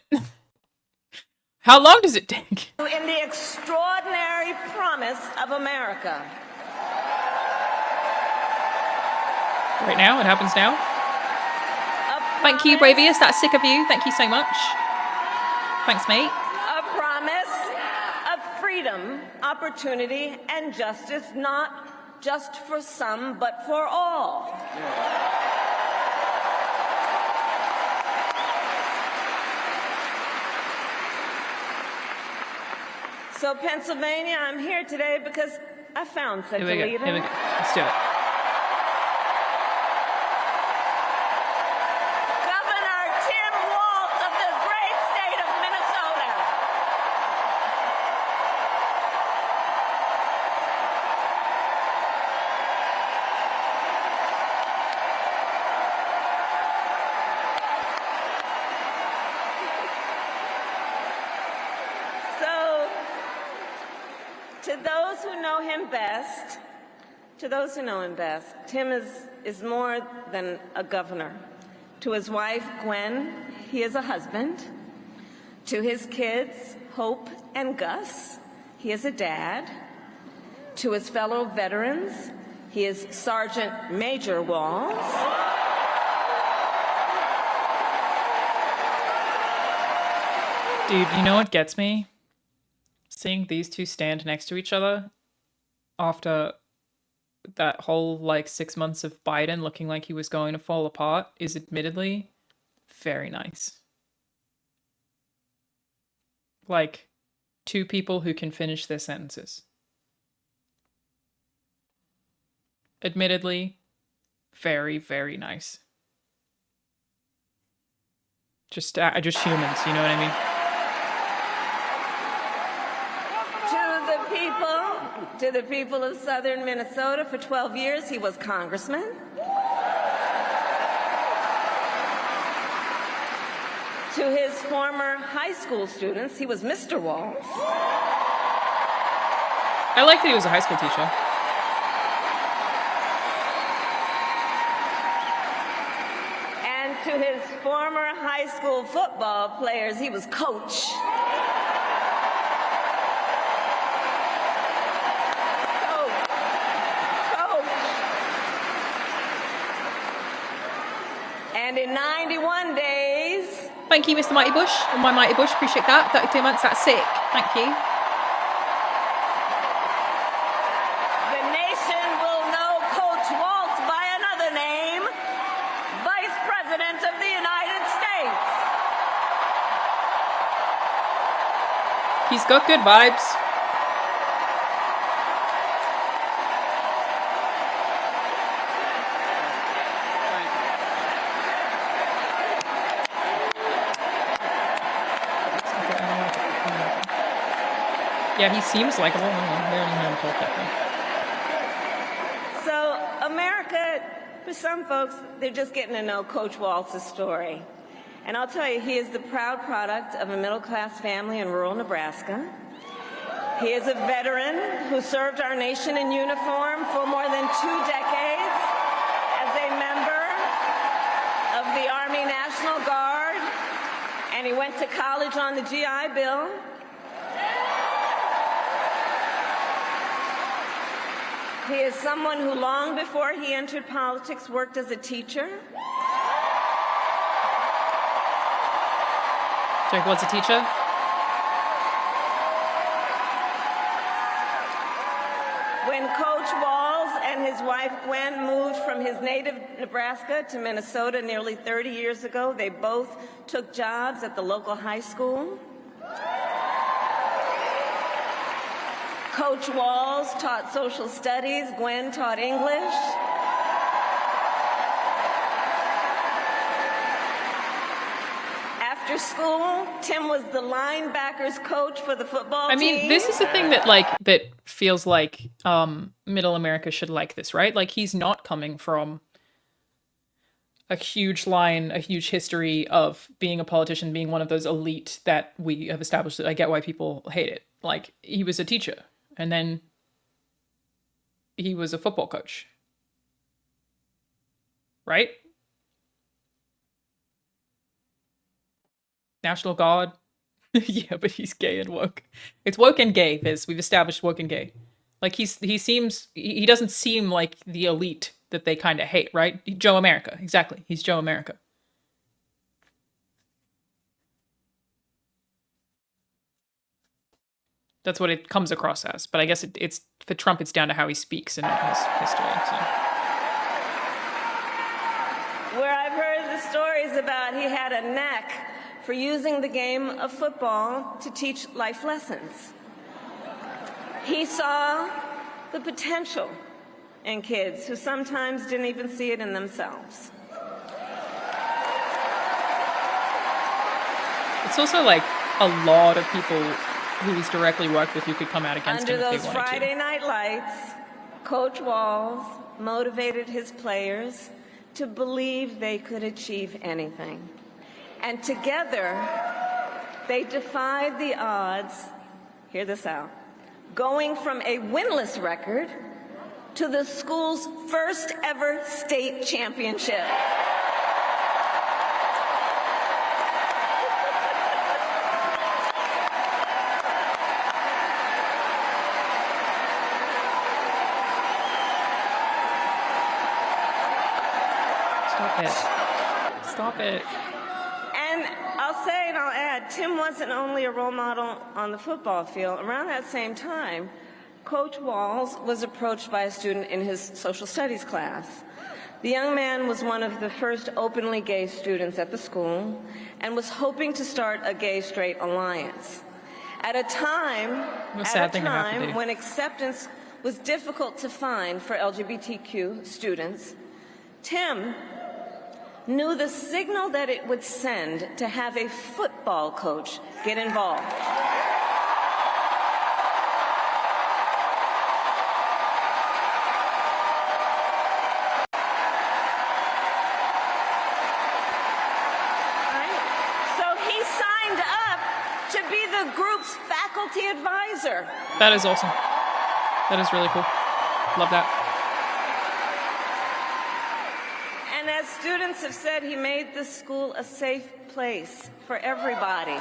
How long does it take? In the extraordinary promise of America. Right now? It happens now? Thank you, Bravius. That's sick of you. Thank you so much. Thanks, mate. A promise of freedom, opportunity, and justice, not just for some, but for all. So, Pennsylvania, I'm here today because I found such a leader. Here we go. Let's do it. Governor Tim Walz of the great state of Minnesota. So, to those who know him best, Tim is more than a governor. To his wife, Gwen, he is a husband. To his kids, Hope and Gus, he is a dad. To his fellow veterans, he is Sergeant Major Walz. Dude, you know what gets me? Seeing these two stand next to each other after that whole, like, 6 months of Biden looking like he was going to fall apart is admittedly very nice. Like, two people who can finish their sentences. Admittedly, very, very nice. Just humans, you know what I mean? To the people of southern Minnesota, for 12 years, he was congressman. To his former high school students, he was Mr. Walz. I like that he was a high school teacher. And to his former high school football players, he was coach. And in 91 days... Thank you, Mr. Mighty Bush. And my Mighty Bush, appreciate that. 32 months, that's sick. Thank you. The nation will know Coach Walz by another name, Vice President of the United States. He's got good vibes. Yeah, he seems likable. I don't know. We already know him talk that way. So, America, for some folks, they're just getting to know Coach Walz's story. And I'll tell you, he is the proud product of a middle-class family in rural Nebraska. He is a veteran who served our nation in uniform for more than 2 decades as a member of the Army National Guard, and he went to college on the GI Bill. He is someone who, long before he entered politics, worked as a teacher. Jake was a teacher? When Coach Walz and his wife Gwen moved from his native Nebraska to Minnesota nearly 30 years ago, they both took jobs at the local high school. Coach Walz taught social studies, Gwen taught English. After school, Tim was the linebackers coach for the football team. I mean, this is the thing that feels like middle America should like this, right? Like, he's not coming from a huge line, a huge history of being a politician, being one of those elite that we have established. That I get why people hate it. Like, he was a teacher. And then he was a football coach. Right? National Guard. Yeah, but he's gay and woke. It's woke and gay, Viz. We've established woke and gay. Like, he doesn't seem like the elite that they kind of hate, right? Joe America. Exactly. He's Joe America. That's what it comes across as. But I guess it's for Trump, it's down to how he speaks and not his history. So. Where I've heard the stories about he had a knack for using the game of football to teach life lessons. He saw the potential in kids who sometimes didn't even see it in themselves. It's also like a lot of people who he's directly worked with who could come out against him if they wanted to. Under those Friday night lights, Coach Walz motivated his players to believe they could achieve anything. And together, they defied the odds, hear this out, going from a winless record to the school's first ever state championship. Stop it. Stop it. And I'll say and I'll add, Tim wasn't only a role model on the football field. Around that same time, Coach Walz was approached by a student in his social studies class. The young man was one of the first openly gay students at the school and was hoping to start a gay-straight alliance. At a time when acceptance was difficult to find for LGBTQ students, Tim knew the signal that it would send to have a football coach get involved. Faculty advisor. That is awesome. That is really cool. Love that. And as students have said, he made the school a safe place for everybody.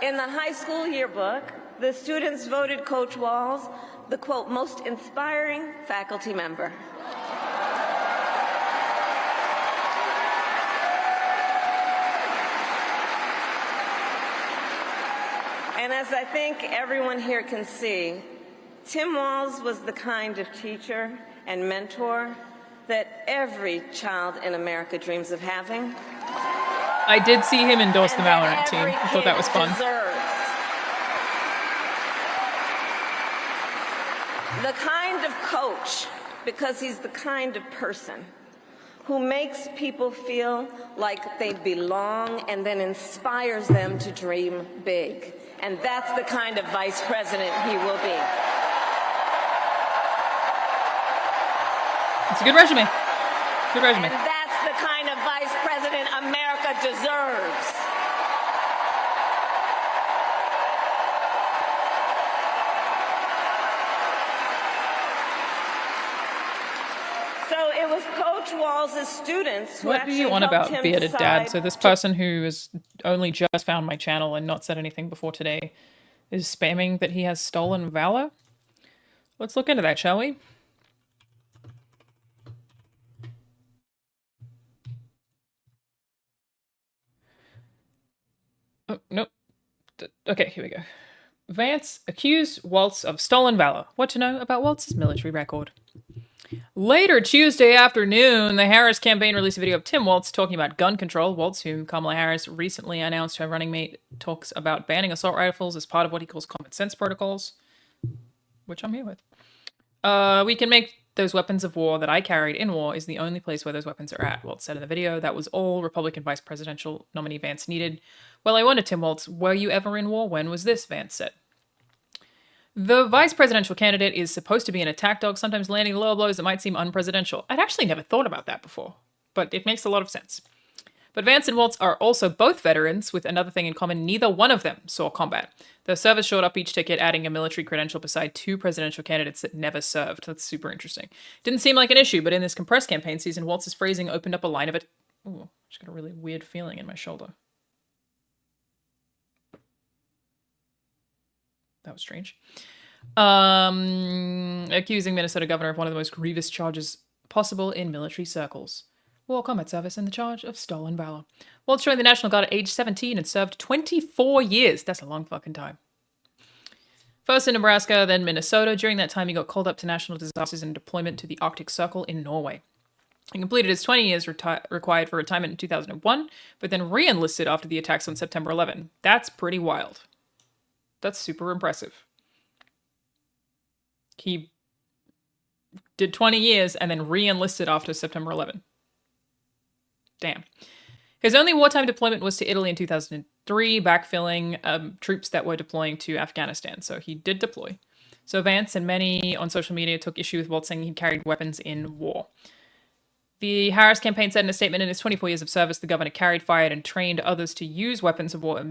In the high school yearbook, the students voted Coach Walz the, quote, most inspiring faculty member. And as I think everyone here can see, Tim Walz was the kind of teacher and mentor that every child in America dreams of having. I did see him endorse the Valorant team. I thought that was fun. The kind of coach, because he's the kind of person who makes people feel like they belong and then inspires them to dream big. And that's the kind of vice president he will be. It's a good resume. Good resume. And that's the kind of vice president America deserves. So it was Coach Walz's students who What do you want about bearded dad? So this person who has only just found my channel and not said anything before today is spamming that he has stolen valor? Let's look into that, shall we? Oh, nope. Okay, here we go. Vance accused Walz of stolen valor. What to know about Walz's military record? Later Tuesday afternoon, the Harris campaign released a video of Tim Walz talking about gun control. Walz, whom Kamala Harris recently announced her running mate, talks about banning assault rifles as part of what he calls common sense protocols, which I'm here with. We can make those weapons of war that I carried in war is the only place where those weapons are at, Walz said in the video. That was all Republican vice presidential nominee Vance needed. Well, I wonder, Tim Walz, were you ever in war? When was this? Vance said. The vice presidential candidate is supposed to be an attack dog, sometimes landing low blows that might seem unpresidential. I'd actually never thought about that before, but it makes a lot of sense. But Vance and Walz are also both veterans, with another thing in common: neither one of them saw combat. Their service showed up each ticket, adding a military credential beside two presidential candidates that never served. That's super interesting. Didn't seem like an issue, but in this compressed campaign season, Walz's phrasing opened up a line of it. Ooh, just got a really weird feeling in my shoulder. That was strange. Accusing Minnesota governor of one of the most grievous charges possible in military circles: war combat service and the charge of stolen valor. Walz joined the National Guard at age 17 and served 24 years. That's a long fucking time. First in Nebraska, then Minnesota. During that time, he got called up to national disasters and deployment to the Arctic Circle in Norway. He completed his 20 years required for retirement in 2001, but then re-enlisted after the attacks on September 11. That's pretty wild. That's super impressive. He did 20 years and then re-enlisted after September 11. Damn. His only wartime deployment was to Italy in 2003, backfilling troops that were deploying to Afghanistan. So he did deploy. So Vance and many on social media took issue with Walz saying he carried weapons in war. The Harris campaign said in a statement, in his 24 years of service, the governor carried, fired, and trained others to use weapons of war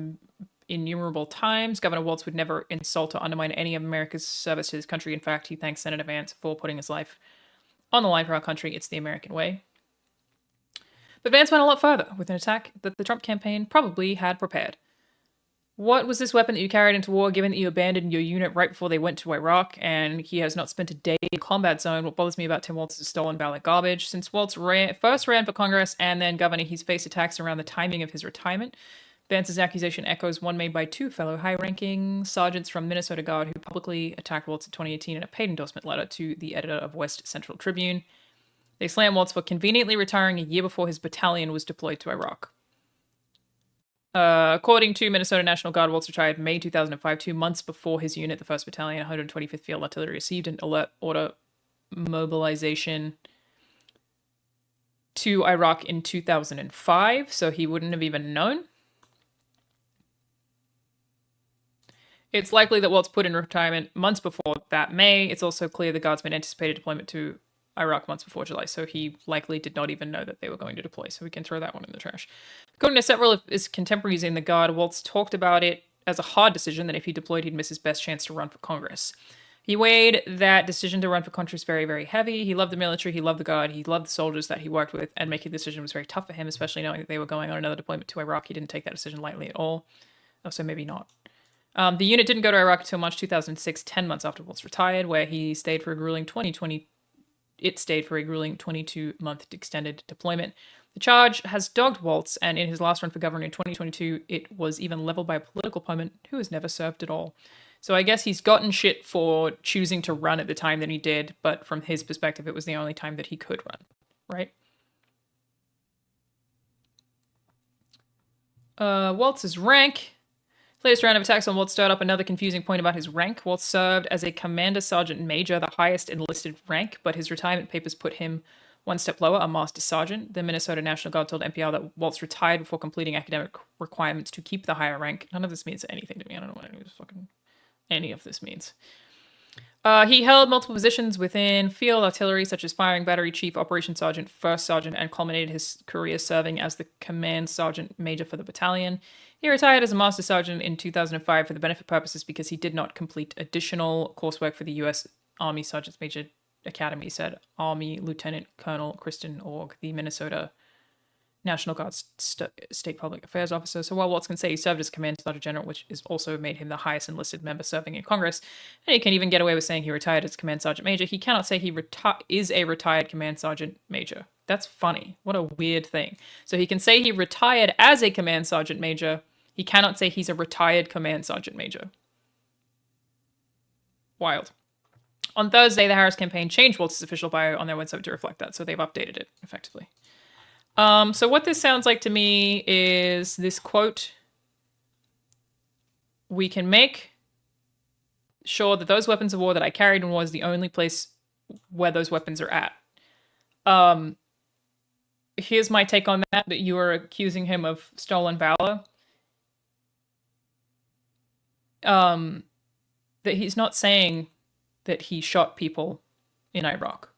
innumerable times. Governor Walz would never insult or undermine any of America's service to his country. In fact, he thanks Senator Vance for putting his life on the line for our country. It's the American way. But Vance went a lot further with an attack that the Trump campaign probably had prepared. What was this weapon that you carried into war, given that you abandoned your unit right before they went to Iraq, and he has not spent a day in combat zone? What bothers me about Tim Walz is stolen ballot garbage. Since Walz first ran for Congress and then governor, he's faced attacks around the timing of his retirement. Vance's accusation echoes one made by two fellow high-ranking sergeants from Minnesota Guard who publicly attacked Walz in 2018 in a paid endorsement letter to the editor of West Central Tribune. They slammed Walz for conveniently retiring a year before his battalion was deployed to Iraq. According to Minnesota National Guard, Walz retired May 2005, 2 months before his unit, the 1st Battalion, 125th Field Artillery, received an alert order mobilization to Iraq in 2005, so he wouldn't have even known. It's likely that Walz put in retirement months before that May. It's also clear the Guardsmen anticipated deployment to Iraq months before July, so he likely did not even know that they were going to deploy, so we can throw that one in the trash. According to several of his contemporaries in the Guard, Walz talked about it as a hard decision that if he deployed, he'd miss his best chance to run for Congress. He weighed that decision to run for Congress very, very heavy. He loved the military, he loved the Guard, he loved the soldiers that he worked with, and making the decision was very tough for him, especially knowing that they were going on another deployment to Iraq. He didn't take that decision lightly at all. Oh, so maybe not. The unit didn't go to Iraq until March 2006, 10 months after Walz retired, where he stayed for a grueling 22-month extended deployment. The charge has dogged Walz, and in his last run for governor in 2022, it was even leveled by a political opponent who has never served at all. So I guess he's gotten shit for choosing to run at the time that he did, but from his perspective, it was the only time that he could run, right? Walz's rank. Latest round of attacks on Walz stirred up another confusing point about his rank. Walz served as a Commander Sergeant Major, the highest enlisted rank, but his retirement papers put him one step lower, a Master Sergeant. The Minnesota National Guard told NPR that Walz retired before completing academic requirements to keep the higher rank. None of this means anything to me. I don't know what any of this means. He held multiple positions within field artillery, such as firing battery chief, operations sergeant, first sergeant, and culminated his career serving as the command sergeant major for the battalion. He retired as a master sergeant in 2005 for the benefit purposes because he did not complete additional coursework for the U.S. Army Sergeants Major Academy, said Army Lieutenant Colonel Kristen Org, the Minnesota National Guard State Public Affairs Officer. So while Walz can say he served as Command Sergeant General, which is also made him the highest enlisted member serving in Congress, and he can even get away with saying he retired as Command Sergeant Major, he cannot say he is a retired Command Sergeant Major. That's funny. What a weird thing. So he can say he retired as a Command Sergeant Major. He cannot say he's a retired Command Sergeant Major. Wild. On Thursday, the Harris campaign changed Walz's official bio on their website to reflect that, so they've updated it, effectively. So what this sounds like to me is this quote: "We can make sure that those weapons of war that I carried in war is the only place where those weapons are at." Here's my take on that you are accusing him of stolen valor. That he's not saying that he shot people in Iraq.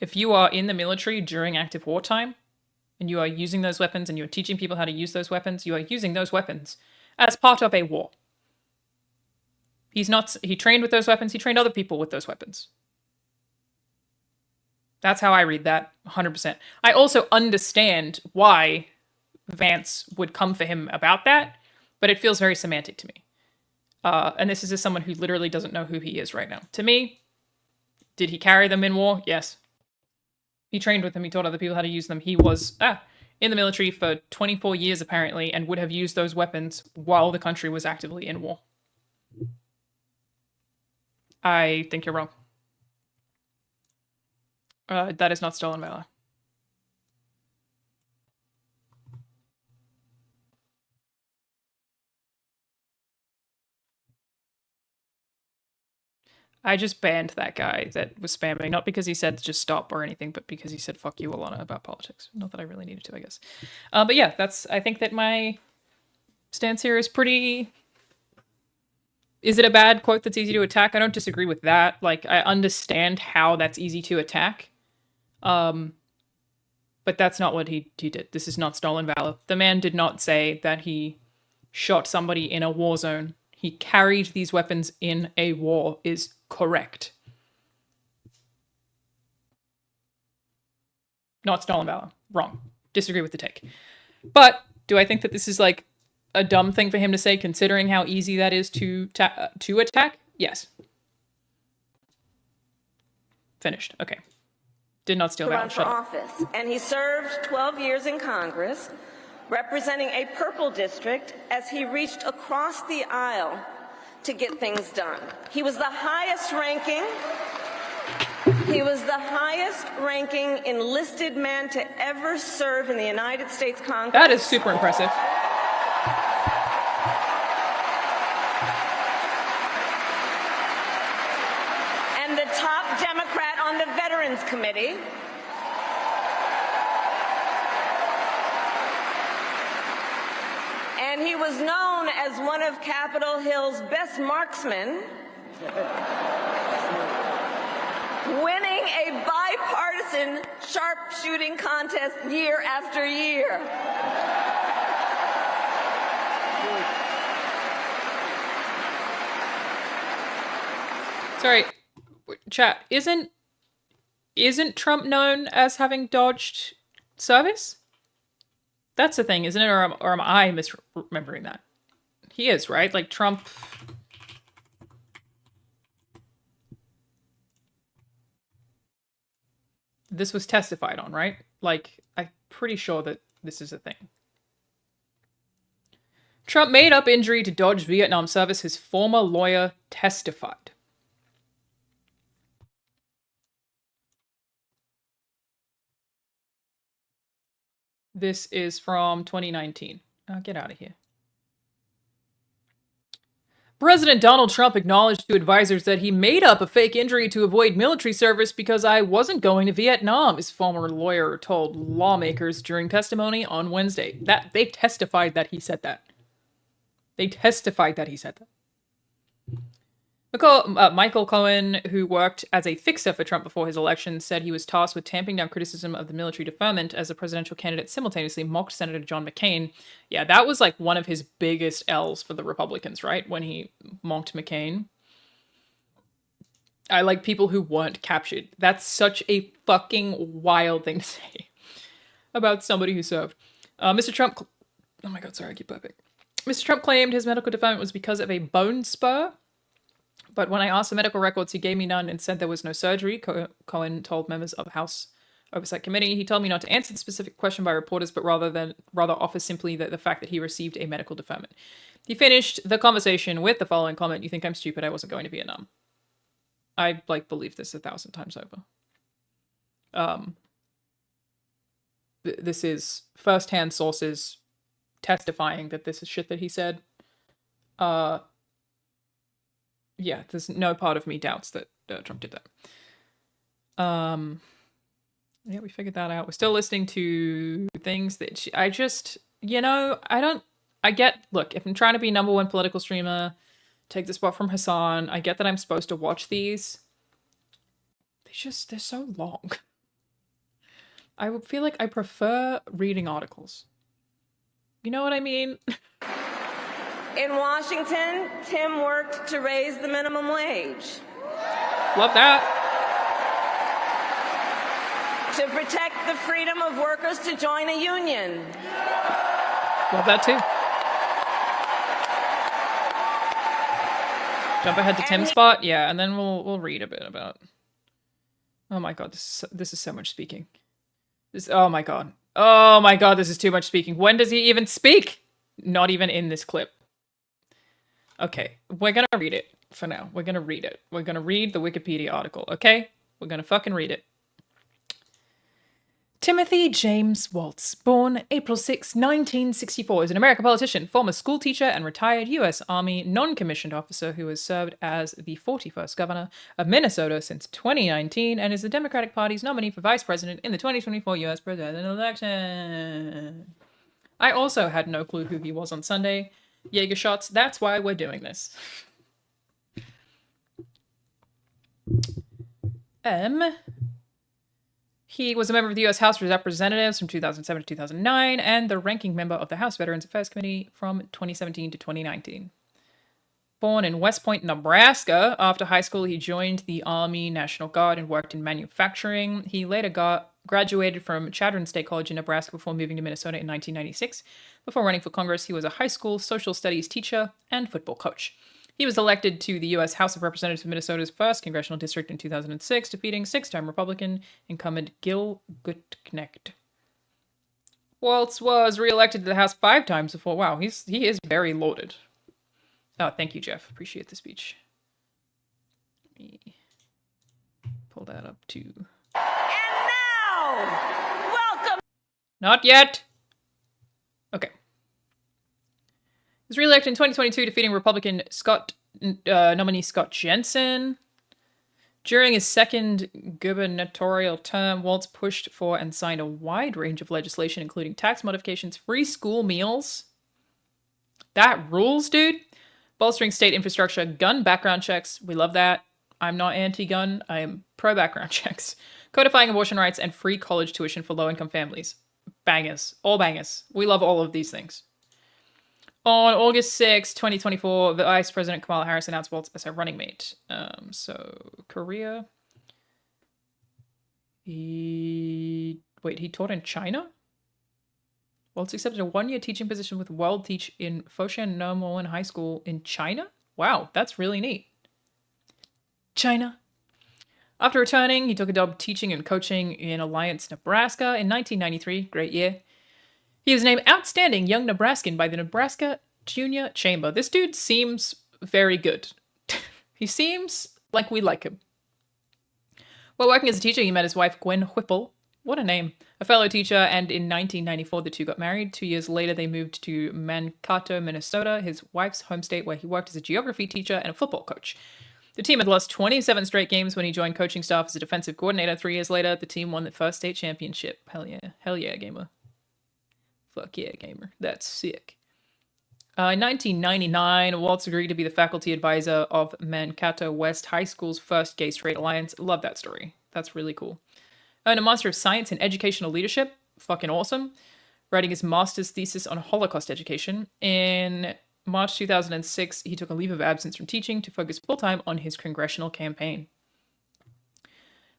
If you are in the military during active wartime and you are using those weapons and you're teaching people how to use those weapons, you are using those weapons as part of a war. He trained with those weapons. He trained other people with those weapons. That's how I read that, 100%. I also understand why Vance would come for him about that, but it feels very semantic to me. And this is as someone who literally doesn't know who he is right now. To me, did he carry them in war? Yes. He trained with them. He taught other people how to use them. He was in the military for 24 years, apparently, and would have used those weapons while the country was actively in war. I think you're wrong. That is not stolen valor. I just banned that guy that was spamming, not because he said just stop or anything, but because he said fuck you, Alanah, about politics. Not that I really needed to, I guess. But yeah, I think that my stance here is pretty... Is it a bad quote that's easy to attack? I don't disagree with that. Like, I understand how that's easy to attack. But that's not what he did. This is not stolen valor. The man did not say that he shot somebody in a war zone. He carried these weapons in a war is correct. Not stolen valor. Wrong. Disagree with the take. But do I think that this is like a dumb thing for him to say, considering how easy that is to attack? Yes. Finished. Okay. Did not steal to that run one. for Shut up. office, and he served 12 years in Congress, representing a purple district as he reached across the aisle to get things done. He was the highest ranking enlisted man to ever serve in the United States Congress. That is super impressive. And the top Democrat on the Veterans Committee. And he was known as one of Capitol Hill's best marksmen, winning a bipartisan sharpshooting contest year after year. Sorry, chat. Isn't Trump known as having dodged service? That's the thing, isn't it? Or am I misremembering that? He is, right? Like, Trump... This was testified on, right? Like, I'm pretty sure that this is a thing. Trump made up injury to dodge Vietnam service, his former lawyer testified. This is from 2019. Oh, get out of here. President Donald Trump acknowledged to advisors that he made up a fake injury to avoid military service because I wasn't going to Vietnam, his former lawyer told lawmakers during testimony on Wednesday. They testified that he said that. They testified that he said that. Michael Cohen, who worked as a fixer for Trump before his election, said he was tasked with tamping down criticism of the military deferment as a presidential candidate, simultaneously mocked Senator John McCain. Yeah, that was like one of his biggest L's for the Republicans, right? When he mocked McCain. I like people who weren't captured. That's such a fucking wild thing to say about somebody who served. Mr. Trump... Oh my god, sorry, I keep burping. Mr. Trump claimed his medical deferment was because of a bone spur. But when I asked for medical records, he gave me none and said there was no surgery, Cohen told members of the House Oversight Committee. He told me not to answer the specific question by reporters, but rather offer simply the fact that he received a medical deferment. He finished the conversation with the following comment: "You think I'm stupid? I wasn't going to Vietnam." I, believe this 1,000 times over. This is first-hand sources testifying that this is shit that he said. Yeah, there's no part of me doubts that Trump did that. Yeah, we figured that out. We're still listening to things that look, if I'm trying to be #1 political streamer, take the spot from Hassan, I get that I'm supposed to watch these. They're so long. I would feel like I prefer reading articles. You know what I mean? In Washington, Tim worked to raise the minimum wage. Love that. To protect the freedom of workers to join a union. Love that too. Jump ahead to Tim's spot? Yeah, and then we'll read a bit about... Oh my god, this is so much speaking. Oh my god. Oh my god, this is too much speaking. When does he even speak? Not even in this clip. Okay, we're gonna read it for now. We're gonna read it. We're gonna read the Wikipedia article, okay? We're gonna fucking read it. Timothy James Walz, born April 6, 1964, is an American politician, former school teacher, and retired U.S. Army non-commissioned officer who has served as the 41st governor of Minnesota since 2019 and is the Democratic Party's nominee for vice president in the 2024 U.S. presidential election. I also had no clue who he was on Sunday. Jaeger shots, that's why we're doing this. He was a member of the U.S. House of Representatives from 2007 to 2009 and the ranking member of the House Veterans Affairs Committee from 2017 to 2019. Born in West Point, Nebraska, after high school he joined the Army National Guard and worked in manufacturing. He later graduated from Chadron State College in Nebraska before moving to Minnesota in 1996. Before running for Congress, he was a high school social studies teacher and football coach. He was elected to the U.S. House of Representatives of Minnesota's 1st Congressional District in 2006, defeating six-time Republican incumbent Gil Gutknecht. Walz was re-elected to the House 5 times before. Wow, he is very lauded. Oh, thank you, Jeff. Appreciate the speech. Let me pull that up too. And now, welcome. Not yet. Okay. He was re-elected in 2022, defeating Republican nominee Scott Jensen. During his second gubernatorial term, Walz pushed for and signed a wide range of legislation, including tax modifications, free school meals. That rules, dude. Bolstering state infrastructure, gun background checks. We love that. I'm not anti-gun. I am pro-background checks. Codifying abortion rights and free college tuition for low-income families. Bangers. All bangers. We love all of these things. On August 6, 2024, Vice President Kamala Harris announced Walz as her running mate. So, career. He taught in China? Walz accepted a one-year teaching position with World Teach in Foshan Normal High School in China? Wow, that's really neat. China. After returning, he took a job teaching and coaching in Alliance, Nebraska in 1993. Great year. He was named Outstanding Young Nebraskan by the Nebraska Junior Chamber. This dude seems very good. He seems like we like him. While working as a teacher, he met his wife, Gwen Whipple. What a name. A fellow teacher, and in 1994, the two got married. 2 years later, they moved to Mankato, Minnesota, his wife's home state, where he worked as a geography teacher and a football coach. The team had lost 27 straight games when he joined coaching staff as a defensive coordinator. 3 years later, the team won the first state championship. Hell yeah. Hell yeah, gamer. Fuck yeah, gamer. That's sick. In 1999, Walz agreed to be the faculty advisor of Mankato West High School's first Gay Straight Alliance. Love that story. That's really cool. Earned a Master of Science in Educational Leadership. Fucking awesome. Writing his master's thesis on Holocaust education. In March 2006, he took a leave of absence from teaching to focus full-time on his congressional campaign.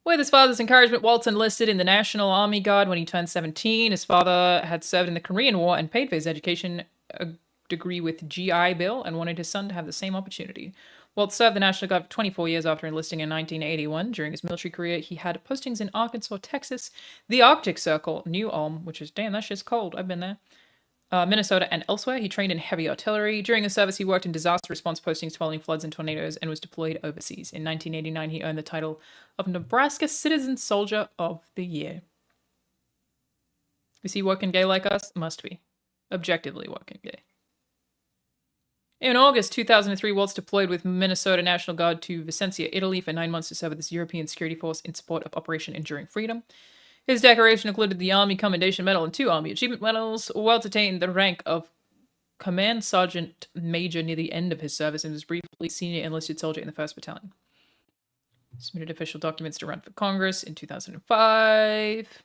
With his father's encouragement, Walz enlisted in the National Army Guard when he turned 17. His father had served in the Korean War and paid for his education, a degree with GI Bill, and wanted his son to have the same opportunity. Walz served the National Guard for 24 years after enlisting in 1981. During his military career, he had postings in Arkansas, Texas, the Arctic Circle, New Ulm, which is, damn, that shit's cold. I've been there. Minnesota, and elsewhere. He trained in heavy artillery. During his service, he worked in disaster response postings following floods and tornadoes and was deployed overseas. In 1989, he earned the title of Nebraska Citizen Soldier of the Year. Is he working gay like us? Must be. Objectively working gay. In August 2003, Walz deployed with Minnesota National Guard to Vicenza, Italy for 9 months to serve with this European security force in support of Operation Enduring Freedom. His decoration included the Army Commendation Medal and 2 Army Achievement Medals. Walz attained the rank of Command Sergeant Major near the end of his service and was briefly senior enlisted soldier in the 1st Battalion. Submitted official documents to run for Congress in 2005.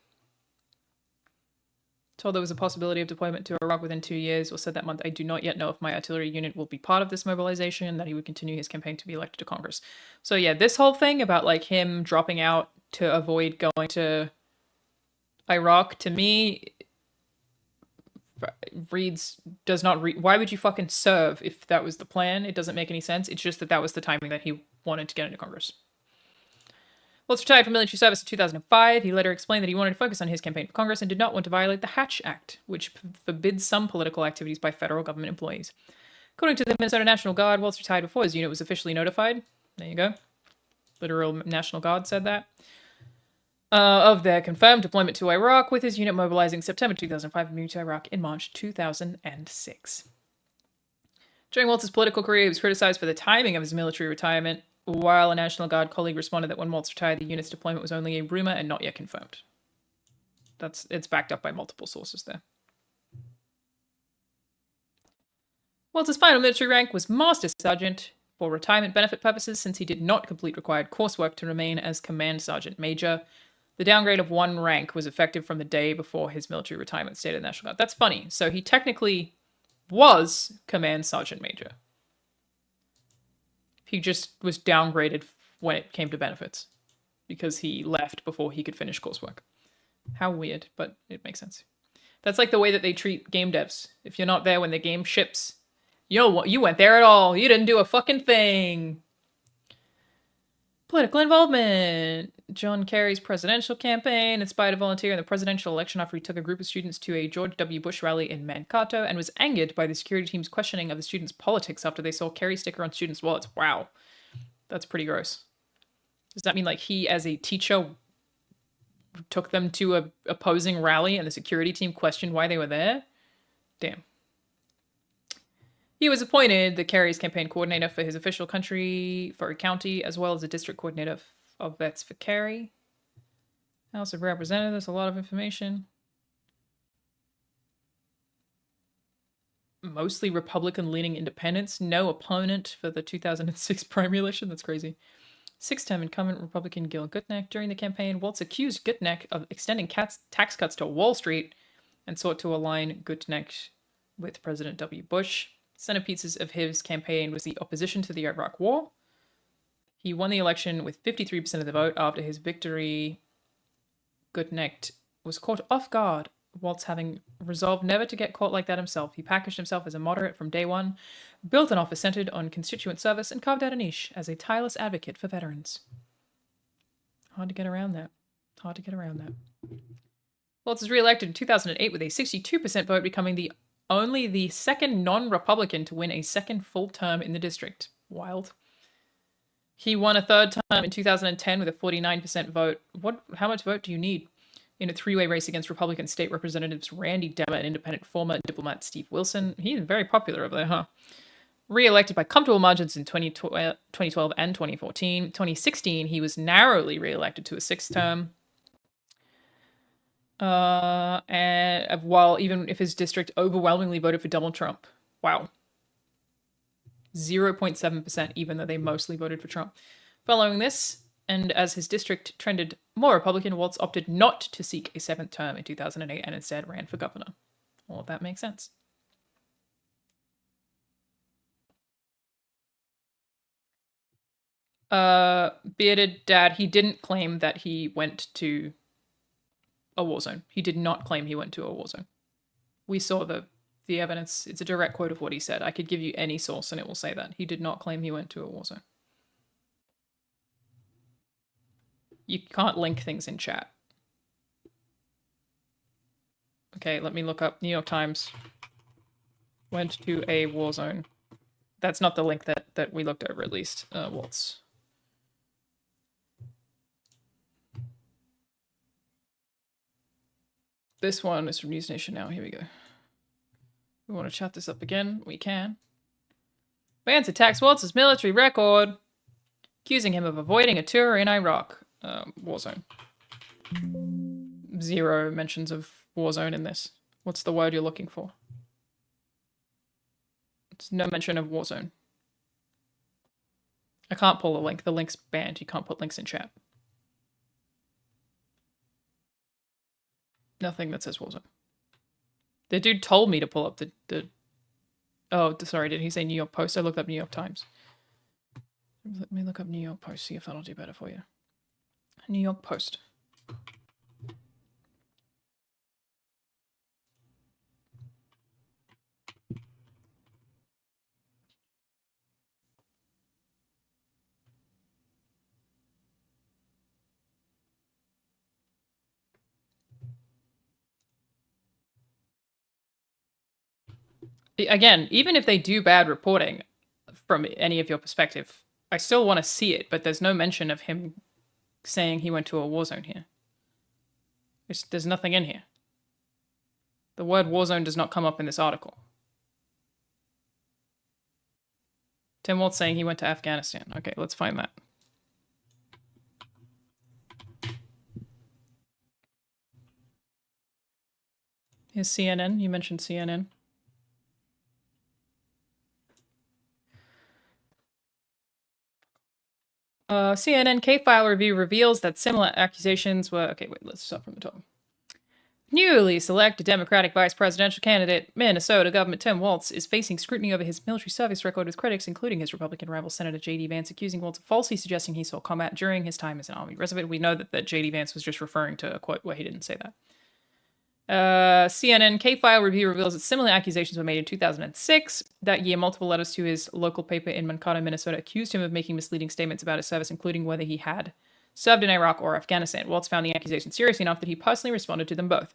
Told there was a possibility of deployment to Iraq within 2 years, or said that month, I do not yet know if my artillery unit will be part of this mobilization, that he would continue his campaign to be elected to Congress. So yeah, this whole thing about like him dropping out to avoid going to Iraq, to me, why would you fucking serve if that was the plan? It doesn't make any sense. It's just that that was the timing that he wanted to get into Congress. Walz retired from military service in 2005. He later explained that he wanted to focus on his campaign for Congress and did not want to violate the Hatch Act, which forbids some political activities by federal government employees. According to the Minnesota National Guard, Walz retired before his unit was officially notified. There you go. Literal National Guard said that. Of their confirmed deployment to Iraq, with his unit mobilizing September 2005 and moving to Iraq in March 2006. During Walz's political career, he was criticized for the timing of his military retirement, while a National Guard colleague responded that when Walz retired, the unit's deployment was only a rumor and not yet confirmed. It's backed up by multiple sources there. Walz's final military rank was Master Sergeant for retirement benefit purposes, since he did not complete required coursework to remain as Command Sergeant Major. The downgrade of 1 rank was effective from the day before his military retirement, stated the National Guard. That's funny. So he technically was Command Sergeant Major. He just was downgraded when it came to benefits because he left before he could finish coursework. How weird, but it makes sense. That's like the way that they treat game devs. If you're not there when the game ships, you weren't there at all. You didn't do a fucking thing. Political involvement. John Kerry's presidential campaign inspired a volunteer in the presidential election after he took a group of students to a George W. Bush rally in Mankato and was angered by the security team's questioning of the students' politics after they saw Kerry sticker on students' wallets. Wow. That's pretty gross. Does that mean like he, as a teacher, took them to a opposing rally and the security team questioned why they were there? Damn. He was appointed the Kerry's campaign coordinator for his official county, as well as the district coordinator of vets for Kerry. House of Representatives, a lot of information. Mostly Republican-leaning independents. No opponent for the 2006 primary election. That's crazy. Six-term incumbent Republican Gil Gutnick. During the campaign, Walz accused Gutnick of extending tax cuts to Wall Street and sought to align Gutnick with President W. Bush. Centerpieces of his campaign was the opposition to the Iraq War. He won the election with 53% of the vote. After his victory, Gutnick was caught off guard, Walz having resolved never to get caught like that himself. He packaged himself as a moderate from day one, built an office centered on constituent service, and carved out a niche as a tireless advocate for veterans. Hard to get around that. Hard to get around that. Walz was re-elected in 2008 with a 62% vote, becoming only the second non-Republican to win a second full term in the district. Wild. He won a third term in 2010 with a 49% vote. How much vote do you need? In a three-way race against Republican state representatives Randy Demmer and independent former diplomat Steve Wilson. He's very popular over there, huh? Re-elected by comfortable margins in 2012 and 2014. 2016, he was narrowly re-elected to a sixth term. And while even if his district overwhelmingly voted for Donald Trump. Wow. 0.7%, even though they mostly voted for Trump. Following this, and as his district trended more Republican, Walz opted not to seek a seventh term in 2008 and instead ran for governor. All of that makes sense. Bearded Dad, he didn't claim that he went to a war zone. He did not claim he went to a war zone. We saw the evidence. It's a direct quote of what he said. I could give you any source and it will say that. He did not claim he went to a war zone. You can't link things in chat. Okay, let me look up New York Times. Went to a war zone. That's not the link that we looked over, at least. Walz. This one is from News Nation now. Here we go. We want to chat this up again. We can. Vance attacks Walz's military record, accusing him of avoiding a tour in Iraq. Warzone. Zero mentions of Warzone in this. What's the word you're looking for? It's no mention of Warzone. I can't pull a link. The link's banned. You can't put links in chat. Nothing that says Warzone. The dude told me to pull up the... Oh, sorry, did he say New York Post? I looked up New York Times. Let me look up New York Post, see if that'll do better for you. New York Post. Again, even if they do bad reporting from any of your perspective, I still want to see it, but there's no mention of him saying he went to a war zone here. There's nothing in here. The word war zone does not come up in this article. Tim Walz saying he went to Afghanistan. Okay, let's find that. Here's CNN. You mentioned CNN. CNN K-File review reveals that similar accusations were... Okay, wait, let's start from the top. Newly selected Democratic vice presidential candidate, Minnesota government Tim Walz, is facing scrutiny over his military service record with critics, including his Republican rival Senator JD Vance, accusing Walz of falsely suggesting he saw combat during his time as an Army reservist. We know that JD Vance was just referring to a quote where he didn't say that. CNN K-File review reveals that similar accusations were made in 2006. That year, multiple letters to his local paper in Mankato, Minnesota, accused him of making misleading statements about his service, including whether he had served in Iraq or Afghanistan. Walz found the accusations serious enough that he personally responded to them both.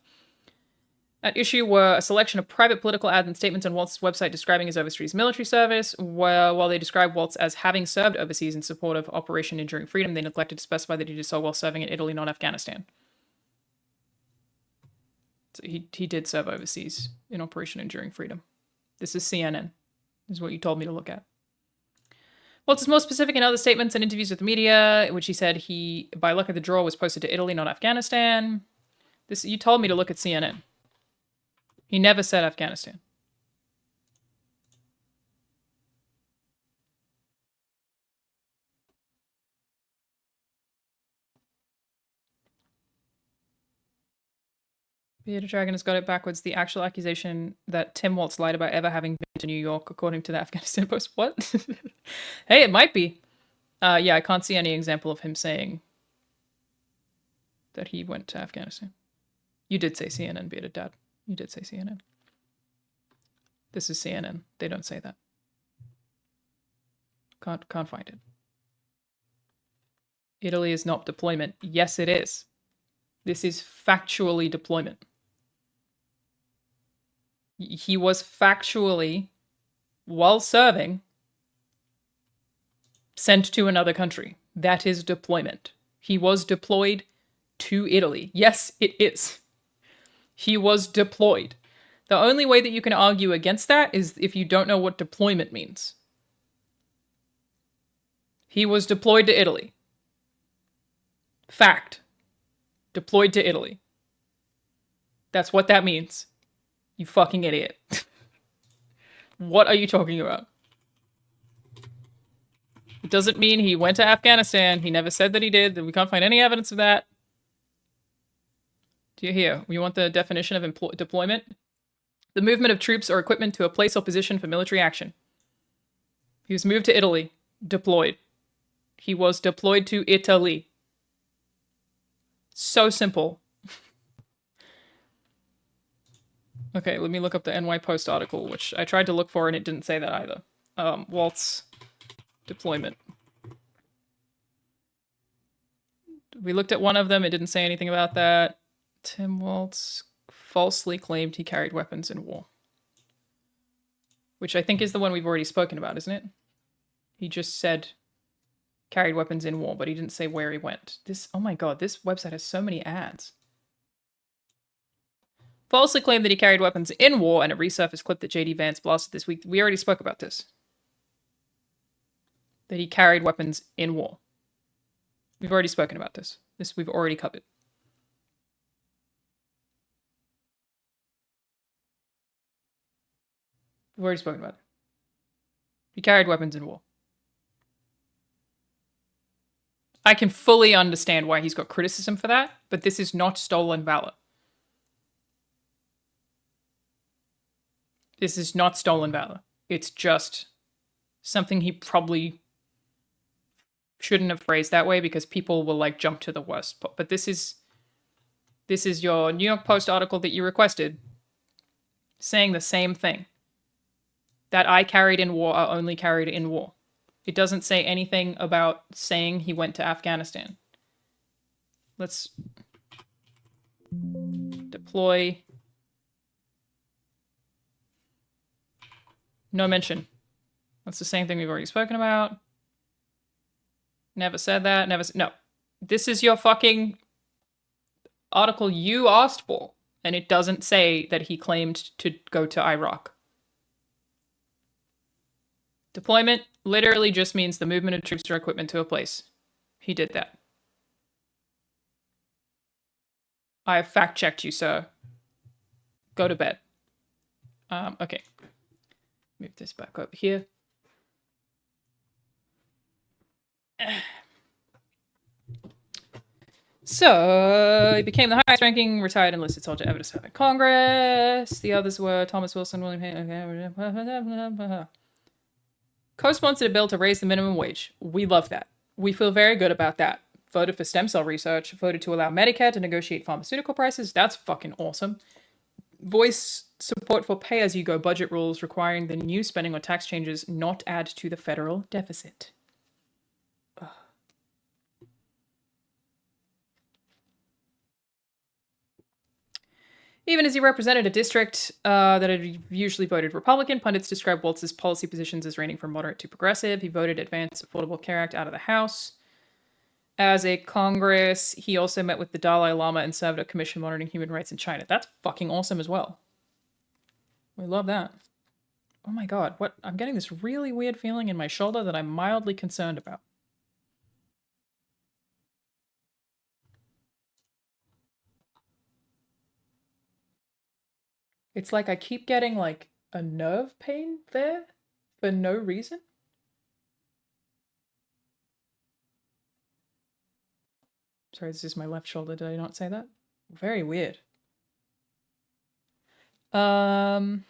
At issue were a selection of private political ads and statements on Walz's website describing his overseas military service. While they described Walz as having served overseas in support of Operation Enduring Freedom, they neglected to specify that he did so while serving in Italy, not Afghanistan. So he did serve overseas in Operation Enduring Freedom. This is CNN. This is what you told me to look at. Walz is more specific in other statements and interviews with the media, in which he said he, by luck of the draw, was posted to Italy, not Afghanistan. You told me to look at CNN. He never said Afghanistan. Bearded Dragon has got it backwards. The actual accusation that Tim Walz lied about ever having been to New York, according to the Afghanistan Post. What? Hey, it might be. Yeah, I can't see any example of him saying that he went to Afghanistan. You did say CNN, Bearded Dad. You did say CNN. This is CNN. They don't say that. Can't find it. Italy is not deployment. Yes, it is. This is factually deployment. He was factually, while serving, sent to another country. That is deployment. He was deployed to Italy. Yes, it is. He was deployed. The only way that you can argue against that is if you don't know what deployment means. He was deployed to Italy. Fact. Deployed to Italy. That's what that means. You fucking idiot. What are you talking about? It doesn't mean he went to Afghanistan. He never said that he did. We can't find any evidence of that. Do you hear? You want the definition of deployment? The movement of troops or equipment to a place or position for military action. He was moved to Italy. Deployed. He was deployed to Italy. So simple. Okay, let me look up the NY Post article, which I tried to look for and it didn't say that either. Walz deployment. We looked at one of them. It didn't say anything about that. Tim Walz falsely claimed he carried weapons in war. Which I think is the one we've already spoken about, isn't it? He just said carried weapons in war, but he didn't say where he went. Oh my god, this website has so many ads. Falsely claimed that he carried weapons in war, and a resurfaced clip that JD Vance blasted this week. We already spoke about this. That he carried weapons in war. We've already spoken about this. This we've already covered. We've already spoken about it. He carried weapons in war. I can fully understand why he's got criticism for that, but this is not stolen valor. This is not stolen valor. It's just something he probably shouldn't have phrased that way because people will like jump to the worst. But this is your New York Post article that you requested saying the same thing. That I carried in war are only carried in war. It doesn't say anything about saying he went to Afghanistan. Let's deploy. No mention. That's the same thing we've already spoken about. Never said that. No. This is your fucking article you asked for. And it doesn't say that he claimed to go to Iraq. Deployment literally just means the movement of troops or equipment to a place. He did that. I have fact-checked you, sir. Go to bed. Okay. Move this back over here. So he became the highest ranking retired enlisted soldier ever to serve in Congress. The others were Thomas Wilson, William Hayden. Co-sponsored a bill to raise the minimum wage. We love that. We feel very good about that. Voted for stem cell research. Voted to allow Medicare to negotiate pharmaceutical prices. That's fucking awesome. Voice support for pay-as-you-go budget rules requiring the new spending or tax changes not add to the federal deficit. Ugh. Even as he represented a district that had usually voted Republican, pundits described Walz's policy positions as ranging from moderate to progressive. He voted Advance Affordable Care Act out of the House. As a Congress, he also met with the Dalai Lama and served a commission monitoring human rights in China. That's fucking awesome as well. We love that. Oh my god, what? I'm getting this really weird feeling in my shoulder that I'm mildly concerned about. It's like I keep getting like a nerve pain there for no reason. Sorry, this is my left shoulder. Did I not say that? Very weird. Economic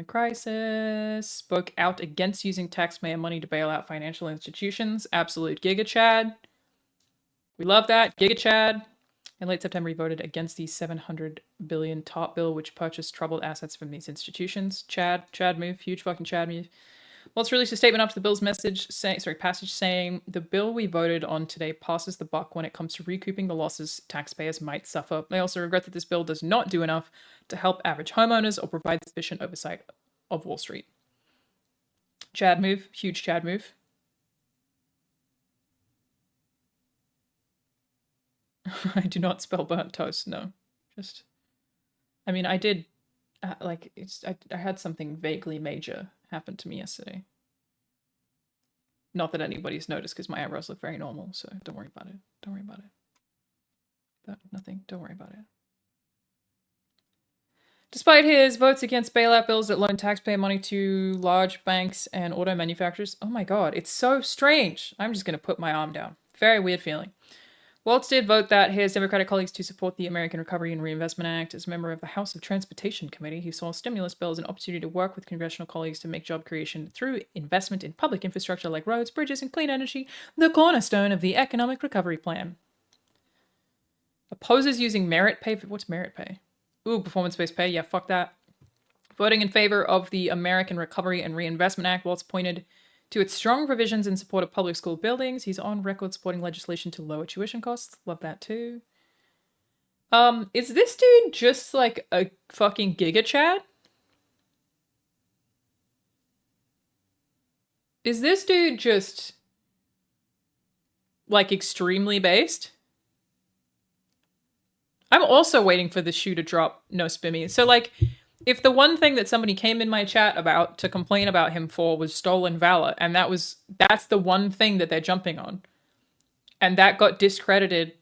crisis. Spoke out against using taxpayer money to bail out financial institutions. Absolute Giga Chad. We love that. Giga Chad. In late September, he voted against the $700 billion TARP bill, which purchased troubled assets from these institutions. Chad move. Huge fucking Chad move. Walz released a statement after the bill's passage saying, the bill we voted on today passes the buck when it comes to recouping the losses taxpayers might suffer. They also regret that this bill does not do enough to help average homeowners or provide sufficient oversight of Wall Street. Chad move. Huge Chad move. I do not spell burnt toast, no. Just, I mean, I did, I had something vaguely major happen to me yesterday. Not that anybody's noticed, because my eyebrows look very normal, so don't worry about it. Don't worry about it. Nothing, don't worry about it. Despite his votes against bailout bills that loan taxpayer money to large banks and auto manufacturers, oh my god, it's so strange. I'm just going to put my arm down. Very weird feeling. Walz did vote that his Democratic colleagues to support the American Recovery and Reinvestment Act. As a member of the House of Transportation Committee, he saw stimulus bills as an opportunity to work with congressional colleagues to make job creation through investment in public infrastructure like roads, bridges, and clean energy the cornerstone of the economic recovery plan. Opposes using merit pay. What's merit pay? Ooh, performance-based pay. Yeah, fuck that. Voting in favor of the American Recovery and Reinvestment Act, Walz pointed to its strong provisions in support of public school buildings. He's on record supporting legislation to lower tuition costs. Love that too. Is this dude just like a fucking Giga Chad? Is this dude just like extremely based? I'm also waiting for the shoe to drop, no spimmy. So like, if the one thing that somebody came in my chat about to complain about him for was stolen valor, and that's the one thing that they're jumping on, and that got discredited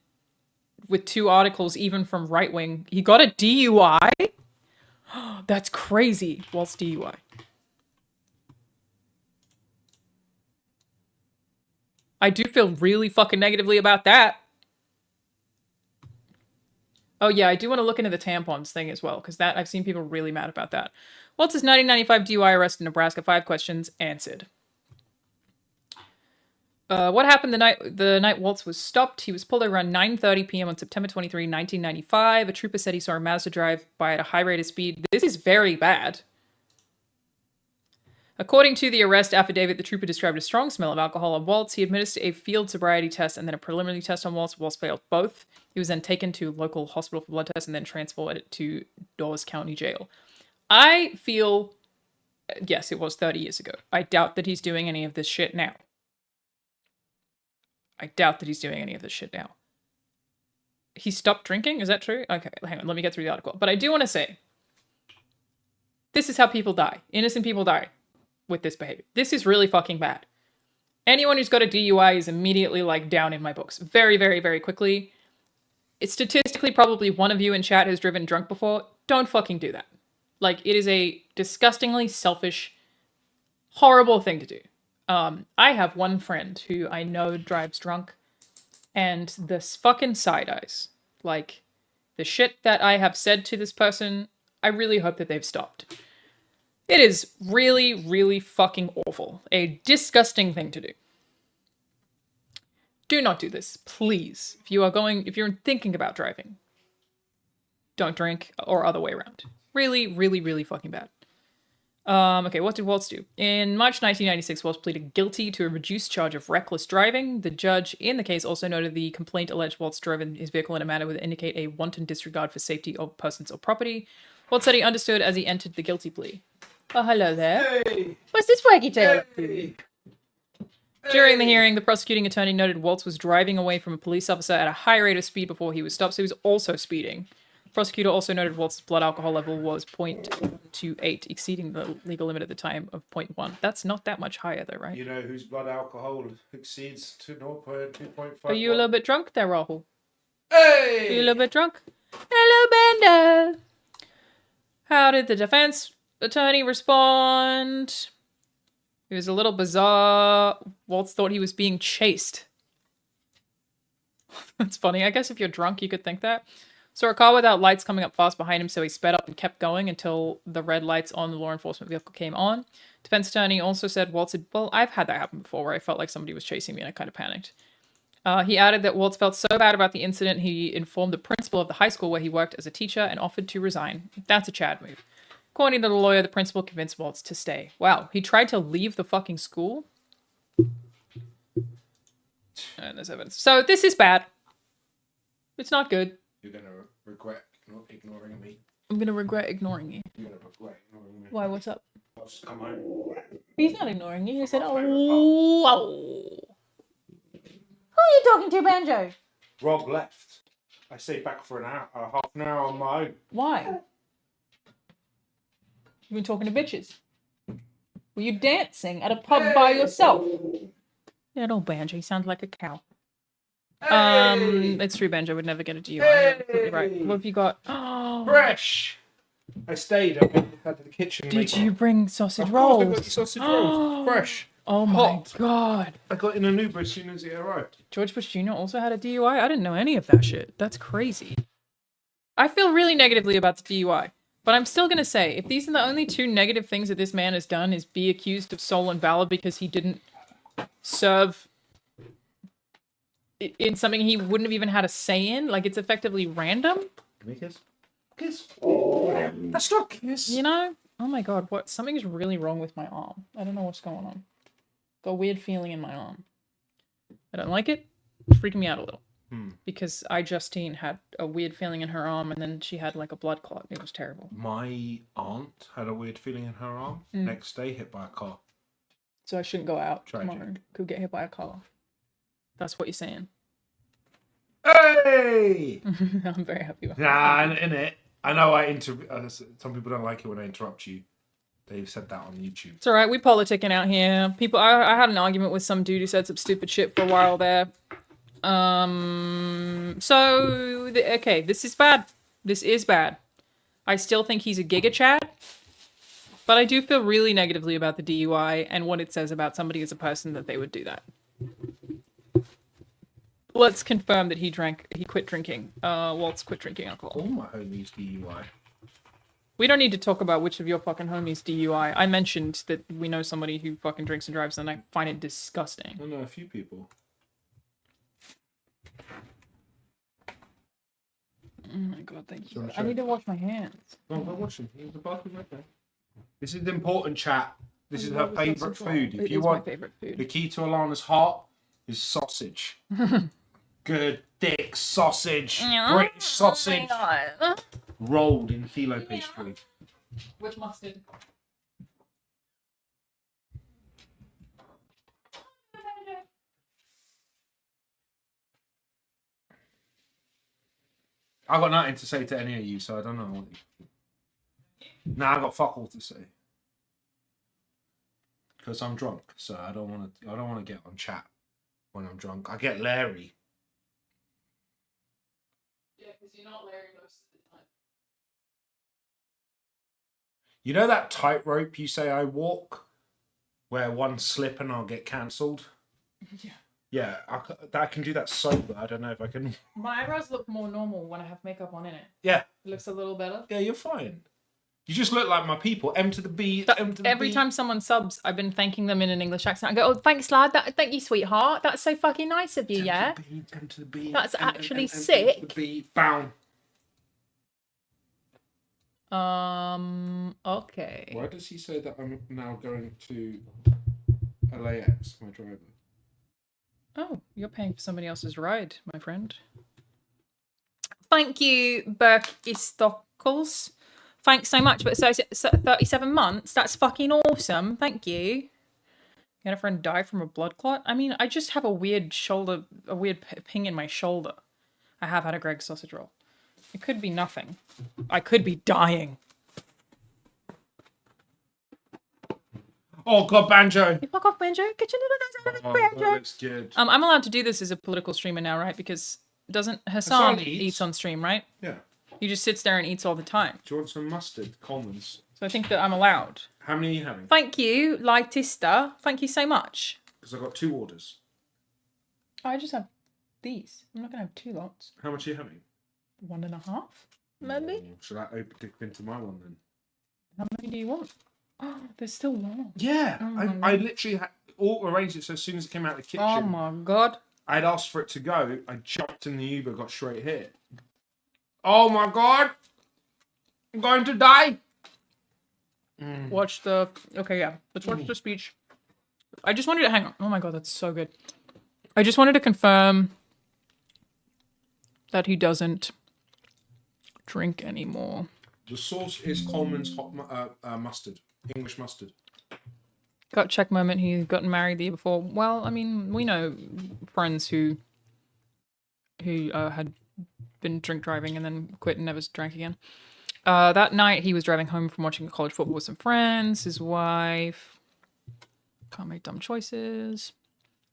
with 2 articles even from right wing. He got a DUI? That's crazy. Walz DUI. I do feel really fucking negatively about that. Oh yeah, I do want to look into the tampons thing as well, because that I've seen people really mad about that. Walz's 1995 DUI arrest in Nebraska, 5 questions answered. What happened the night Walz was stopped? He was pulled over around 9:30 p.m. on September 23, 1995. A trooper said he saw a Mazda drive by at a high rate of speed. This is very bad. According to the arrest affidavit, the trooper described a strong smell of alcohol on Walz. He administered a field sobriety test and then a preliminary test on Walz. Walz failed both. He was then taken to a local hospital for blood tests and then transferred to Dawes County Jail. I feel, yes, it was 30 years ago. I doubt that he's doing any of this shit now. He stopped drinking? Is that true? Okay, hang on. Let me get through the article. But I do want to say, this is how people die. Innocent people die with this behavior. This is really fucking bad. Anyone who's got a DUI is immediately like down in my books. Very, very, very quickly. It's statistically probably one of you in chat has driven drunk before. Don't fucking do that. Like, it is a disgustingly selfish, horrible thing to do. I have one friend who I know drives drunk, and this fucking side eyes. Like, the shit that I have said to this person, I really hope that they've stopped. It is really, really fucking awful. A disgusting thing to do. Do not do this, please. If you're thinking about driving, don't drink, or other way around. Really, really, really fucking bad. Okay, what did Walz do? In March 1996, Walz pleaded guilty to a reduced charge of reckless driving. The judge in the case also noted the complaint alleged Walz drove his vehicle in a manner that would indicate a wanton disregard for safety of persons or property. Walz said he understood as he entered the guilty plea. Oh, hello there. Hey! What's this waggy tail up to? Hey! During the hearing, the prosecuting attorney noted Walz was driving away from a police officer at a high rate of speed before he was stopped, so he was also speeding. The prosecutor also noted Walz's blood alcohol level was 0.28, exceeding the legal limit at the time of 0.1. That's not that much higher, though, right? You know whose blood alcohol exceeds to 0.2.5? Are you a little bit drunk there, Rahul? Hey! Are you a little bit drunk? Hello, Bender! How did the defense attorney respond? It was a little bizarre. Walz thought he was being chased. That's funny. I guess if you're drunk, you could think that. Saw a car without lights coming up fast behind him, so he sped up and kept going until the red lights on the law enforcement vehicle came on. Defense attorney also said Walz said, well, I've had that happen before where I felt like somebody was chasing me and I kind of panicked. He added that Walz felt so bad about the incident, he informed the principal of the high school where he worked as a teacher and offered to resign. That's a Chad move. According to the lawyer, the principal convinced Walz to stay. Wow, he tried to leave the fucking school? And there's evidence. So this is bad. It's not good. You're gonna regret not ignoring me. I'm gonna regret ignoring you. You're gonna regret ignoring me. Why, what's up? I'll just come home. He's not ignoring you. He said, My oh, favourite part. whoa. Who are you talking to, Banjo? Rob left. I stayed back for half an hour on my own. Why? You've been talking to bitches. Were you dancing at a pub by yourself? Little Banjo, he sounds like a cow. It's true, Banjo would never get a DUI. You're absolutely right. What have you got? Oh, Fresh! I stayed at the kitchen. did you bring sausage Of course, I got rolls? you sausage rolls. Fresh. Oh my Hot. god. I got in an Uber as soon as it arrived. George Bush Jr. also had a DUI? I didn't know any of that shit. That's crazy. I feel really negatively about the DUI. But I'm still going to say, if these are the only two negative things that this man has done is be accused of stolen valor because he didn't serve in something he wouldn't have even had a say in, like it's effectively random, Can we kiss? Kiss. That's not kiss. you know? Oh my god, what? Something's really wrong with my arm. I don't know what's going on. Got a weird feeling in my arm. I don't like it. It's freaking me out a little. Because Justine had a weird feeling in her arm and then she had like a blood clot. It was terrible. My aunt had a weird feeling in her arm. Next day, hit by a car. So I shouldn't go out Tragic. tomorrow. Could get hit by a car. That's what you're saying. Hey! I'm very happy with that. Nah, in it. I know some people don't like it when I interrupt you. They've said that on YouTube. It's alright, we politicking out here. People, I had an argument with some dude who said some stupid shit for a while there. Okay, this is bad. This is bad. I still think he's a Giga Chad. But I do feel really negatively about the DUI and what it says about somebody as a person that they would do that. Let's confirm that he quit drinking. Walz quit drinking alcohol. All my homies DUI. We don't need to talk about which of your fucking homies DUI. I mentioned that we know somebody who fucking drinks and drives and I find it disgusting. I know a few people. Oh my god, thank you. Sure, I sure. need to wash my hands. No, go watch him. He's the bathroom right there. This is the important chat. This is her love the favourite sausage roll. food. If It you is my want favourite food. the key to Alana's heart is sausage. Good thick sausage. British sausage. Rolled in phyllo pastry. Which mustard? I've got nothing to say to any of you, so I don't know. Nah, I got fuck all to say. Because I'm drunk, so I don't want to get on chat when I'm drunk. I get Larry. Yeah, because you're not Larry most of the time. You know that tightrope you say I walk? where one slip and I'll get cancelled. Yeah. Yeah, I can do that sober. I don't know if I can. My eyebrows look more normal when I have makeup on in it. Yeah. It looks a little better. Yeah, you're fine. You just look like my people. M to the B. M to the Every B. time someone subs, I've been thanking them in an English accent. I go, "Oh, thanks, lad. Thank you, sweetheart. That's so fucking nice of you, yeah." M to the B. That's actually M to the sick. B. Bow. Okay. Why does he say that I'm now going to LAX, my driver? Oh, you're paying for somebody else's ride, my friend. Thank you, Berkistokles. Thanks so much. But so 37 months. That's fucking awesome. Thank you. You had a friend die from a blood clot? I mean, I just have a weird ping in my shoulder. I have had a Greg's sausage roll. It could be nothing. I could be dying. Oh God, Banjo! You fuck off, Banjo. Get your little Oh, Banjo. that looks good. I'm allowed to do this as a political streamer now, right? Because doesn't Hassan Hassan eats on stream, right? Yeah. He just sits there and eats all the time. Do you want some mustard, Coleman's? So I think that I'm allowed. How many are you having? Thank you, Lightista. Thank you so much. Because I got 2 orders. I just have these. I'm not going to have 2 lots. How much are you having? 1.5, maybe? Oh, should I open dip into my one then? How many do you want? Oh, they're still long. Yeah, Oh, I literally all arranged it so as soon as it came out of the kitchen. Oh my god. I'd asked for it to go. I jumped in the Uber, got straight here. Oh my god! I'm going to die! Watch the... Okay, yeah. Let's watch the speech. I just wanted to... Hang on. Oh my god, that's so good. I just wanted to confirm that he doesn't drink anymore. The sauce is Coleman's hot mustard. English mustard. Gut check moment. He's gotten married the year before. Well, I mean, we know friends who had been drink driving and then quit and never drank again. That night he was driving home from watching college football with some friends. His wife can't make dumb choices.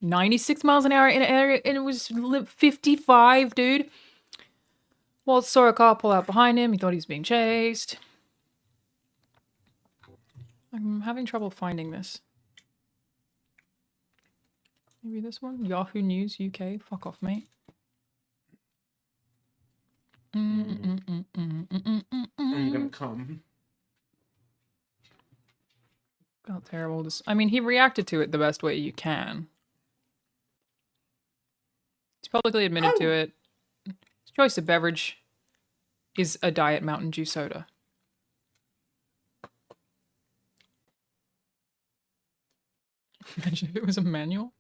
96 miles an hour in an area, and it was 55, dude. Waltz saw a car pull out behind him. He thought he was being chased. I'm having trouble finding this. Maybe this one? Yahoo News UK. Fuck off, mate. I'm gonna come. How terrible this. I mean, he reacted to it the best way you can. He's publicly admitted to it. His choice of beverage is a Diet Mountain Dew soda. Imagine if it was a manual.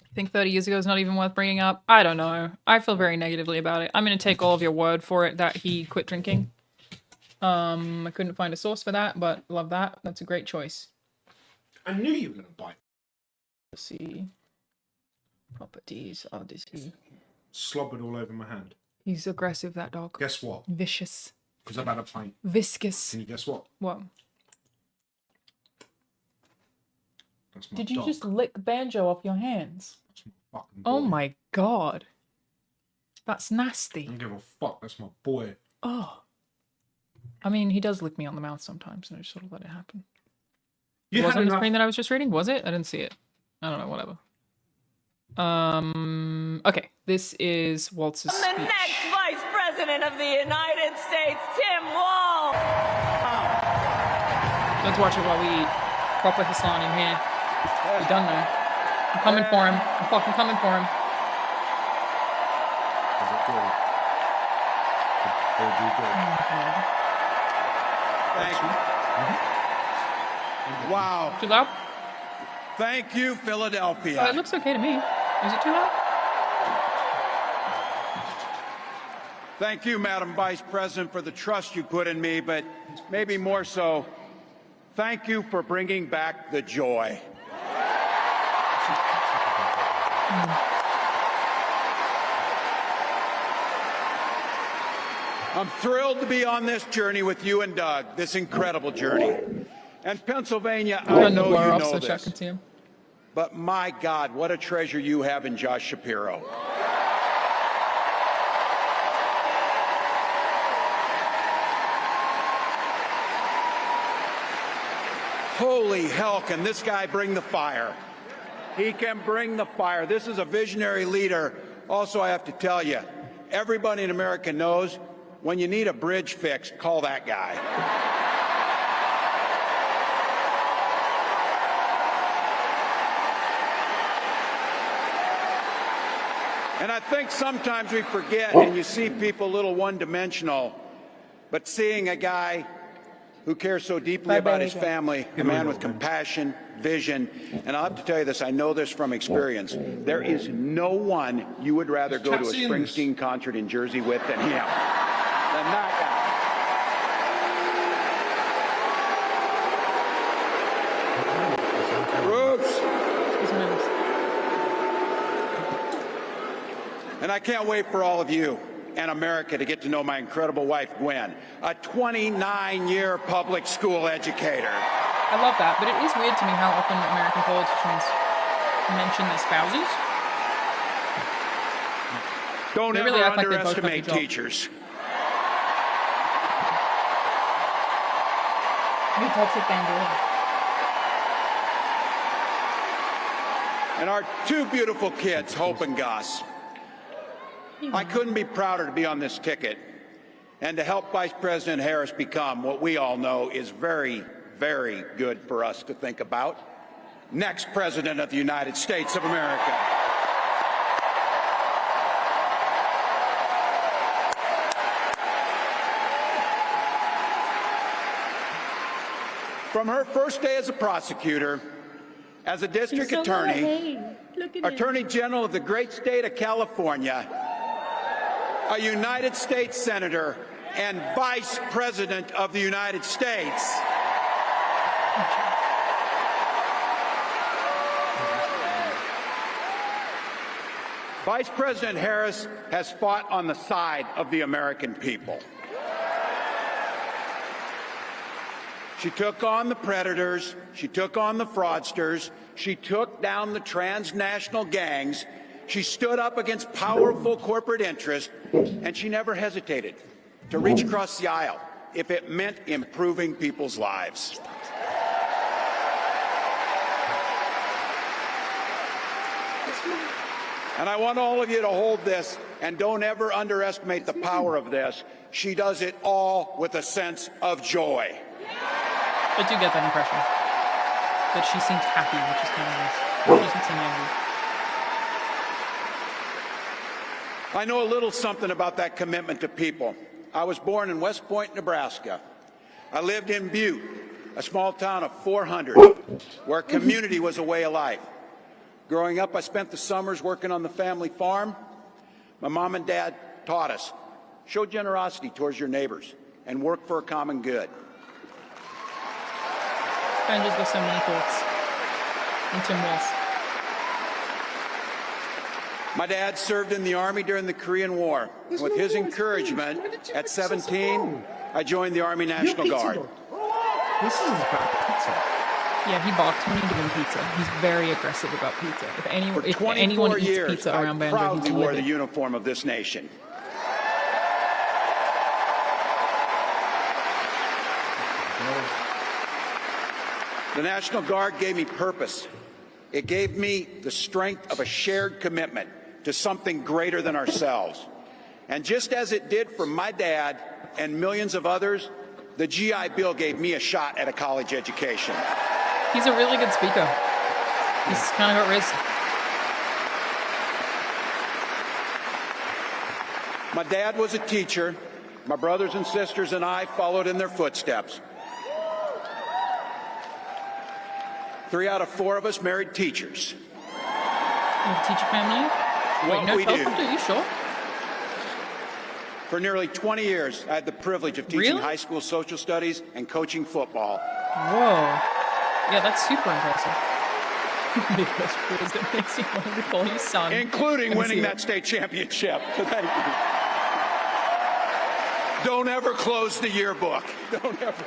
I think 30 years ago is not even worth bringing up. I don't know. I feel very negatively about it. I'm going to take all of your word for it that he quit drinking. I couldn't find a source for that, but love that. That's a great choice. I knew you were gonna bite. Let's see. Properties, Odyssey. Slobbered all over my hand. He's aggressive, that dog. Guess what? Vicious. Because I've had a pint. Viscous. Can you guess what? What? That's my Did you dog. just lick Banjo off your hands? That's my fucking Oh boy. my god. That's I nasty. don't give a fuck. That's my boy. Oh. I mean, he does lick me on the mouth sometimes, and I just sort of let it happen. You Was it had on the enough. screen that I was just reading? Was it? I didn't see it. I don't know, whatever. Okay, this is Waltz's The speech. next Vice President of the United States, Tim Walz. Let's watch it while we eat. Proper Hassan in here. We're done now. I'm coming for him. I'm fucking coming for him. Is it good? Did you good? Thank you. Wow. Too loud? Thank you, Philadelphia. Oh, it looks okay to me. Is it too loud? Thank you, Madam Vice President, for the trust you put in me, but maybe more so, thank you for bringing back the joy. I'm thrilled to be on this journey with you and Doug, this incredible journey. And Pennsylvania, I Turn the know blur you off know so chat this, can see him. but my God, what a treasure you have in Josh Shapiro. Holy hell, can this guy bring the fire? He can bring the fire. This is a visionary leader. Also, I have to tell you, everybody in America knows when you need a bridge fixed, call that guy. And I think sometimes we forget, and you see people a little one-dimensional, but seeing a guy who cares so deeply about his family, a man with compassion, vision, and I'll have to tell you this, I know this from experience, there is no one you would rather go to a Springsteen concert in Jersey with than him, than that guy. Roots. And I can't wait for all of you and America to get to know my incredible wife, Gwen, a 29-year public school educator. I love that, but it is weird to me how often American politicians mention their spouses. Don't They ever really act like they both have underestimate the job. teachers. New toxic Bangor. And our two beautiful kids, Hope and Gus. I couldn't be prouder to be on this ticket and to help Vice President Harris become what we all know is very, very good for us to think about. Next President of the United States of America. From her first day as a prosecutor, as a district attorney, Attorney General of the great state of California, a United States Senator, and Vice President of the United States. Vice President Harris has fought on the side of the American people. She took on the predators, she took on the fraudsters, she took down the transnational gangs, she stood up against powerful corporate interests, and she never hesitated to reach across the aisle if it meant improving people's lives. And I want all of you to hold this, and don't ever underestimate the power of this. She does it all with a sense of joy. I do get that impression. That she seems happy, which is kind of nice. She doesn't seem angry. I know a little something about that commitment to people. I was born in West Point, Nebraska. I lived in Butte, a small town of 400, where community was a way of life. Growing up, I spent the summers working on the family farm. My mom and dad taught us, show generosity towards your neighbors and work for a common good. Ben just got so many thoughts. And Tim Walz. My dad served in the Army during the Korean War. With his encouragement, at 17, I joined the Army National Guard. This is about pizza. Yeah, he barks when you give him pizza. He's very aggressive about pizza. If anyone eats years, pizza around I Banjo, proudly he's wore the livid. uniform of this nation. The National Guard gave me purpose. It gave me the strength of a shared commitment to something greater than ourselves. And just as it did for my dad and millions of others, the GI Bill gave me a shot at a college education. He's a really good speaker. He's kind of got riz. My dad was a teacher. My brothers and sisters and I followed in their footsteps. 3 out of 4 of us married teachers. You teacher family? What Wait, no we do. Dolphin, are you sure? For nearly 20 years, I had the privilege of teaching Really? high school social studies and coaching football. Whoa. Yeah, that's super impressive. Because president makes you want to call his son. Including winning that state championship. So thank you. Don't ever close the yearbook. Don't ever.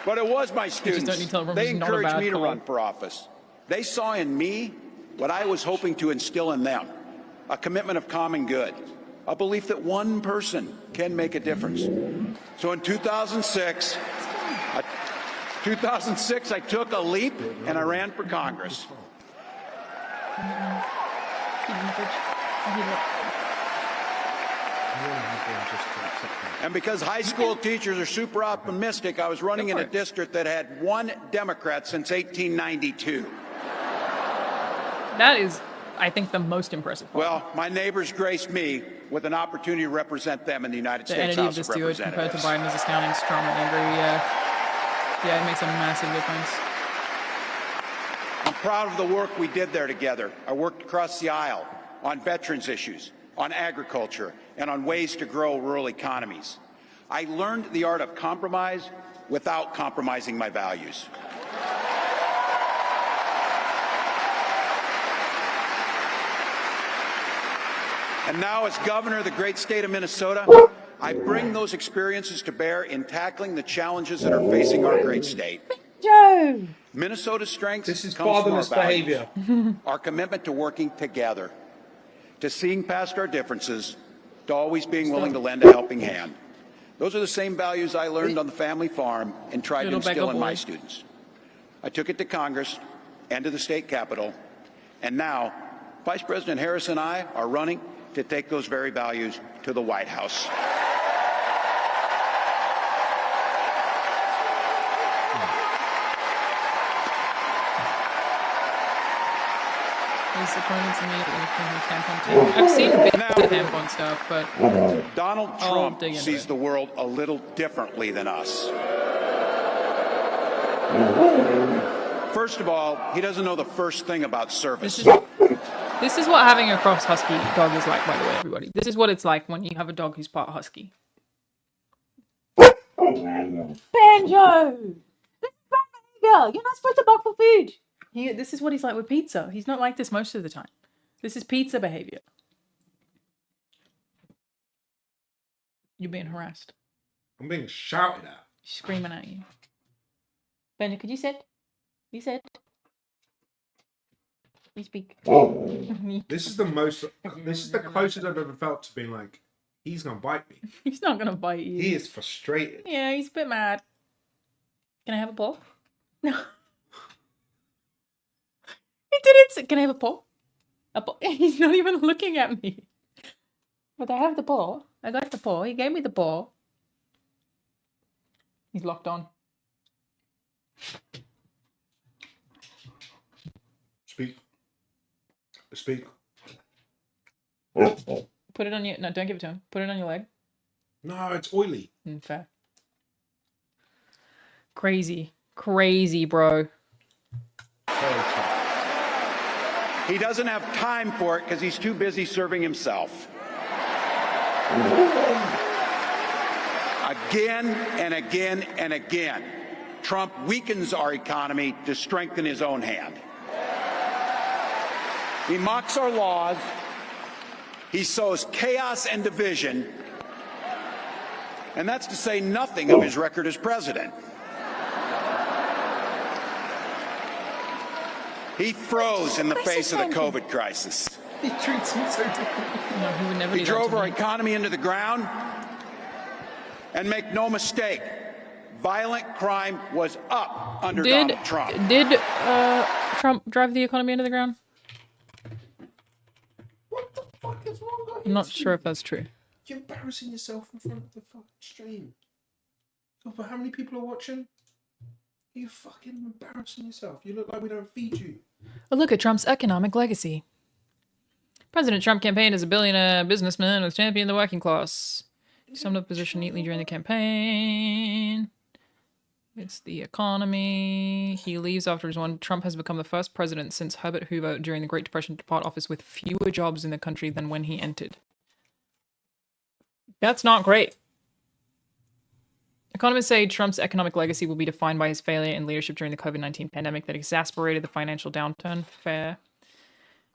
But it was my students. don't need to tell them They it's not a encouraged bad me to call. run for office. They saw in me what I was hoping to instill in them, a commitment of common good, a belief that one person can make a difference. So in 2006, 2006, I took a leap and I ran for Congress. And because high school teachers are super optimistic, I was running in a district that had one Democrat since 1892. That is, I think, the most impressive part. Well, my neighbors graced me with an opportunity to represent them in the United The States entity of House this of dude compared to Representatives. Biden is astounding, strong, and angry. Yeah, it makes a massive difference. I'm proud of the work we did there together. I worked across the aisle on veterans issues, on agriculture, and on ways to grow rural economies. I learned the art of compromise without compromising my values. And now, as governor of the great state of Minnesota, I bring those experiences to bear in tackling the challenges that are facing our great state. Joe! Minnesota's strength This is comes from our fatherless values, behavior. our commitment to working together, to seeing past our differences, to always being willing to lend a helping hand. Those are the same values I learned on the family farm and tried to Little instill Becca in my boy. students. I took it to Congress and to the state capitol, and now Vice President Harris and I are running to take those very values to the White House. His opponents immediately from the tampon too. I've seen bits of tampon stuff, but Donald I'll Trump dig into sees it. the world a little differently than us. First of all, he doesn't know the first thing about service. this is what having a cross husky dog is like, by the way, everybody. This is what it's like when you have a dog who's part husky. Banjo! Girl, you're not supposed to bark for food. This is what he's like with pizza. He's not like this most of the time. This is pizza behavior. You're being harassed. I'm being shouted at. She's screaming at you. Benja, could you sit? You sit. You speak. This is the closest I've ever felt to being like, he's gonna bite me. He's not gonna bite you. He is frustrated. Yeah, he's a bit mad. Can I have a paw? No. He didn't. Can I have a paw? A paw. He's not even looking at me. But I have the paw. I got the paw. He gave me the paw. He's locked on. Speak. Speak. Put it on your... No, don't give it to him. Put it on your leg. No, it's oily. Fair. Crazy. Crazy, bro. He doesn't have time for it because he's too busy serving himself. Again and again and again, Trump weakens our economy to strengthen his own hand. He mocks our laws. He sows chaos and division. And that's to say nothing of his record as president. He froze in the face of the COVID crisis. He treats me so differently. No, he would never He do that drove to our me. economy into the ground. And make no mistake, violent crime was up under Donald Trump. Did Trump drive the economy into the ground? What the fuck is wrong with I'm not sure if that's true. You're embarrassing yourself in front of the fucking stream. God, but how many people are watching? You're fucking embarrassing yourself. You look like we don't feed you. A look at Trump's economic legacy. President Trump campaigned as a billionaire businessman with championed the working class. He summed up his position neatly during the campaign. It's the economy. He leaves after his one. Trump has become the first president since Herbert Hoover during the Great Depression to depart office with fewer jobs in the country than when he entered. That's not great. Economists say Trump's economic legacy will be defined by his failure in leadership during the COVID-19 pandemic that exacerbated the financial downturn. Fair.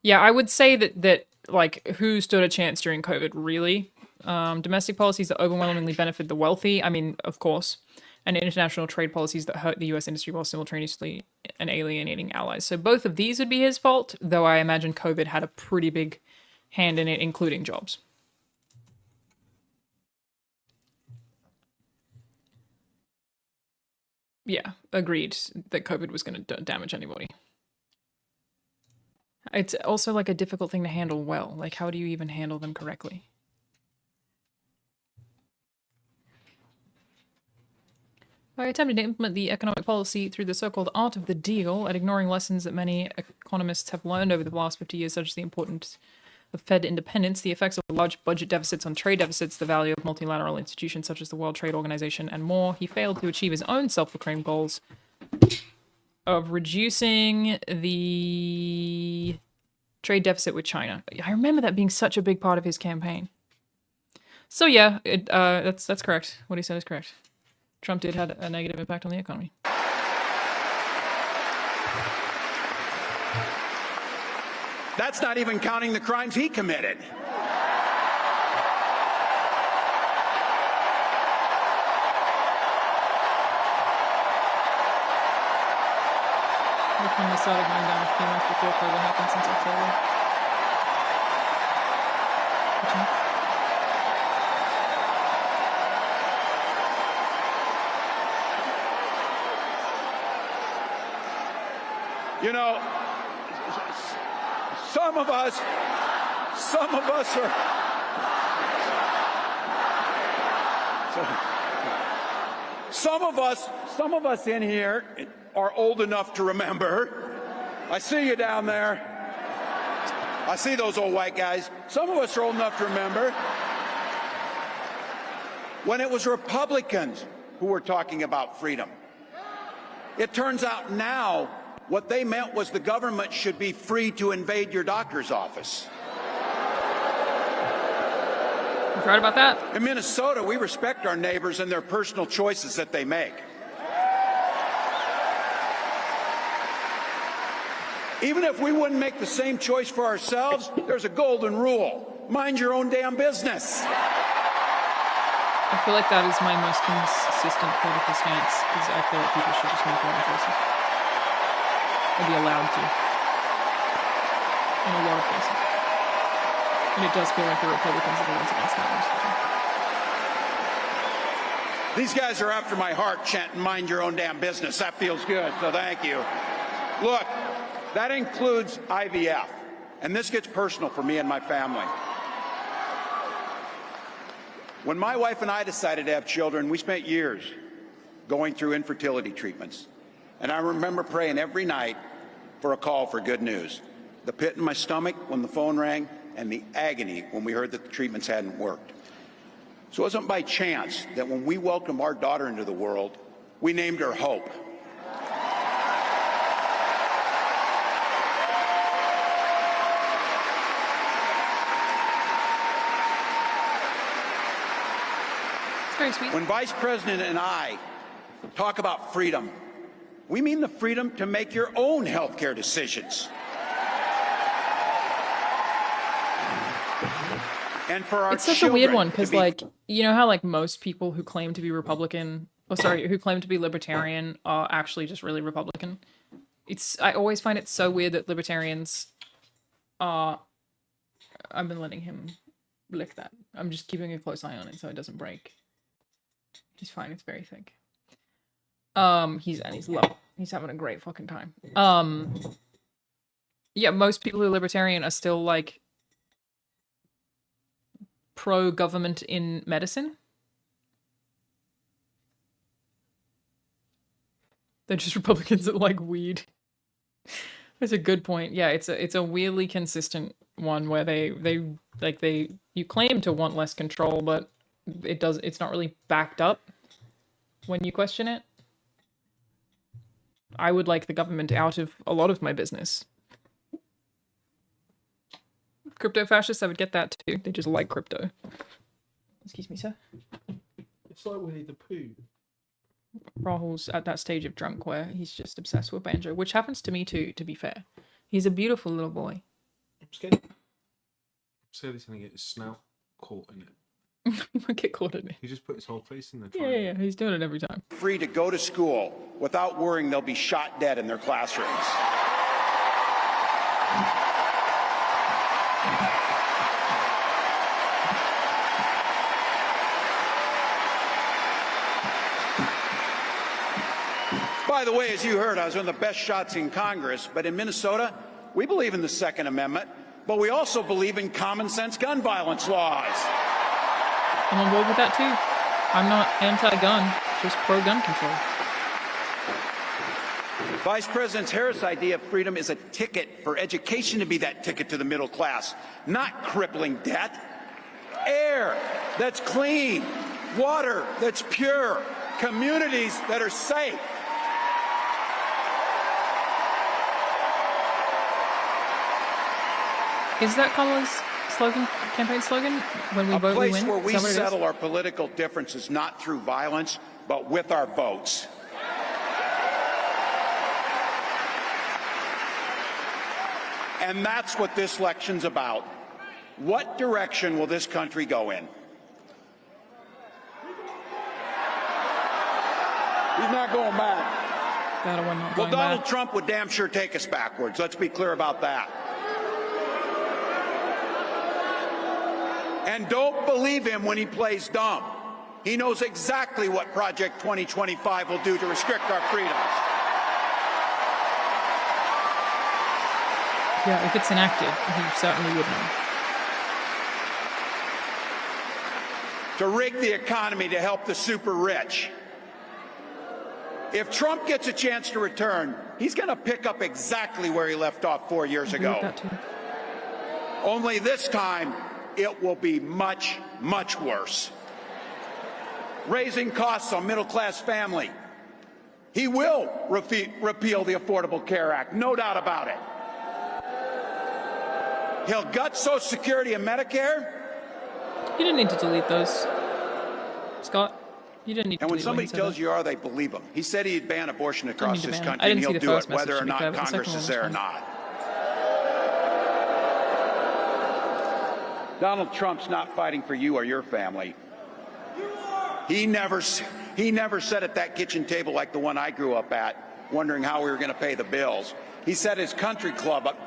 Yeah, I would say that like, who stood a chance during COVID, really? Domestic policies that overwhelmingly benefit the wealthy, I mean, of course, and international trade policies that hurt the US industry while simultaneously alienating allies. So both of these would be his fault, though I imagine COVID had a pretty big hand in it, including jobs. Yeah, agreed that COVID was going to damage anybody. It's also like a difficult thing to handle well. Like, how do you even handle them correctly? By attempting to implement the economic policy through the so-called art of the deal and ignoring lessons that many economists have learned over the last 50 years, such as the importance of Fed independence, the effects of large budget deficits on trade deficits, the value of multilateral institutions such as the World Trade Organization, and more, he failed to achieve his own self-proclaimed goals of reducing the trade deficit with China. I remember that being such a big part of his campaign. So yeah, that's correct. What he said is correct. Trump did have a negative impact on the economy. That's not even counting the crimes he committed. The economy started going down a few months before COVID happened since October. You know, some of us are. Some of us in here are old enough to remember. I see you down there. I see those old white guys. Some of us are old enough to remember when it was Republicans who were talking about freedom. It turns out now what they meant was the government should be free to invade your doctor's office. You right about that? In Minnesota, we respect our neighbors and their personal choices that they make. Even if we wouldn't make the same choice for ourselves, there's a golden rule. Mind your own damn business. I feel like that is my most consistent political stance, is I feel like people should just make their own choices. Or be allowed to. In a lot of cases. And it does feel like the Republicans are the ones against that most of the time. These guys are after my heart chanting, mind your own damn business. That feels good, so thank you. Look, that includes IVF. And this gets personal for me and my family. When my wife and I decided to have children, we spent years going through infertility treatments. And I remember praying every night for a call for good news. The pit in my stomach when the phone rang, and the agony when we heard that the treatments hadn't worked. So it wasn't by chance that when we welcomed our daughter into the world, we named her Hope. It's very sweet. When Vice President and I talk about freedom, we mean the freedom to make your own healthcare decisions. And for our It's such a weird one, because, like, you know how, like, most people who claim to be Republican, who claim to be libertarian are actually just really Republican? I always find it so weird that libertarians are... I've been letting him lick that. I'm just keeping a close eye on it so it doesn't break. He's fine, it's very thick. He's low. He's having a great fucking time. Yeah, most people who are libertarian are still, like, pro-government in medicine. They're just Republicans that like weed. That's a good point. Yeah, it's a weirdly consistent one where you claim to want less control, but it's not really backed up when you question it. I would like the government out of a lot of my business. Crypto fascists, I would get that too. They just like crypto. Excuse me, sir. It's like Winnie the Pooh. Rahul's at that stage of drunk where he's just obsessed with banjo, which happens to me too, to be fair. He's a beautiful little boy. I'm scared he's going to get his snout caught in it. He might get caught in it. He just put his whole face in there. Yeah, he's doing it every time. Free to go to school without worrying they'll be shot dead in their classrooms. By the way, as you heard, I was one of the best shots in Congress, but in Minnesota, we believe in the Second Amendment, but we also believe in common sense gun violence laws. I'm on board with that too. I'm not anti-gun, just pro-gun control. Vice President Harris' idea of freedom is a ticket for education to be that ticket to the middle class, not crippling debt. Air that's clean, water that's pure, communities that are safe. Is that Kamala's slogan, campaign slogan? When we vote, we win? A place where Is we that what it is? settle our political differences not through violence, but with our votes. And that's what this election's about. What direction will this country go in? He's not going back. That one not Well, going Donald back. Trump would damn sure take us backwards. Let's be clear about that. And don't believe him when he plays dumb. He knows exactly what Project 2025 will do to restrict our freedoms. Yeah, if it's enacted, he certainly would know. To rig the economy to help the super rich. If Trump gets a chance to return, he's going to pick up exactly where he left off 4 years I agree with ago. that too. Only this time, it will be much, much worse. Raising costs on middle-class family. He will repeal the Affordable Care Act, no doubt about it. He'll gut Social Security and Medicare. You didn't need to delete those, Scott. You didn't need to And when delete somebody what he tells said you are, they believe him. He said he'd ban abortion across need to this ban it. I country, and didn't see he'll the do first it whether message, or to be not fair, but the Congress second is one there or was not. Donald Trump's not fighting for you or your family. He never sat at that kitchen table like the one I grew up at, wondering how we were going to pay the bills. He sat at his country club up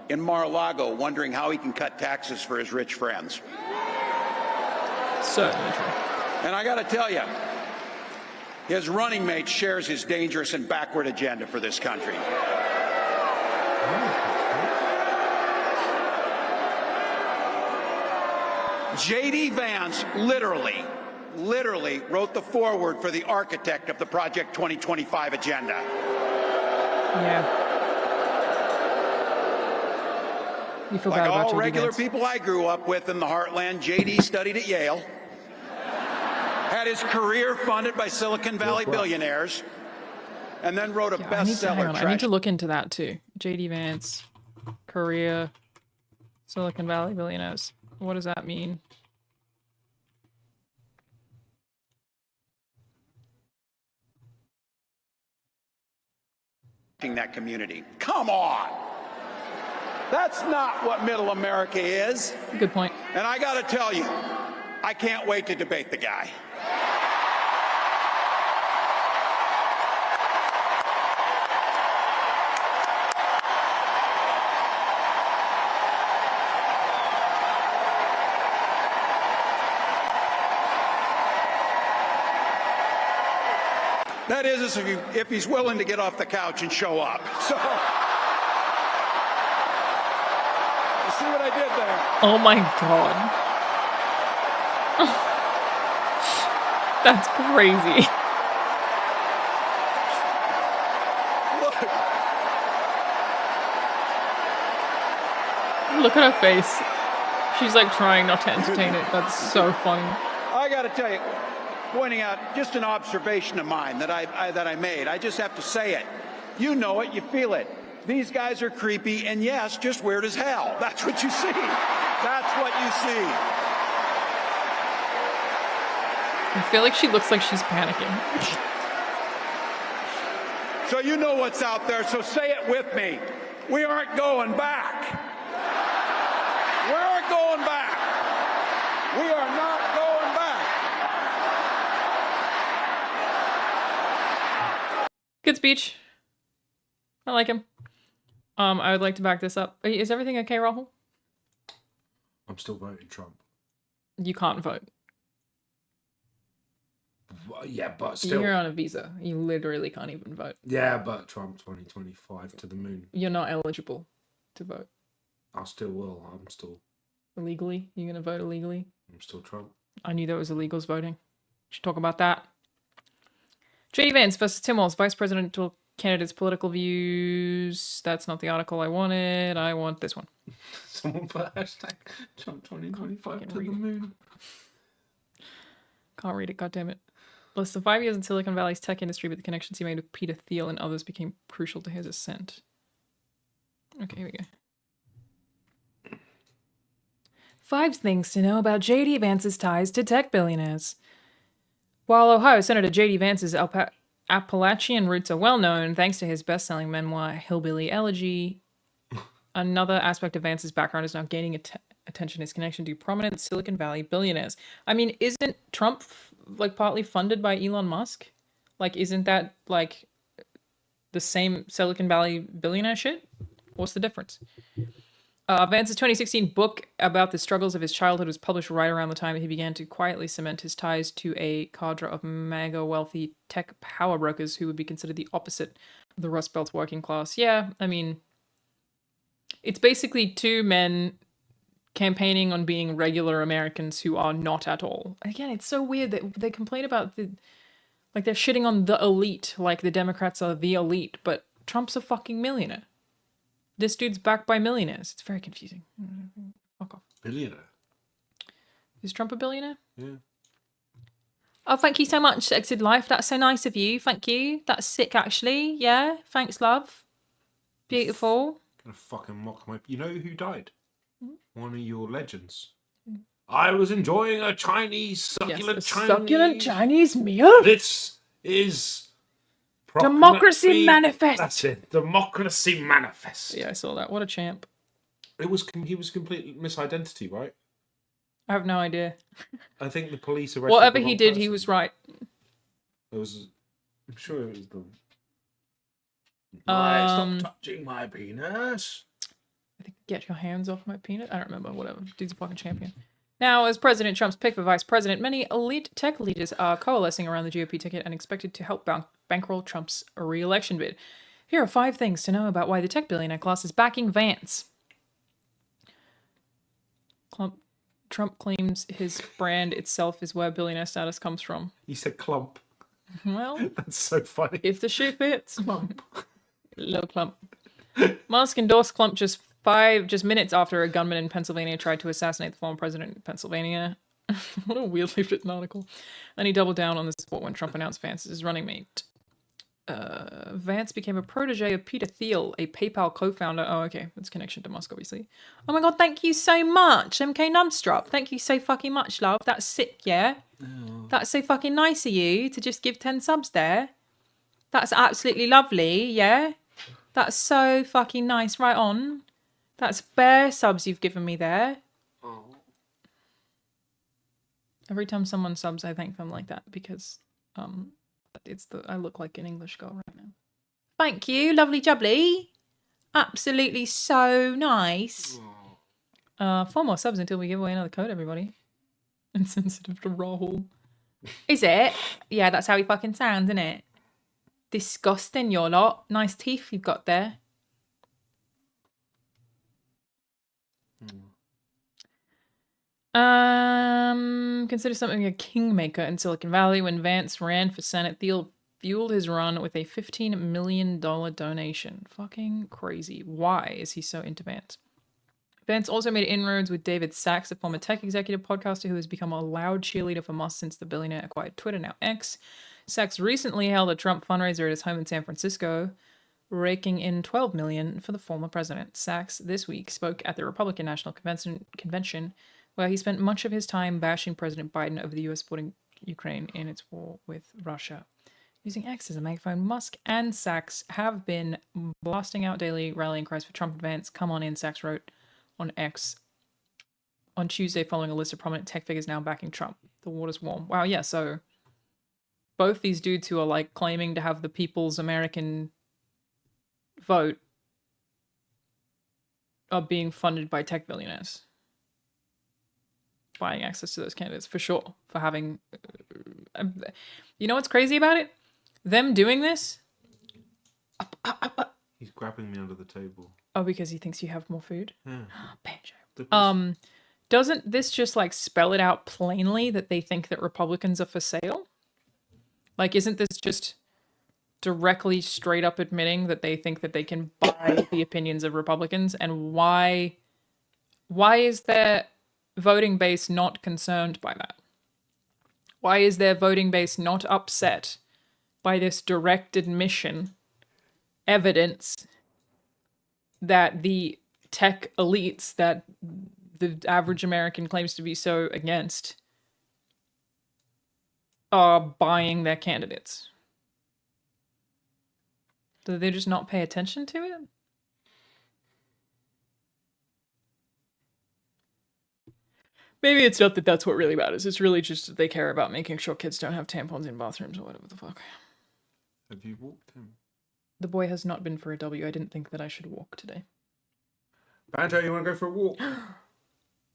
in Mar-a-Lago, wondering how he can cut taxes for his rich friends. Certainly true. And I got to tell you, his running mate shares his dangerous and backward agenda for this country. JD Vance literally wrote the foreword for the architect of the Project 2025 agenda. Yeah. You feel Like bad about all JD regular Vance. people I grew up with in the heartland, JD studied at Yale, had his career funded by Silicon Valley billionaires, and then wrote a Yeah, I need to hang bestseller. on. I need to look into that too. JD Vance, Korea, Silicon Valley billionaires. What does that mean? That community. Come on. That's not what middle America is. Good point. And I got to tell you, I can't wait to debate the guy. That is, if he's willing to get off the couch and show up. So, you see what I did there? Oh my god. That's crazy. Look at her face. She's like trying not to entertain it. That's so funny. I got to tell you, pointing out just an observation of mine that I made. I just have to say it. You know it, you feel it. These guys are creepy, and yes, just weird as hell. That's what you see. That's what you see. I feel like she looks like she's panicking. So you know what's out there, so say it with me. We aren't going back. We aren't going back. We are not going back. Good speech. I like him. I would like to back this up. Is everything okay, Rahul? I'm still voting Trump. You can't vote. Yeah, but still. You're on a visa. You literally can't even vote. Yeah, but Trump 2025 to the moon. You're not eligible to vote. I still will. I'm still Illegally? You're going to vote illegally? I'm still Trump. I knew there was illegals voting. Should talk about that. JD Vance versus Tim Walz, vice presidential candidates' political views. That's not the article I wanted. I want this one. Someone put hashtag Trump 2025 to the moon. Can't read it, goddammit. Less than 5 years in Silicon Valley's tech industry, but the connections he made with Peter Thiel and others became crucial to his ascent. Okay, here we go. 5 things to know about JD Vance's ties to tech billionaires. While Ohio Senator JD Vance's Appalachian roots are well known, thanks to his best-selling memoir, Hillbilly Elegy, another aspect of Vance's background is now gaining attention, his connection to prominent Silicon Valley billionaires. I mean, isn't Trump like partly funded by Elon Musk? Like, isn't that like the same Silicon Valley billionaire shit? What's the difference? Vance's 2016 book about the struggles of his childhood was published right around the time he began to quietly cement his ties to a cadre of mega wealthy tech power brokers who would be considered the opposite of the Rust Belt's working class. Yeah, I mean, it's basically 2 men campaigning on being regular Americans who are not at all. Again, it's so weird that they complain about like they're shitting on the elite, like the Democrats are the elite, but Trump's a fucking millionaire. This dude's backed by millionaires. It's very confusing. Fuck off. Billionaire. Is Trump a billionaire? Yeah. Oh, thank you so much, Exit Life. That's so nice of you. Thank you. That's sick, actually. Yeah. Thanks, love. Beautiful. Gonna fucking mock my. You know who died? One of your legends. I was enjoying a Chinese succulent Chinese meal. This is. Democracy Manifest. That's it. Democracy Manifest. Yeah, I saw that. What a champ. He was completely misidentity, right? I have no idea. I think the police arrested Whatever the he wrong did, person. he was right. It was. I'm sure it was the. Stop touching my penis. I think get your hands off my peanut. I don't remember. Whatever. Dude's a fucking champion. Now, as President Trump's pick for vice president, many elite tech leaders are coalescing around the GOP ticket and expected to help bankroll Trump's re-election bid. Here are 5 things to know about why the tech billionaire class is backing Vance. Trump claims his brand itself is where billionaire status comes from. He said clump. Well, that's so funny. If the shoe fits. Clump. Little clump. Musk endorsed Clump just minutes after a gunman in Pennsylvania tried to assassinate the former president of Pennsylvania. What a weirdly written article. And he doubled down on the support when Trump announced Vance as his running mate. Vance became a protege of Peter Thiel, a PayPal co-founder. Oh, okay. That's connection to Musk, obviously. Oh my god, thank you so much, MK Numstrop. Thank you so fucking much, love. That's sick, yeah? Oh. That's so fucking nice of you to just give 10 subs there. That's absolutely lovely, yeah? That's so fucking nice. Right on. That's bare subs you've given me there. Oh. Every time someone subs, I thank them like that because I look like an English girl right now. Thank you, lovely jubbly. Absolutely so nice. 4 more subs until we give away another code, everybody. Insensitive to Rahul. Is it? Yeah, that's how he fucking sounds, isn't it? Disgusting, your lot. Nice teeth you've got there. Consider something a kingmaker in Silicon Valley. When Vance ran for Senate, Thiel fueled his run with a $15 million donation. Fucking crazy. Why is he so into Vance? Vance also made inroads with David Sachs, a former tech executive podcaster who has become a loud cheerleader for Musk since the billionaire acquired Twitter, now X. Sachs recently held a Trump fundraiser at his home in San Francisco, raking in $12 million for the former president. Sachs this week spoke at the Republican National Convention, where he spent much of his time bashing President Biden over the U.S. supporting Ukraine in its war with Russia. Using X as a megaphone, Musk and Sachs have been blasting out daily rallying cries for Trump and Vance. Come on in, Sachs wrote on X on Tuesday following a list of prominent tech figures now backing Trump. The water's warm. Wow, yeah, so both these dudes who are like claiming to have the people's American vote are being funded by tech billionaires. Buying access to those candidates, for sure. For having You know what's crazy about it? Them doing this. He's grabbing me under the table. Oh, because he thinks you have more food? Yeah. Banjo. Doesn't this just like spell it out plainly that they think that Republicans are for sale? Like, isn't this just directly straight up admitting that they think that they can buy the opinions of Republicans? And why is their voting base not concerned by that? Why is their voting base not upset by this direct admission, evidence that the tech elites that the average American claims to be so against are buying their candidates? Do they just not pay attention to it? Maybe it's not that that's what really matters. It's really just that they care about making sure kids don't have tampons in bathrooms or whatever the fuck. Have you walked him? The boy has not been for a W. I didn't think that I should walk today. Banjo, you want to go for a walk?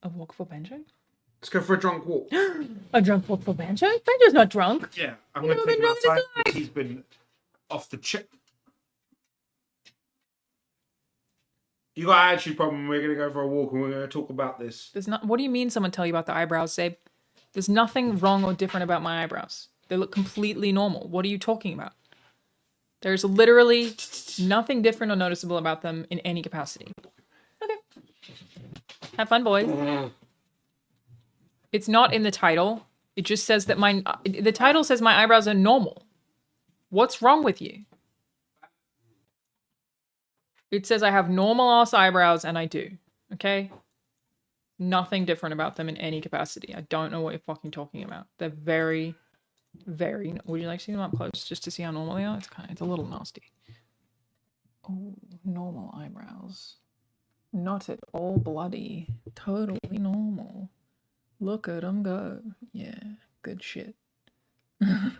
A walk for Banjo? Let's go for a drunk walk. A drunk walk for Banjo? Banjo's not drunk. Yeah, I'm going to take him outside because he's been off the chip. You got an attitude problem. We're going to go for a walk and we're going to talk about this. There's not. What do you mean someone tell you about the eyebrows, Zabe? There's nothing wrong or different about my eyebrows. They look completely normal. What are you talking about? There's literally nothing different or noticeable about them in any capacity. Okay. Have fun, boys. It's not in the title. It just says that the title says my eyebrows are normal. What's wrong with you? It says I have normal ass eyebrows, and I do. Okay? Nothing different about them in any capacity. I don't know what you're fucking talking about. They're very, very... Would you like to see them up close just to see how normal they are? It's a little nasty. Oh, normal eyebrows. Not at all bloody. Totally normal. Look at them go. Yeah, good shit. Ow.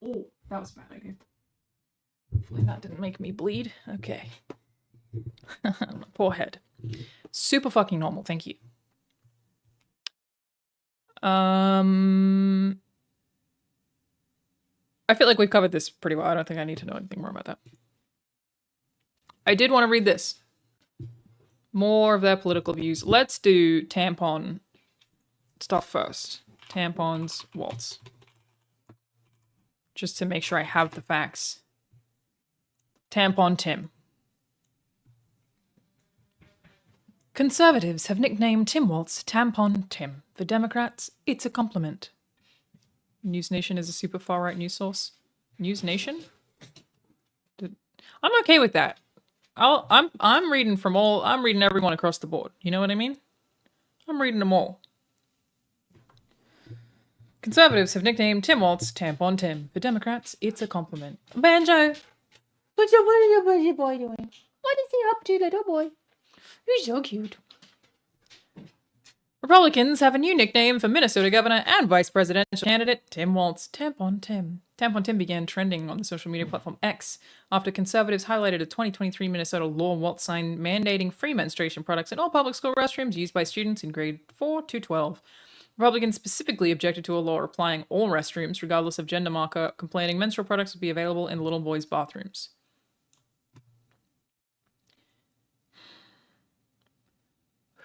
Oh, that was a bad idea. Hopefully that didn't make me bleed. Okay. My poor head. Super fucking normal, thank you. I feel like we've covered this pretty well. I don't think I need to know anything more about that. I did want to read this. More of their political views. Let's do tampon stuff first. Tampons, Walz. Just to make sure I have the facts. Tampon Tim. Conservatives have nicknamed Tim Walz Tampon Tim. For Democrats, it's a compliment. News Nation is a super far-right news source. News Nation? I'm okay with that. I'm reading from all. I'm reading everyone across the board. You know what I mean? I'm reading them all. Conservatives have nicknamed Tim Walz Tampon Tim. For Democrats, it's a compliment. Banjo, what is your boy doing? What is he up to, little boy? He's so cute. Republicans have a new nickname for Minnesota governor and vice presidential candidate Tim Walz, Tampon Tim. Tampon Tim began trending on the social media platform X after conservatives highlighted a 2023 Minnesota law Walz signed mandating free menstruation products in all public school restrooms used by students in grade 4 to 12. Republicans specifically objected to a law applying all restrooms, regardless of gender marker, complaining menstrual products would be available in little boys' bathrooms.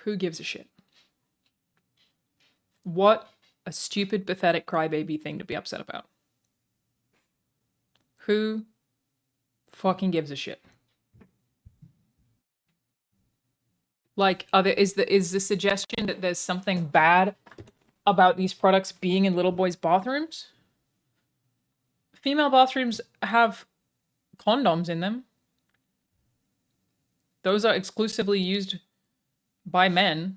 Who gives a shit? What a stupid, pathetic crybaby thing to be upset about. Who fucking gives a shit? Like, is the suggestion that there's something bad about these products being in little boys' bathrooms? Female bathrooms have condoms in them. Those are exclusively used by men.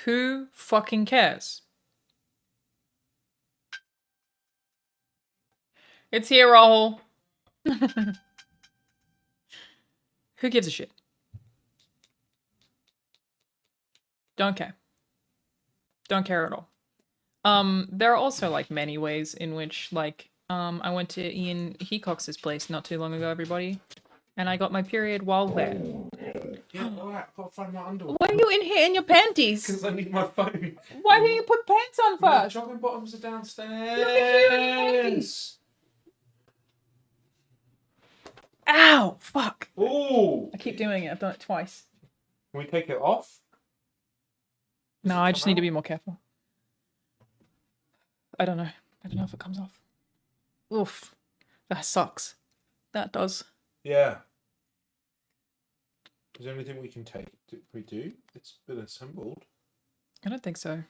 Who fucking cares? It's here, Rahul. Who gives a shit? Don't care. Don't care at all. There are also like many ways in which I went to Ian Hecox's place not too long ago, everybody, and I got my period while there. Yeah, alright, I've got to find my underwear. Why are you in here in your panties? Because I need my phone. Why didn't you put pants on My first? jogging bottoms are downstairs. You're here in your panties. Ow! Fuck. Ooh! I keep doing it. I've done it twice. Can we take it off? No, I just need to be more careful. I don't know. I don't know if it comes off. Oof. That sucks. That does. Yeah. Is there anything we can take? We do? It's been assembled. I don't think so.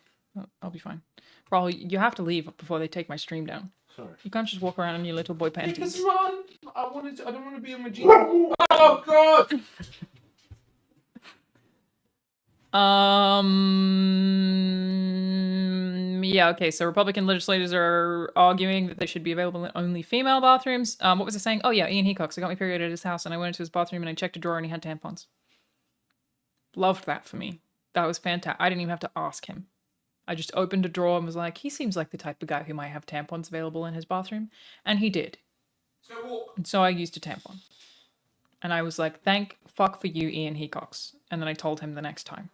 I'll be fine. Probably you have to leave before they take my stream down. Sorry. You can't just walk around in your little boy Because panties. run! I don't want to be a magician. Oh god! Yeah, okay, so Republican legislators are arguing that they should be available in only female bathrooms. What was it saying? Oh yeah, Ian Hecox. I got my period at his house and I went into his bathroom and I checked a drawer and he had tampons. Loved that for me. That was fantastic. I didn't even have to ask him. I just opened a drawer and was like, he seems like the type of guy who might have tampons available in his bathroom. And he did. And so I used a tampon. And I was like, thank fuck for you, Ian Hecox. And then I told him the next time.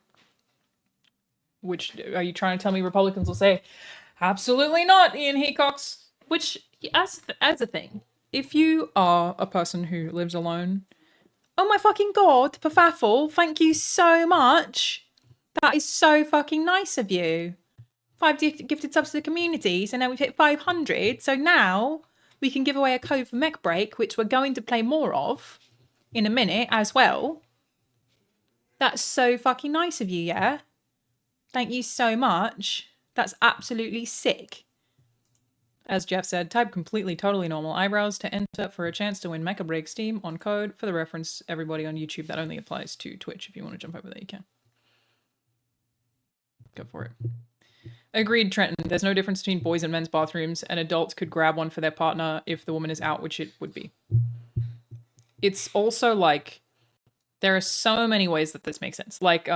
Which, are you trying to tell me Republicans will say, absolutely not, Ian Hecox? Which, as a thing, if you are a person who lives alone, oh my fucking god, Pafaffle, thank you so much. That is so fucking nice of you. 5 gifted subs to the community, so now we've hit 500, so now we can give away a code for Mech Break, which we're going to play more of in a minute as well. That's so fucking nice of you, yeah? Thank you so much. That's absolutely sick. As Jeff said, type completely, totally normal eyebrows to enter for a chance to win Mecha Break Steam on code. For the reference, everybody on YouTube, that only applies to Twitch. If you want to jump over there, you can. Go for it. Agreed, Trenton. There's no difference between boys and men's bathrooms, and adults could grab one for their partner if the woman is out, which it would be. It's also like, there are so many ways that this makes sense. Like,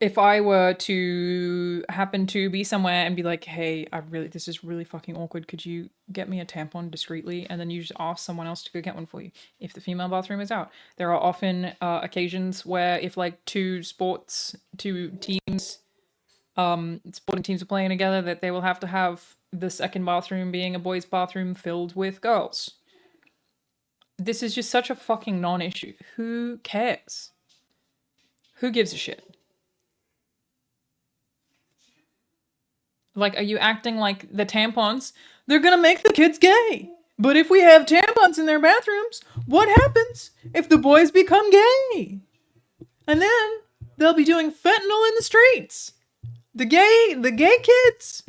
if I were to happen to be somewhere and be like, hey, this is really fucking awkward. Could you get me a tampon discreetly? And then you just ask someone else to go get one for you. If the female bathroom is out, there are often occasions where if like two teams, sporting teams are playing together, that they will have to have the second bathroom being a boys' bathroom filled with girls. This is just such a fucking non-issue. Who cares? Who gives a shit? Like, are you acting like the tampons, they're gonna make the kids gay? But if we have tampons in their bathrooms, what happens if the boys become gay? And then they'll be doing fentanyl in the streets. The gay kids,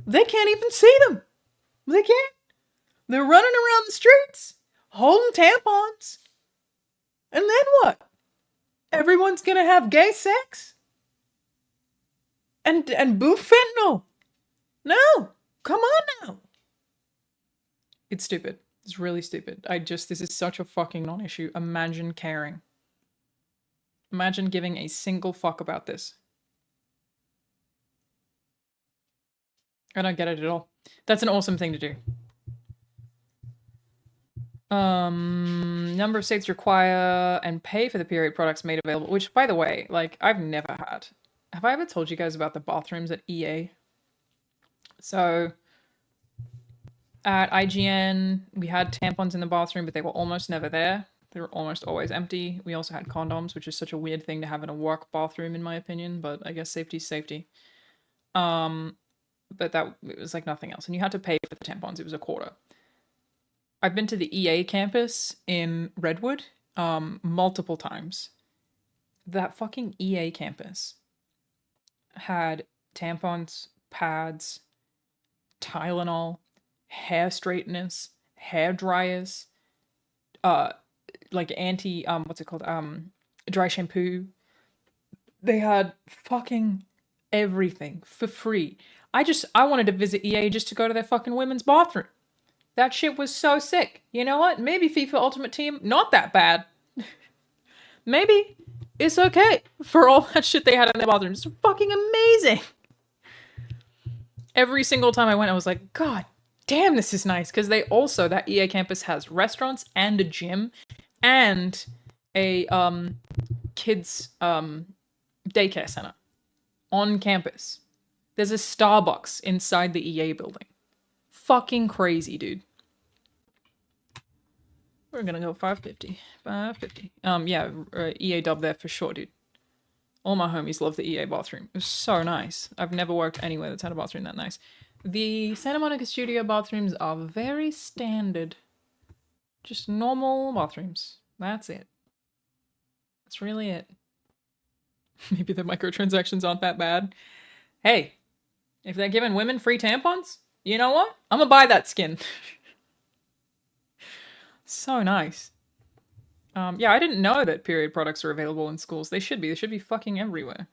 they can't even see them. They can't. They're running around the streets, holding tampons. And then what? Everyone's gonna have gay sex? And boof fentanyl? No, come on now. It's stupid. It's really stupid. This is such a fucking non-issue. Imagine caring. Imagine giving a single fuck about this. I don't get it at all. That's an awesome thing to do. Number of states require and pay for the period products made available, which, by the way, like, I've never had. Have I ever told you guys about the bathrooms at EA? So, at IGN, we had tampons in the bathroom, but they were almost never there. They were almost always empty. We also had condoms, which is such a weird thing to have in a work bathroom, in my opinion, but I guess safety's safety. But it was like nothing else. And you had to pay for the tampons. It was $0.25. I've been to the EA campus in Redwood multiple times. That fucking EA campus had tampons, pads, Tylenol, hair straighteners, hair dryers, like dry shampoo. They had fucking everything for free. I wanted to visit EA just to go to their fucking women's bathroom. That shit was so sick. You know what? Maybe FIFA Ultimate Team, not that bad. Maybe it's okay for all that shit they had in their bathrooms. It's fucking amazing. Every single time I went, I was like, God damn, this is nice. Because that EA campus has restaurants and a gym and a kids daycare center on campus. There's a Starbucks inside the EA building. Fucking crazy, dude. We're gonna go 550. 550. Yeah, EA dub there for sure, dude. All my homies love the EA bathroom. It was so nice. I've never worked anywhere that's had a bathroom that nice. The Santa Monica studio bathrooms are very standard. Just normal bathrooms. That's it. That's really it. Maybe the microtransactions aren't that bad. Hey, if they're giving women free tampons, you know what? I'm gonna buy that skin. So nice. Yeah, I didn't know that period products are available in schools. They should be. They should be fucking everywhere.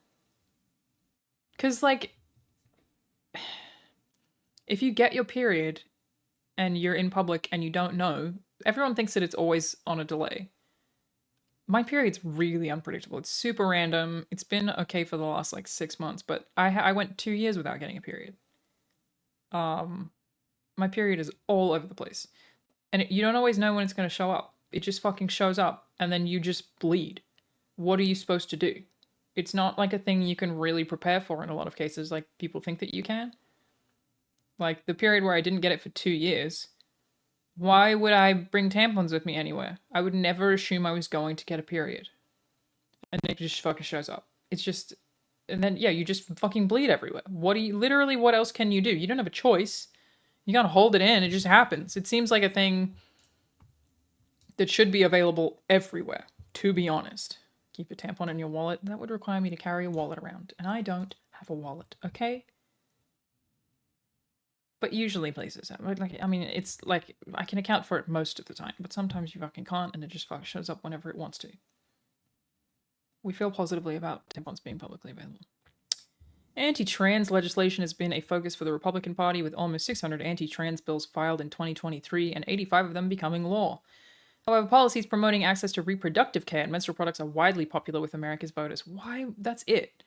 Because, like, if you get your period and you're in public and you don't know, everyone thinks that it's always on a delay. My period's really unpredictable. It's super random. It's been okay for the last, like, 6 months, but I went 2 years without getting a period. My period is all over the place. And you don't always know when it's going to show up. It just fucking shows up, and then you just bleed. What are you supposed to do? It's not like a thing you can really prepare for in a lot of cases, like people think that you can. Like the period where I didn't get it for 2 years, why would I bring tampons with me anywhere? I would never assume I was going to get a period. And it just fucking shows up. It's just, and then, yeah, you just fucking bleed everywhere. Literally, what else can you do? You don't have a choice. You gotta hold it in, it just happens. It seems like a thing that should be available everywhere, to be honest. Keep a tampon in your wallet. That would require me to carry a wallet around, and I don't have a wallet, okay? But usually places have, like, I mean, it's like, I can account for it most of the time, but sometimes you fucking can't, and it just fucking shows up whenever it wants to. We feel positively about tampons being publicly available. Anti-trans legislation has been a focus for the Republican Party, with almost 600 anti-trans bills filed in 2023 and 85 of them becoming law. However, policies promoting access to reproductive care and menstrual products are widely popular with America's voters. Why? That's it.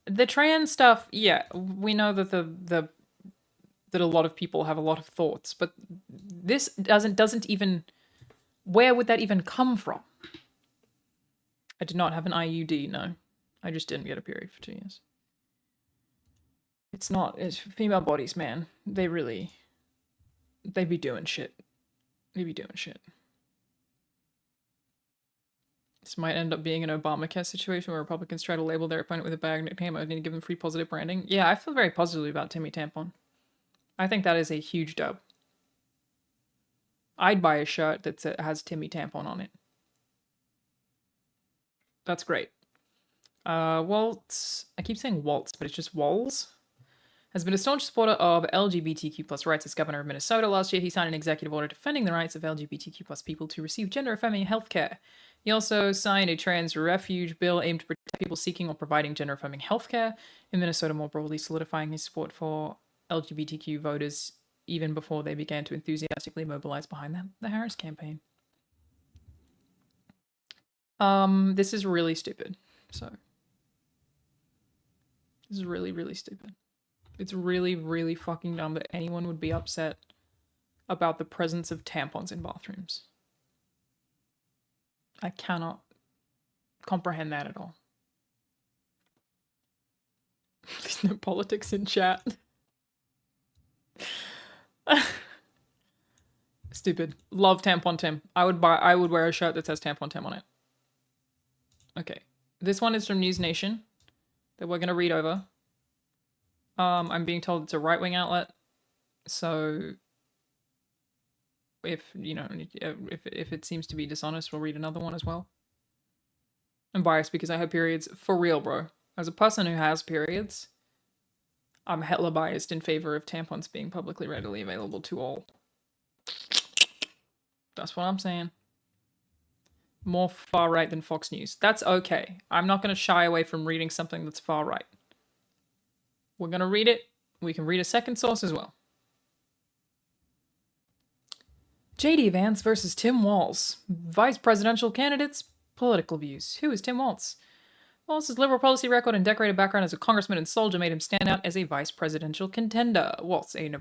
The trans stuff, yeah, we know that that a lot of people have a lot of thoughts, but this doesn't even. Where would that even come from? I did not have an IUD. No, I just didn't get a period for 2 years. It's female bodies, man. They be doing shit. They be doing shit. This might end up being an Obamacare situation where Republicans try to label their opponent with a bad nickname and give them free positive branding. Yeah, I feel very positively about TIMMY Tampon. I think that is a huge dub. I'd buy a shirt that has TIMMY Tampon on it. That's great. Waltz. I keep saying Waltz, but it's just Walz. Has been a staunch supporter of LGBTQ+ rights as governor of Minnesota. Last year, he signed an executive order defending the rights of LGBTQ+ people to receive gender-affirming health care. He also signed a trans refuge bill aimed to protect people seeking or providing gender-affirming health care in Minnesota, more broadly solidifying his support for LGBTQ voters even before they began to enthusiastically mobilize behind the Harris campaign. This is really stupid. So, this is really, really stupid. It's really, really fucking dumb that anyone would be upset about the presence of tampons in bathrooms. I cannot comprehend that at all. There's no politics in chat. Stupid. Love Tampon Tim. I would wear a shirt that says Tampon Tim on it. Okay. This one is from News Nation that we're gonna read over. I'm being told it's a right-wing outlet, so if it seems to be dishonest, we'll read another one as well. I'm biased because I have periods for real, bro. As a person who has periods, I'm hella biased in favor of tampons being publicly readily available to all. That's what I'm saying. More far right than Fox News. That's okay. I'm not going to shy away from reading something that's far right. We're going to read it. We can read a second source as well. JD Vance versus Tim Walz. Vice presidential candidates, political views. Who is Tim Walz? Walz's liberal policy record and decorated background as a congressman and soldier made him stand out as a vice presidential contender. Walz, a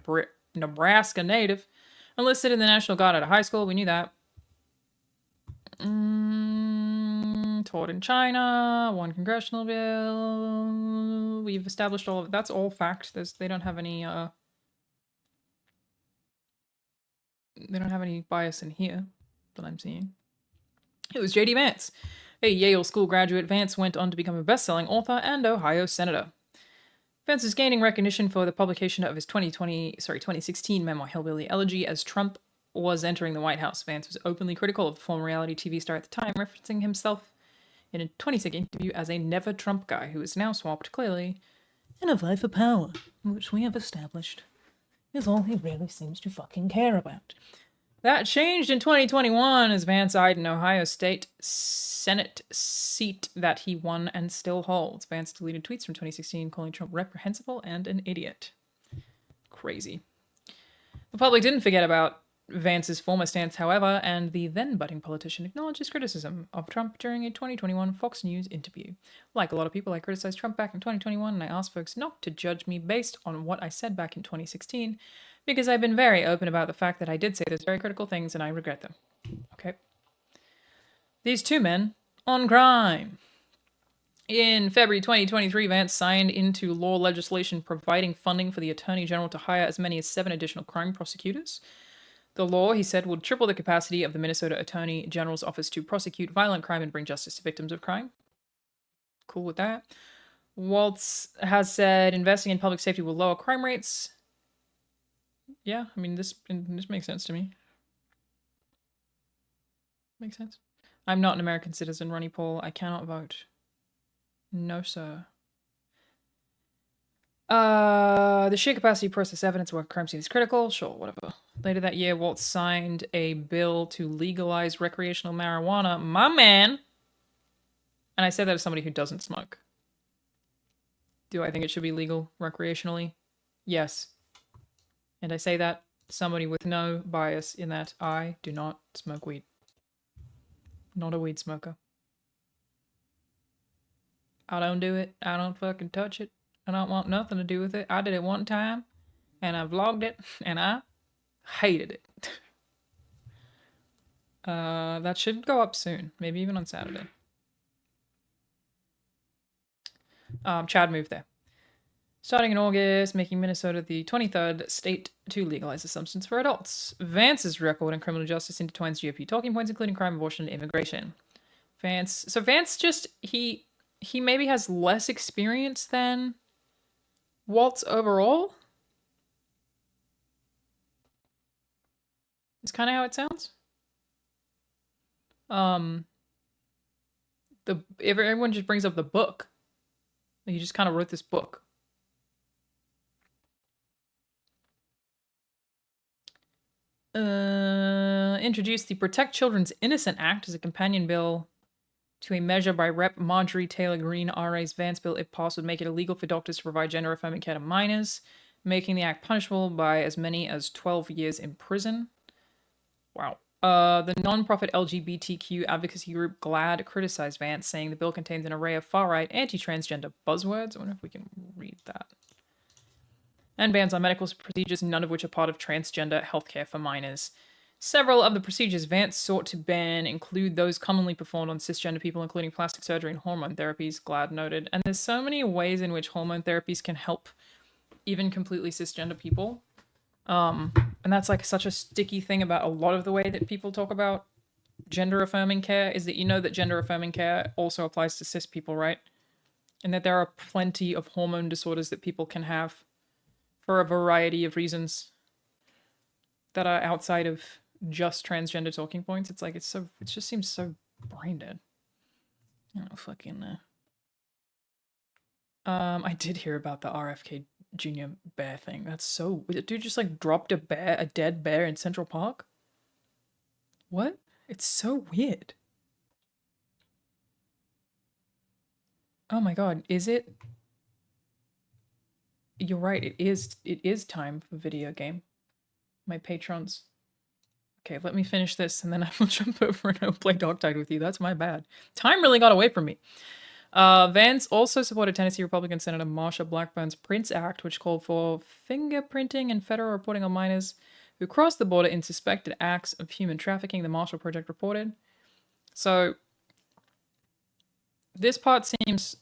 Nebraska native, enlisted in the National Guard out of high school. We knew that. Toured in China, won congressional bill. We've established all of it. That's all fact. They don't have any bias in here that I'm seeing. It was JD Vance. A Yale School graduate, Vance went on to become a best-selling author and Ohio senator. Vance is gaining recognition for the publication of his 2016 memoir Hillbilly Elegy as Trump was entering the White House. Vance was openly critical of the former reality TV star at the time, referencing himself in a 20-second interview as a never Trump guy who is now swapped clearly in a fight for power, which we have established is all he really seems to fucking care about. That changed in 2021 as Vance eyed an Ohio State Senate seat that he won and still holds. Vance deleted tweets from 2016 calling Trump reprehensible and an idiot. Crazy. The public didn't forget about Vance's former stance, however, and the then-budding politician acknowledged his criticism of Trump during a 2021 Fox News interview. Like a lot of people, I criticized Trump back in 2021, and I asked folks not to judge me based on what I said back in 2016, because I've been very open about the fact that I did say those very critical things, and I regret them. Okay? These two men on crime. In February 2023, Vance signed into law legislation providing funding for the Attorney General to hire as many as 7 additional crime prosecutors. The law, he said, would triple the capacity of the Minnesota Attorney General's office to prosecute violent crime and bring justice to victims of crime. Cool with that. Walz has said investing in public safety will lower crime rates. Yeah, I mean, this makes sense to me. Makes sense. I'm not an American citizen, Ronnie Paul. I cannot vote. No, sir. The sheer capacity to process evidence where crime scene is critical. Sure, whatever. Later that year, Walz signed a bill to legalize recreational marijuana. My man! And I say that as somebody who doesn't smoke. Do I think it should be legal recreationally? Yes. And I say that somebody with no bias in that I do not smoke weed. Not a weed smoker. I don't do it. I don't fucking touch it. I don't want nothing to do with it. I did it one time, and I vlogged it, and I hated it. That should go up soon. Maybe even on Saturday. Chad moved there. Starting in August, making Minnesota the 23rd state to legalize the substance for adults. Vance's record in criminal justice intertwines GOP talking points, including crime, abortion, and immigration. Vance just, he maybe has less experience than Walz overall. It's kind of how it sounds. Everyone just brings up the book. He just kind of wrote this book. Introduced the Protect Children's Innocent Act as a companion bill to a measure by Rep. Marjorie Taylor Greene. RA's Vance bill, if passed, would make it illegal for doctors to provide gender-affirming care to minors, making the act punishable by as many as 12 years in prison. Wow. The non-profit LGBTQ advocacy group GLAAD criticized Vance, saying the bill contains an array of far-right anti-transgender buzzwords. I wonder if we can read that. And bans on medical procedures, none of which are part of transgender healthcare for minors. Several of the procedures Vance sought to ban include those commonly performed on cisgender people, including plastic surgery and hormone therapies, GLAAD noted. And there's so many ways in which hormone therapies can help even completely cisgender people. And that's like such a sticky thing about a lot of the way that people talk about gender-affirming care, is that you know that gender-affirming care also applies to cis people, right? And that there are plenty of hormone disorders that people can have for a variety of reasons that are outside of just transgender talking points. It's like, it just seems so brain dead. I don't fucking I did hear about the RFK Jr. bear thing. That's so weird. Dude just like dropped a dead bear in Central Park. What? It's so weird. Oh my god, is it? You're right, it is time for video game. My patrons. Okay, let me finish this and then I will jump over and I'll play Dogtide with you. That's my bad. Time really got away from me. Vance also supported Tennessee Republican Senator Marsha Blackburn's Prince Act, which called for fingerprinting and federal reporting on minors who crossed the border in suspected acts of human trafficking, the Marshall Project reported. So, This part seems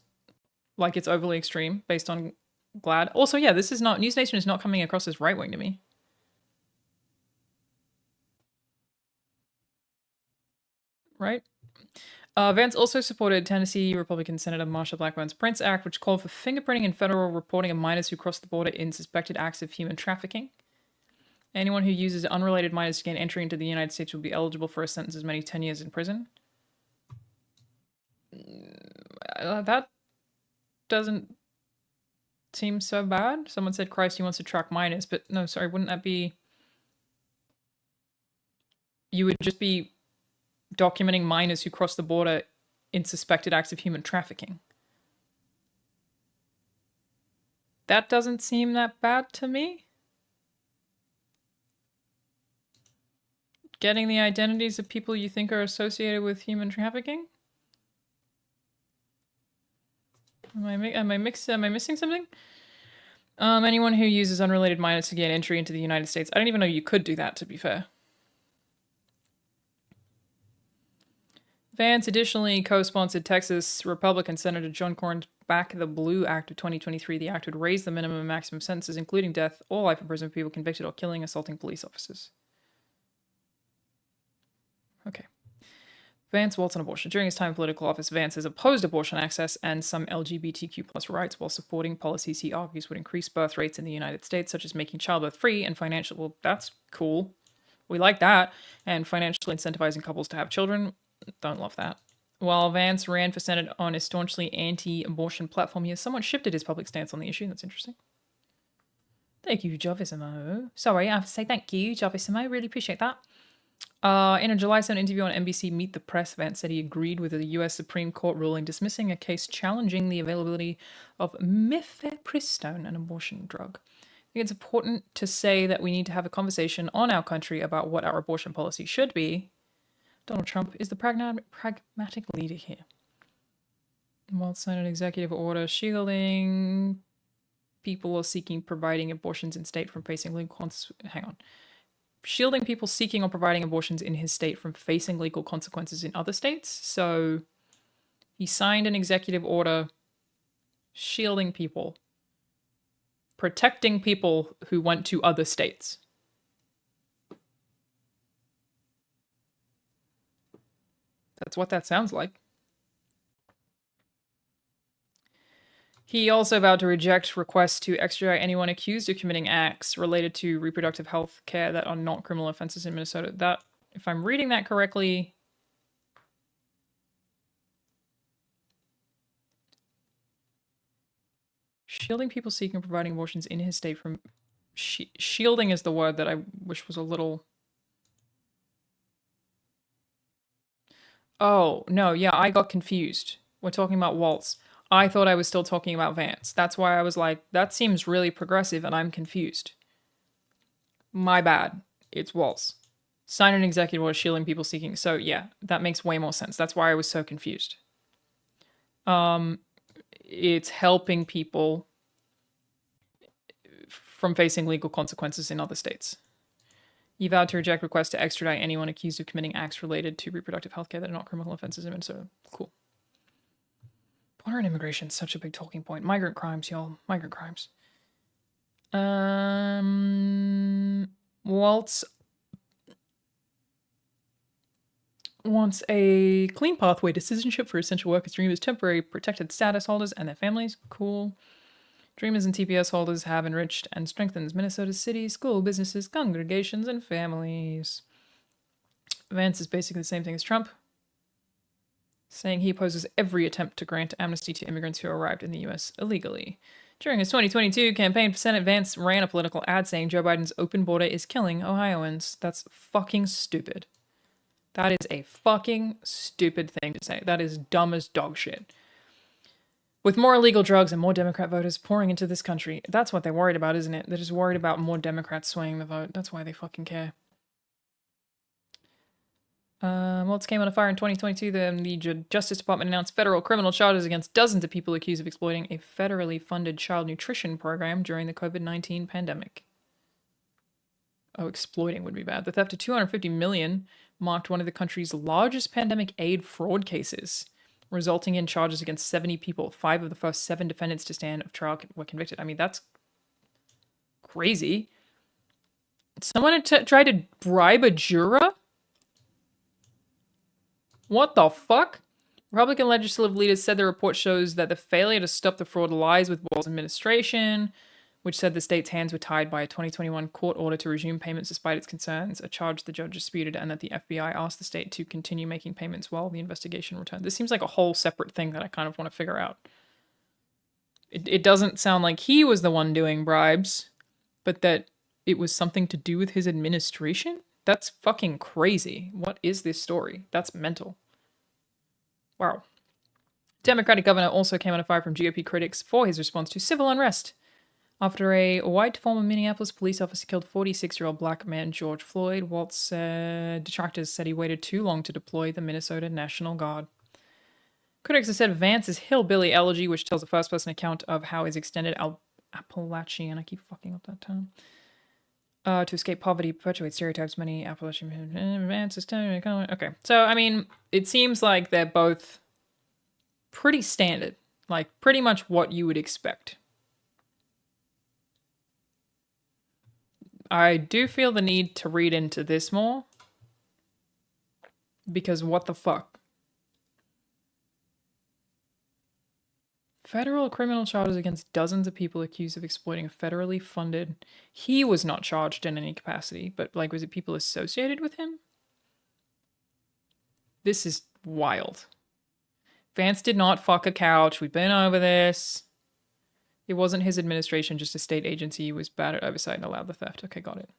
like it's overly extreme based on GLAAD. Also, yeah, this is not, News Nation is not coming across as right-wing to me. Right? Vance also supported Tennessee Republican Senator Marsha Blackburn's Prince Act, which called for fingerprinting and federal reporting of minors who cross the border in suspected acts of human trafficking. Anyone who uses unrelated minors to gain entry into the United States will be eligible for a sentence as many as 10 years in prison. That doesn't seem so bad. Someone said Christ, he wants to track minors, but no, sorry, wouldn't that be... You would just be documenting minors who cross the border in suspected acts of human trafficking. That doesn't seem that bad to me. Getting the identities of people you think are associated with human trafficking? Am I missing something? Anyone who uses unrelated minors to gain entry into the United States. I didn't even know you could do that, to be fair. Vance additionally co-sponsored Texas Republican Senator John Cornyn's Back the Blue Act of 2023. The act would raise the minimum and maximum sentences, including death or life in prison for people convicted of killing, assaulting police officers. Okay. Vance, Walz, on abortion. During his time in political office, Vance has opposed abortion access and some LGBTQ plus rights while supporting policies he argues would increase birth rates in the United States, such as making childbirth free and financial. Well, that's cool. We like that. And financially incentivizing couples to have children. Don't love that. While Vance ran for Senate on a staunchly anti-abortion platform, he has somewhat shifted his public stance on the issue. That's interesting. Thank you, Jarvisimo. Sorry, I have to say thank you, Jarvisimo. Really appreciate that. In a July 7 interview on NBC Meet the Press, Vance said he agreed with the U.S. Supreme Court ruling dismissing a case challenging the availability of mifepristone, an abortion drug. I think it's important to say that we need to have a conversation on our country about what our abortion policy should be. Donald Trump is the pragmatic leader here. Walz signed an executive order shielding people or seeking providing abortions in state from facing legal shielding people seeking or providing abortions in his state from facing legal consequences in other states. So he signed an executive order shielding people, protecting people who went to other states. That's what that sounds like. He also vowed to reject requests to extradite anyone accused of committing acts related to reproductive health care that are not criminal offenses in Minnesota. That, if I'm reading that correctly, shielding people seeking and providing abortions in his state from... shielding is the word that I wish was a little... Oh, no, yeah, I got confused. We're talking about Walz. I thought I was still talking about Vance. That's why I was like, that seems really progressive and I'm confused. My bad. It's Walz. Sign an executive order shielding people seeking. So yeah, that makes way more sense. That's why I was so confused. It's helping people from facing legal consequences in other states. He vowed to reject requests to extradite anyone accused of committing acts related to reproductive health care that are not criminal offenses in Minnesota. Cool. Border and immigration is such a big talking point. Migrant crimes, y'all. Migrant crimes. Walz wants a clean pathway to citizenship for essential workers, Dreamers, temporary protected status holders, and their families. Cool. Dreamers and TPS holders have enriched and strengthened Minnesota's cities, school, businesses, congregations, and families. Vance is basically the same thing as Trump, saying he opposes every attempt to grant amnesty to immigrants who arrived in the U.S. illegally. During his 2022 campaign for Senate, Vance ran a political ad saying Joe Biden's open border is killing Ohioans. That's fucking stupid. That is a fucking stupid thing to say. That is dumb as dog shit. With more illegal drugs and more Democrat voters pouring into this country, that's what they're worried about, isn't it? They're just worried about more Democrats swaying the vote. That's why they fucking care. Walz came on fire in 2022. The Justice Department announced federal criminal charges against dozens of people accused of exploiting a federally funded child nutrition program during the COVID-19 pandemic. Oh, exploiting would be bad. The theft of $250 million marked one of the country's largest pandemic aid fraud cases, resulting in charges against 70 people. 5 of the first 7 defendants to stand of trial were convicted. I mean, that's crazy. Someone had tried to bribe a juror? What the fuck? Republican legislative leaders said the report shows that the failure to stop the fraud lies with Walz's administration, which said the state's hands were tied by a 2021 court order to resume payments despite its concerns, a charge the judge disputed, and that the FBI asked the state to continue making payments while the investigation returned. This seems like a whole separate thing that I kind of want to figure out. It doesn't sound like he was the one doing bribes, but that it was something to do with his administration? That's fucking crazy. What is this story? That's mental. Wow. Democratic governor also came under fire from GOP critics for his response to civil unrest after a white former Minneapolis police officer killed 46-year-old black man George Floyd. Walz detractors said he waited too long to deploy the Minnesota National Guard. Critics have said Vance's Hillbilly Elegy, which tells a first-person account of how his extended Appalachian, I keep fucking up that term, to escape poverty, perpetuate stereotypes many Appalachian Vance is okay. So, I mean, it seems like they're both pretty standard. Like, pretty much what you would expect. I do feel the need to read into this more. Because what the fuck? Federal criminal charges against dozens of people accused of exploiting a federally funded... He was not charged in any capacity, but, like, was it people associated with him? This is wild. Vance did not fuck a couch. We've been over this. It wasn't his administration, just a state agency. He was bad at oversight and allowed the theft. Okay, got it.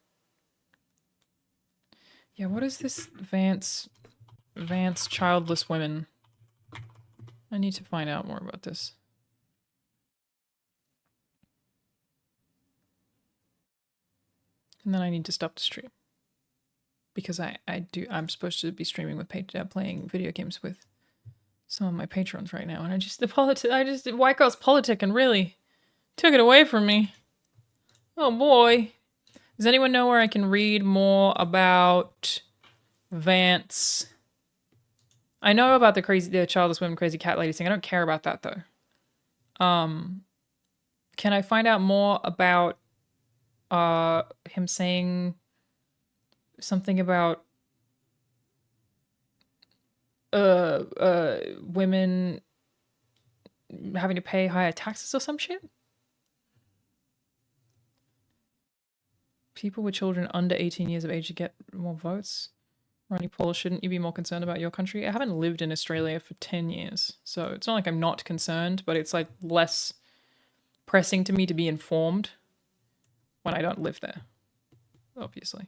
Yeah, what is this Vance childless women? I need to find out more about this. And then I need to stop the stream. Because I'm supposed to be streaming with playing video games with some of my patrons right now. And White Girl's politicking really took it away from me. Oh boy. Does anyone know where I can read more about Vance? I know about the childless women crazy cat lady thing. I don't care about that though. Can I find out more about him saying something about women having to pay higher taxes or some shit? People with children under 18 years of age should get more votes. Ronnie Paul, shouldn't you be more concerned about your country? I haven't lived in Australia for 10 years, so it's not like I'm not concerned, but it's like less pressing to me to be informed when I don't live there, obviously.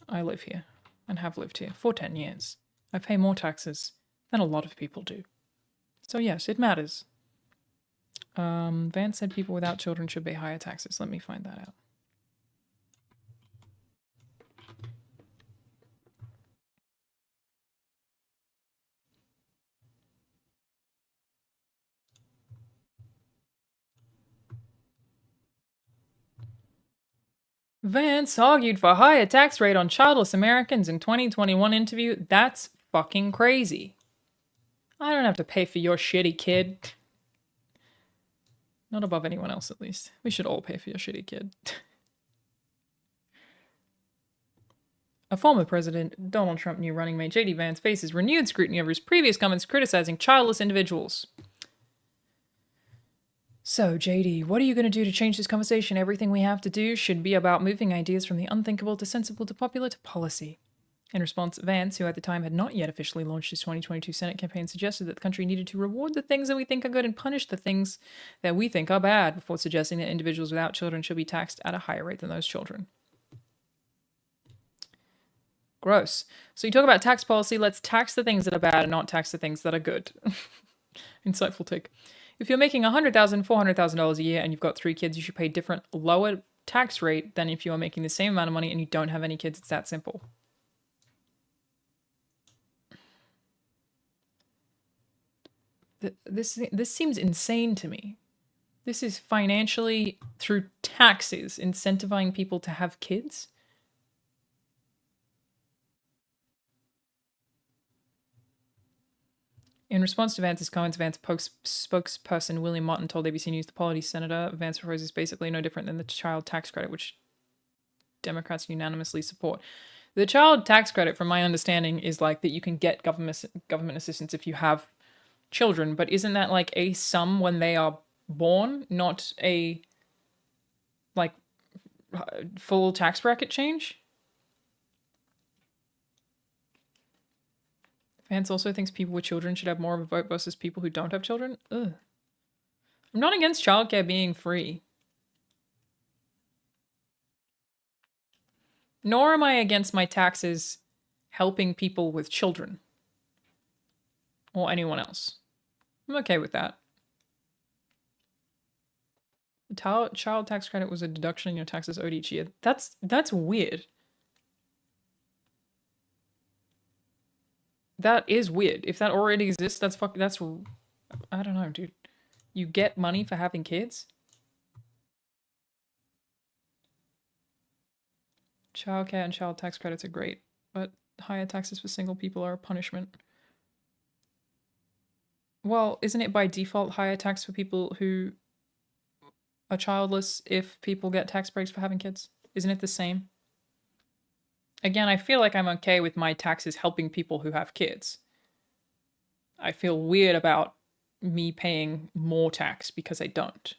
I live here and have lived here for 10 years. I pay more taxes than a lot of people do. So yes, it matters. Vance said people without children should pay higher taxes. Let me find that out. Vance argued for higher tax rate on childless Americans in 2021 interview. That's fucking crazy. I don't have to pay for your shitty kid. Not above anyone else, at least. We should all pay for your shitty kid. A former president, Donald Trump new running mate JD Vance faces renewed scrutiny over his previous comments criticizing childless individuals. So, JD, what are you going to do to change this conversation? Everything we have to do should be about moving ideas from the unthinkable to sensible to popular to policy. In response, Vance, who at the time had not yet officially launched his 2022 Senate campaign, suggested that the country needed to reward the things that we think are good and punish the things that we think are bad, before suggesting that individuals without children should be taxed at a higher rate than those children. Gross. So you talk about tax policy, let's tax the things that are bad and not tax the things that are good. Insightful take. If you're making $100,000, $400,000 a year and you've got 3 kids, you should pay a different, lower tax rate than if you are making the same amount of money and you don't have any kids. It's that simple. This seems insane to me. This is financially, through taxes, incentivizing people to have kids. In response to Vance's comments, Vance spokesperson William Martin told ABC News the policy Senator Vance proposes basically no different than the child tax credit, which Democrats unanimously support. The child tax credit, from my understanding, is like that you can get government assistance if you have children, but isn't that like a sum when they are born, not a like full tax bracket change? Vance also thinks people with children should have more of a vote versus people who don't have children. Ugh. I'm not against childcare being free. Nor am I against my taxes helping people with children. Or anyone else. I'm okay with that. The child tax credit was a deduction in your taxes owed each year. That's weird. That is weird. If that already exists, that's I don't know, dude. You get money for having kids? Childcare and child tax credits are great, but higher taxes for single people are a punishment. Well, isn't it by default higher tax for people who are childless if people get tax breaks for having kids? Isn't it the same? Again, I feel like I'm okay with my taxes helping people who have kids. I feel weird about me paying more tax because I don't.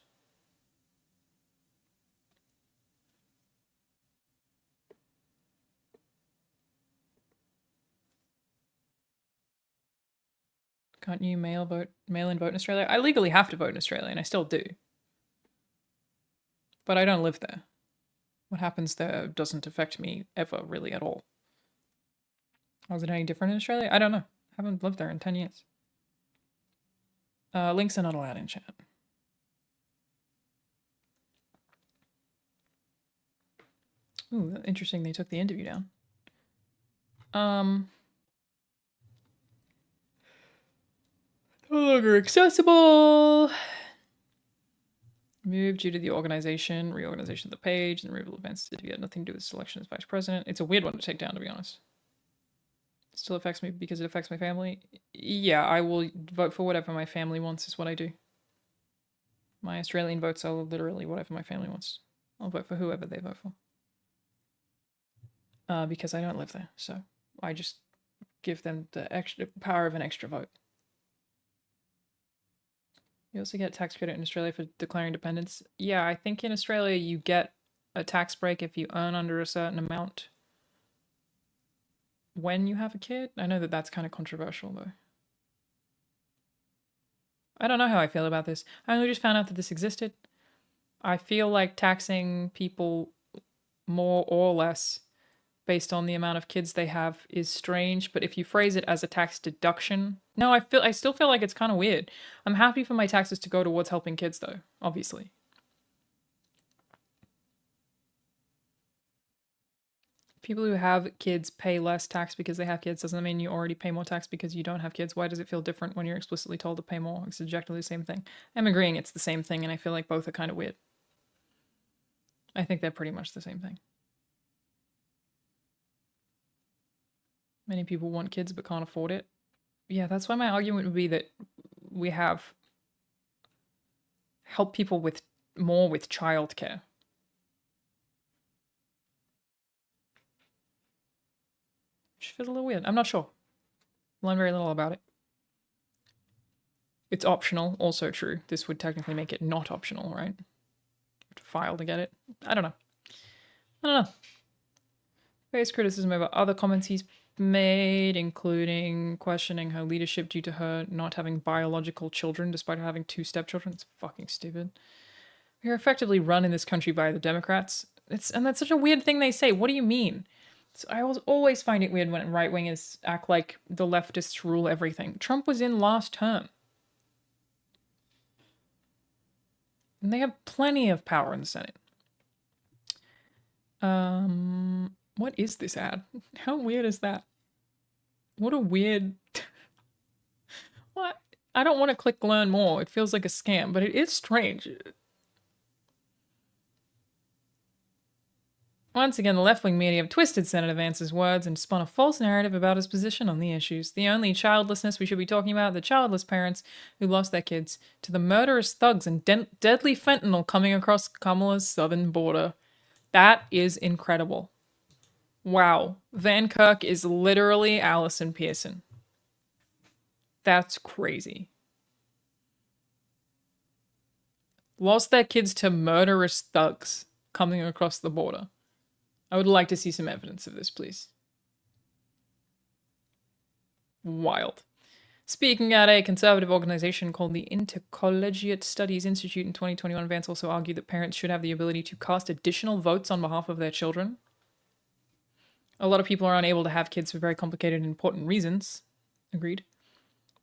Can't you mail-in vote in Australia? I legally have to vote in Australia, and I still do. But I don't live there. What happens there doesn't affect me ever, really, at all. Was it any different in Australia? I don't know. I haven't lived there in 10 years. Links are not allowed in chat. Ooh, interesting they took the interview down. No longer accessible. Moved due to the reorganization of the page, and the removal of Vance certificate had nothing to do with selection as vice president. It's a weird one to take down, to be honest. It still affects me because it affects my family. Yeah, I will vote for whatever my family wants, is what I do. My Australian votes are literally whatever my family wants. I'll vote for whoever they vote for. Because I don't live there, so I just give them the extra power of an extra vote. You also get tax credit in Australia for declaring dependents. Yeah, I think in Australia you get a tax break if you earn under a certain amount when you have a kid. I know that that's kind of controversial though. I don't know how I feel about this. I only just found out that this existed. I feel like taxing people more or less based on the amount of kids they have is strange, but if you phrase it as a tax deduction, no, I still feel like it's kind of weird. I'm happy for my taxes to go towards helping kids though, obviously. People who have kids pay less tax because they have kids. Doesn't mean you already pay more tax because you don't have kids. Why does it feel different when you're explicitly told to pay more? It's objectively the same thing. I'm agreeing it's the same thing, and I feel like both are kind of weird. I think they're pretty much the same thing. Many people want kids but can't afford it. Yeah, that's why my argument would be that we have help people with more with childcare. Which feels a little weird. I'm not sure. Learn very little about it. It's optional, also true. This would technically make it not optional, right? You have to file to get it. I don't know. Face criticism over other comments he's made, including questioning her leadership due to her not having biological children despite her having 2 stepchildren. It's fucking stupid. We are effectively run in this country by the Democrats. And that's such a weird thing they say. What do you mean? So I always find it weird when right-wingers act like the leftists rule everything. Trump was in last term. And they have plenty of power in the Senate. What is this ad? How weird is that? What a weird... What? I don't want to click learn more. It feels like a scam, but it is strange. Once again, the left-wing media have twisted Senator Vance's words and spun a false narrative about his position on the issues. The only childlessness we should be talking about, the childless parents who lost their kids to the murderous thugs and deadly fentanyl coming across Kamala's southern border. That is incredible. Wow. Van Kirk is literally Allison Pearson. That's crazy. Lost their kids to murderous thugs coming across the border. I would like to see some evidence of this, please. Wild. Speaking at a conservative organization called the Intercollegiate Studies Institute in 2021, Vance also argued that parents should have the ability to cast additional votes on behalf of their children. A lot of people are unable to have kids for very complicated and important reasons. Agreed.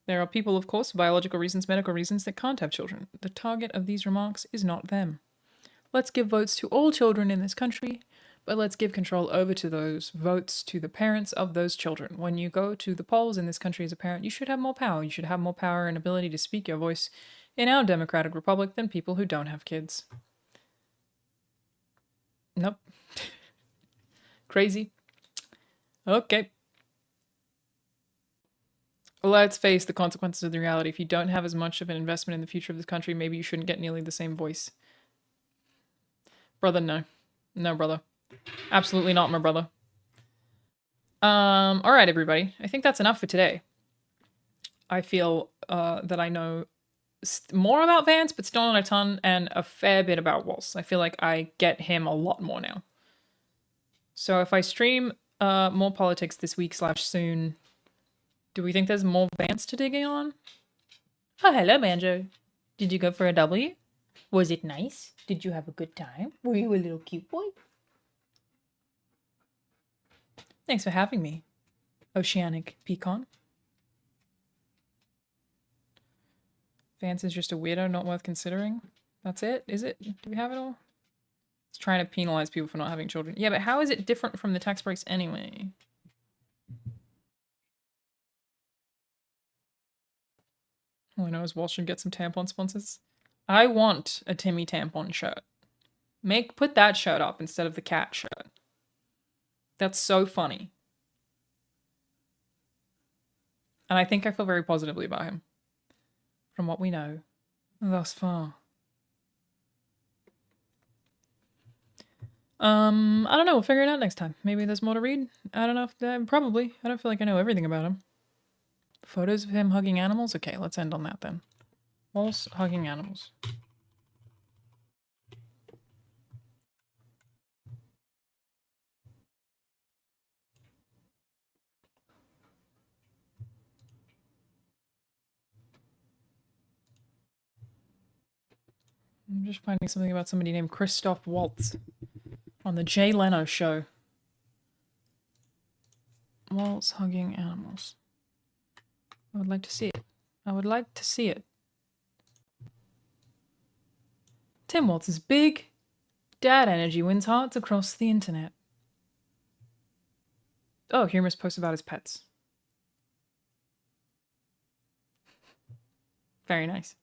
There are people, of course, for biological reasons, medical reasons, that can't have children. The target of these remarks is not them. Let's give votes to all children in this country, but let's give control over to those votes to the parents of those children. When you go to the polls in this country as a parent, you should have more power. You should have more power and ability to speak your voice in our democratic republic than people who don't have kids. Nope. Crazy. Okay. Let's face the consequences of the reality. If you don't have as much of an investment in the future of this country, maybe you shouldn't get nearly the same voice. Brother, no. No, brother. Absolutely not, my brother. All right, everybody. I think that's enough for today. I feel that I know more about Vance, but still not a ton, and a fair bit about Walz. I feel like I get him a lot more now. So if I stream more politics this week / soon, do we think there's more Vance to dig in on? Oh, hello, Banjo. Did you go for a W? Was it nice? Did you have a good time? Were you a little cute boy? Thanks for having me, Oceanic Pecan. Vance is just a weirdo, not worth considering. That's it? Is it? Do we have it all? It's trying to penalize people for not having children. Yeah, but how is it different from the tax breaks anyway? All I know is Walsh should get some tampon sponsors. I want a Timmy tampon shirt. Put that shirt up instead of the cat shirt. That's so funny. And I think I feel very positively about him. From what we know thus far. I don't know. We'll figure it out next time. Maybe there's more to read. I don't know if probably. I don't feel like I know everything about him. Photos of him hugging animals? Okay, let's end on that then. Walz hugging animals. I'm just finding something about somebody named Christoph Waltz on the Jay Leno show. Waltz hugging animals. I would like to see it. I would like to see it. Tim Walz's big dad energy wins hearts across the internet. Oh, humorous post about his pets. Very nice.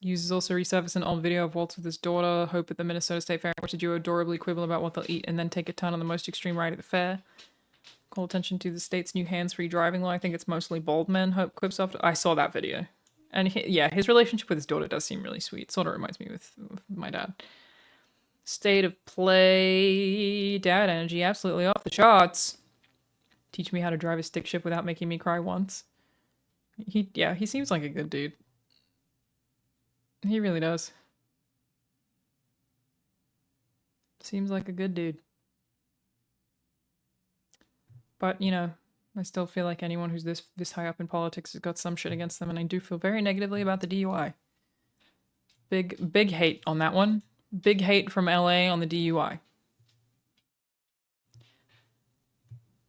Users also resurface an old video of Waltz with his daughter, Hope, at the Minnesota State Fair, watch the duo adorably quibble about what they'll eat and then take a turn on the most extreme ride at the fair. Call attention to the state's new hands-free driving law. I think it's mostly bald men, Hope quips after. I saw that video. And his relationship with his daughter does seem really sweet. Sort of reminds me with my dad. State of play. Dad energy, absolutely off the charts. Teach me how to drive a stick shift without making me cry once. He seems like a good dude. He really does. Seems like a good dude. But, you know, I still feel like anyone who's this high up in politics has got some shit against them, and I do feel very negatively about the DUI. Big hate on that one. Big hate from LA on the DUI.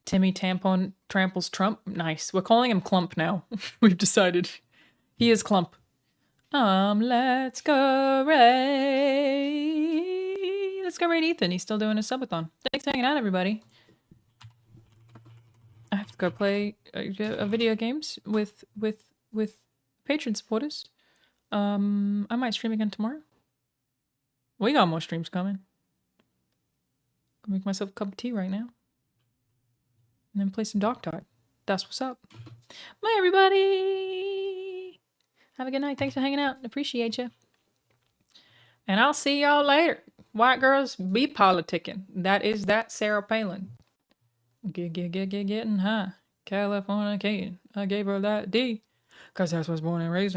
Timmy Tampon tramples Trump. Nice. We're calling him Clump now. We've decided. He is Clump. Let's go raid. Let's go raid Ethan. He's still doing his subathon. Thanks for hanging out, everybody. I have to go play video games with patron supporters. I might stream again tomorrow. We got more streams coming. Make myself a cup of tea right now. And then play some Dark Tide. That's what's up. Bye, everybody. Have a good night. Thanks for hanging out. Appreciate you. And I'll see y'all later. White girls be politicking. That is that Sarah Palin. Getting high. California. I gave her that D. Because that's what's born and raised in.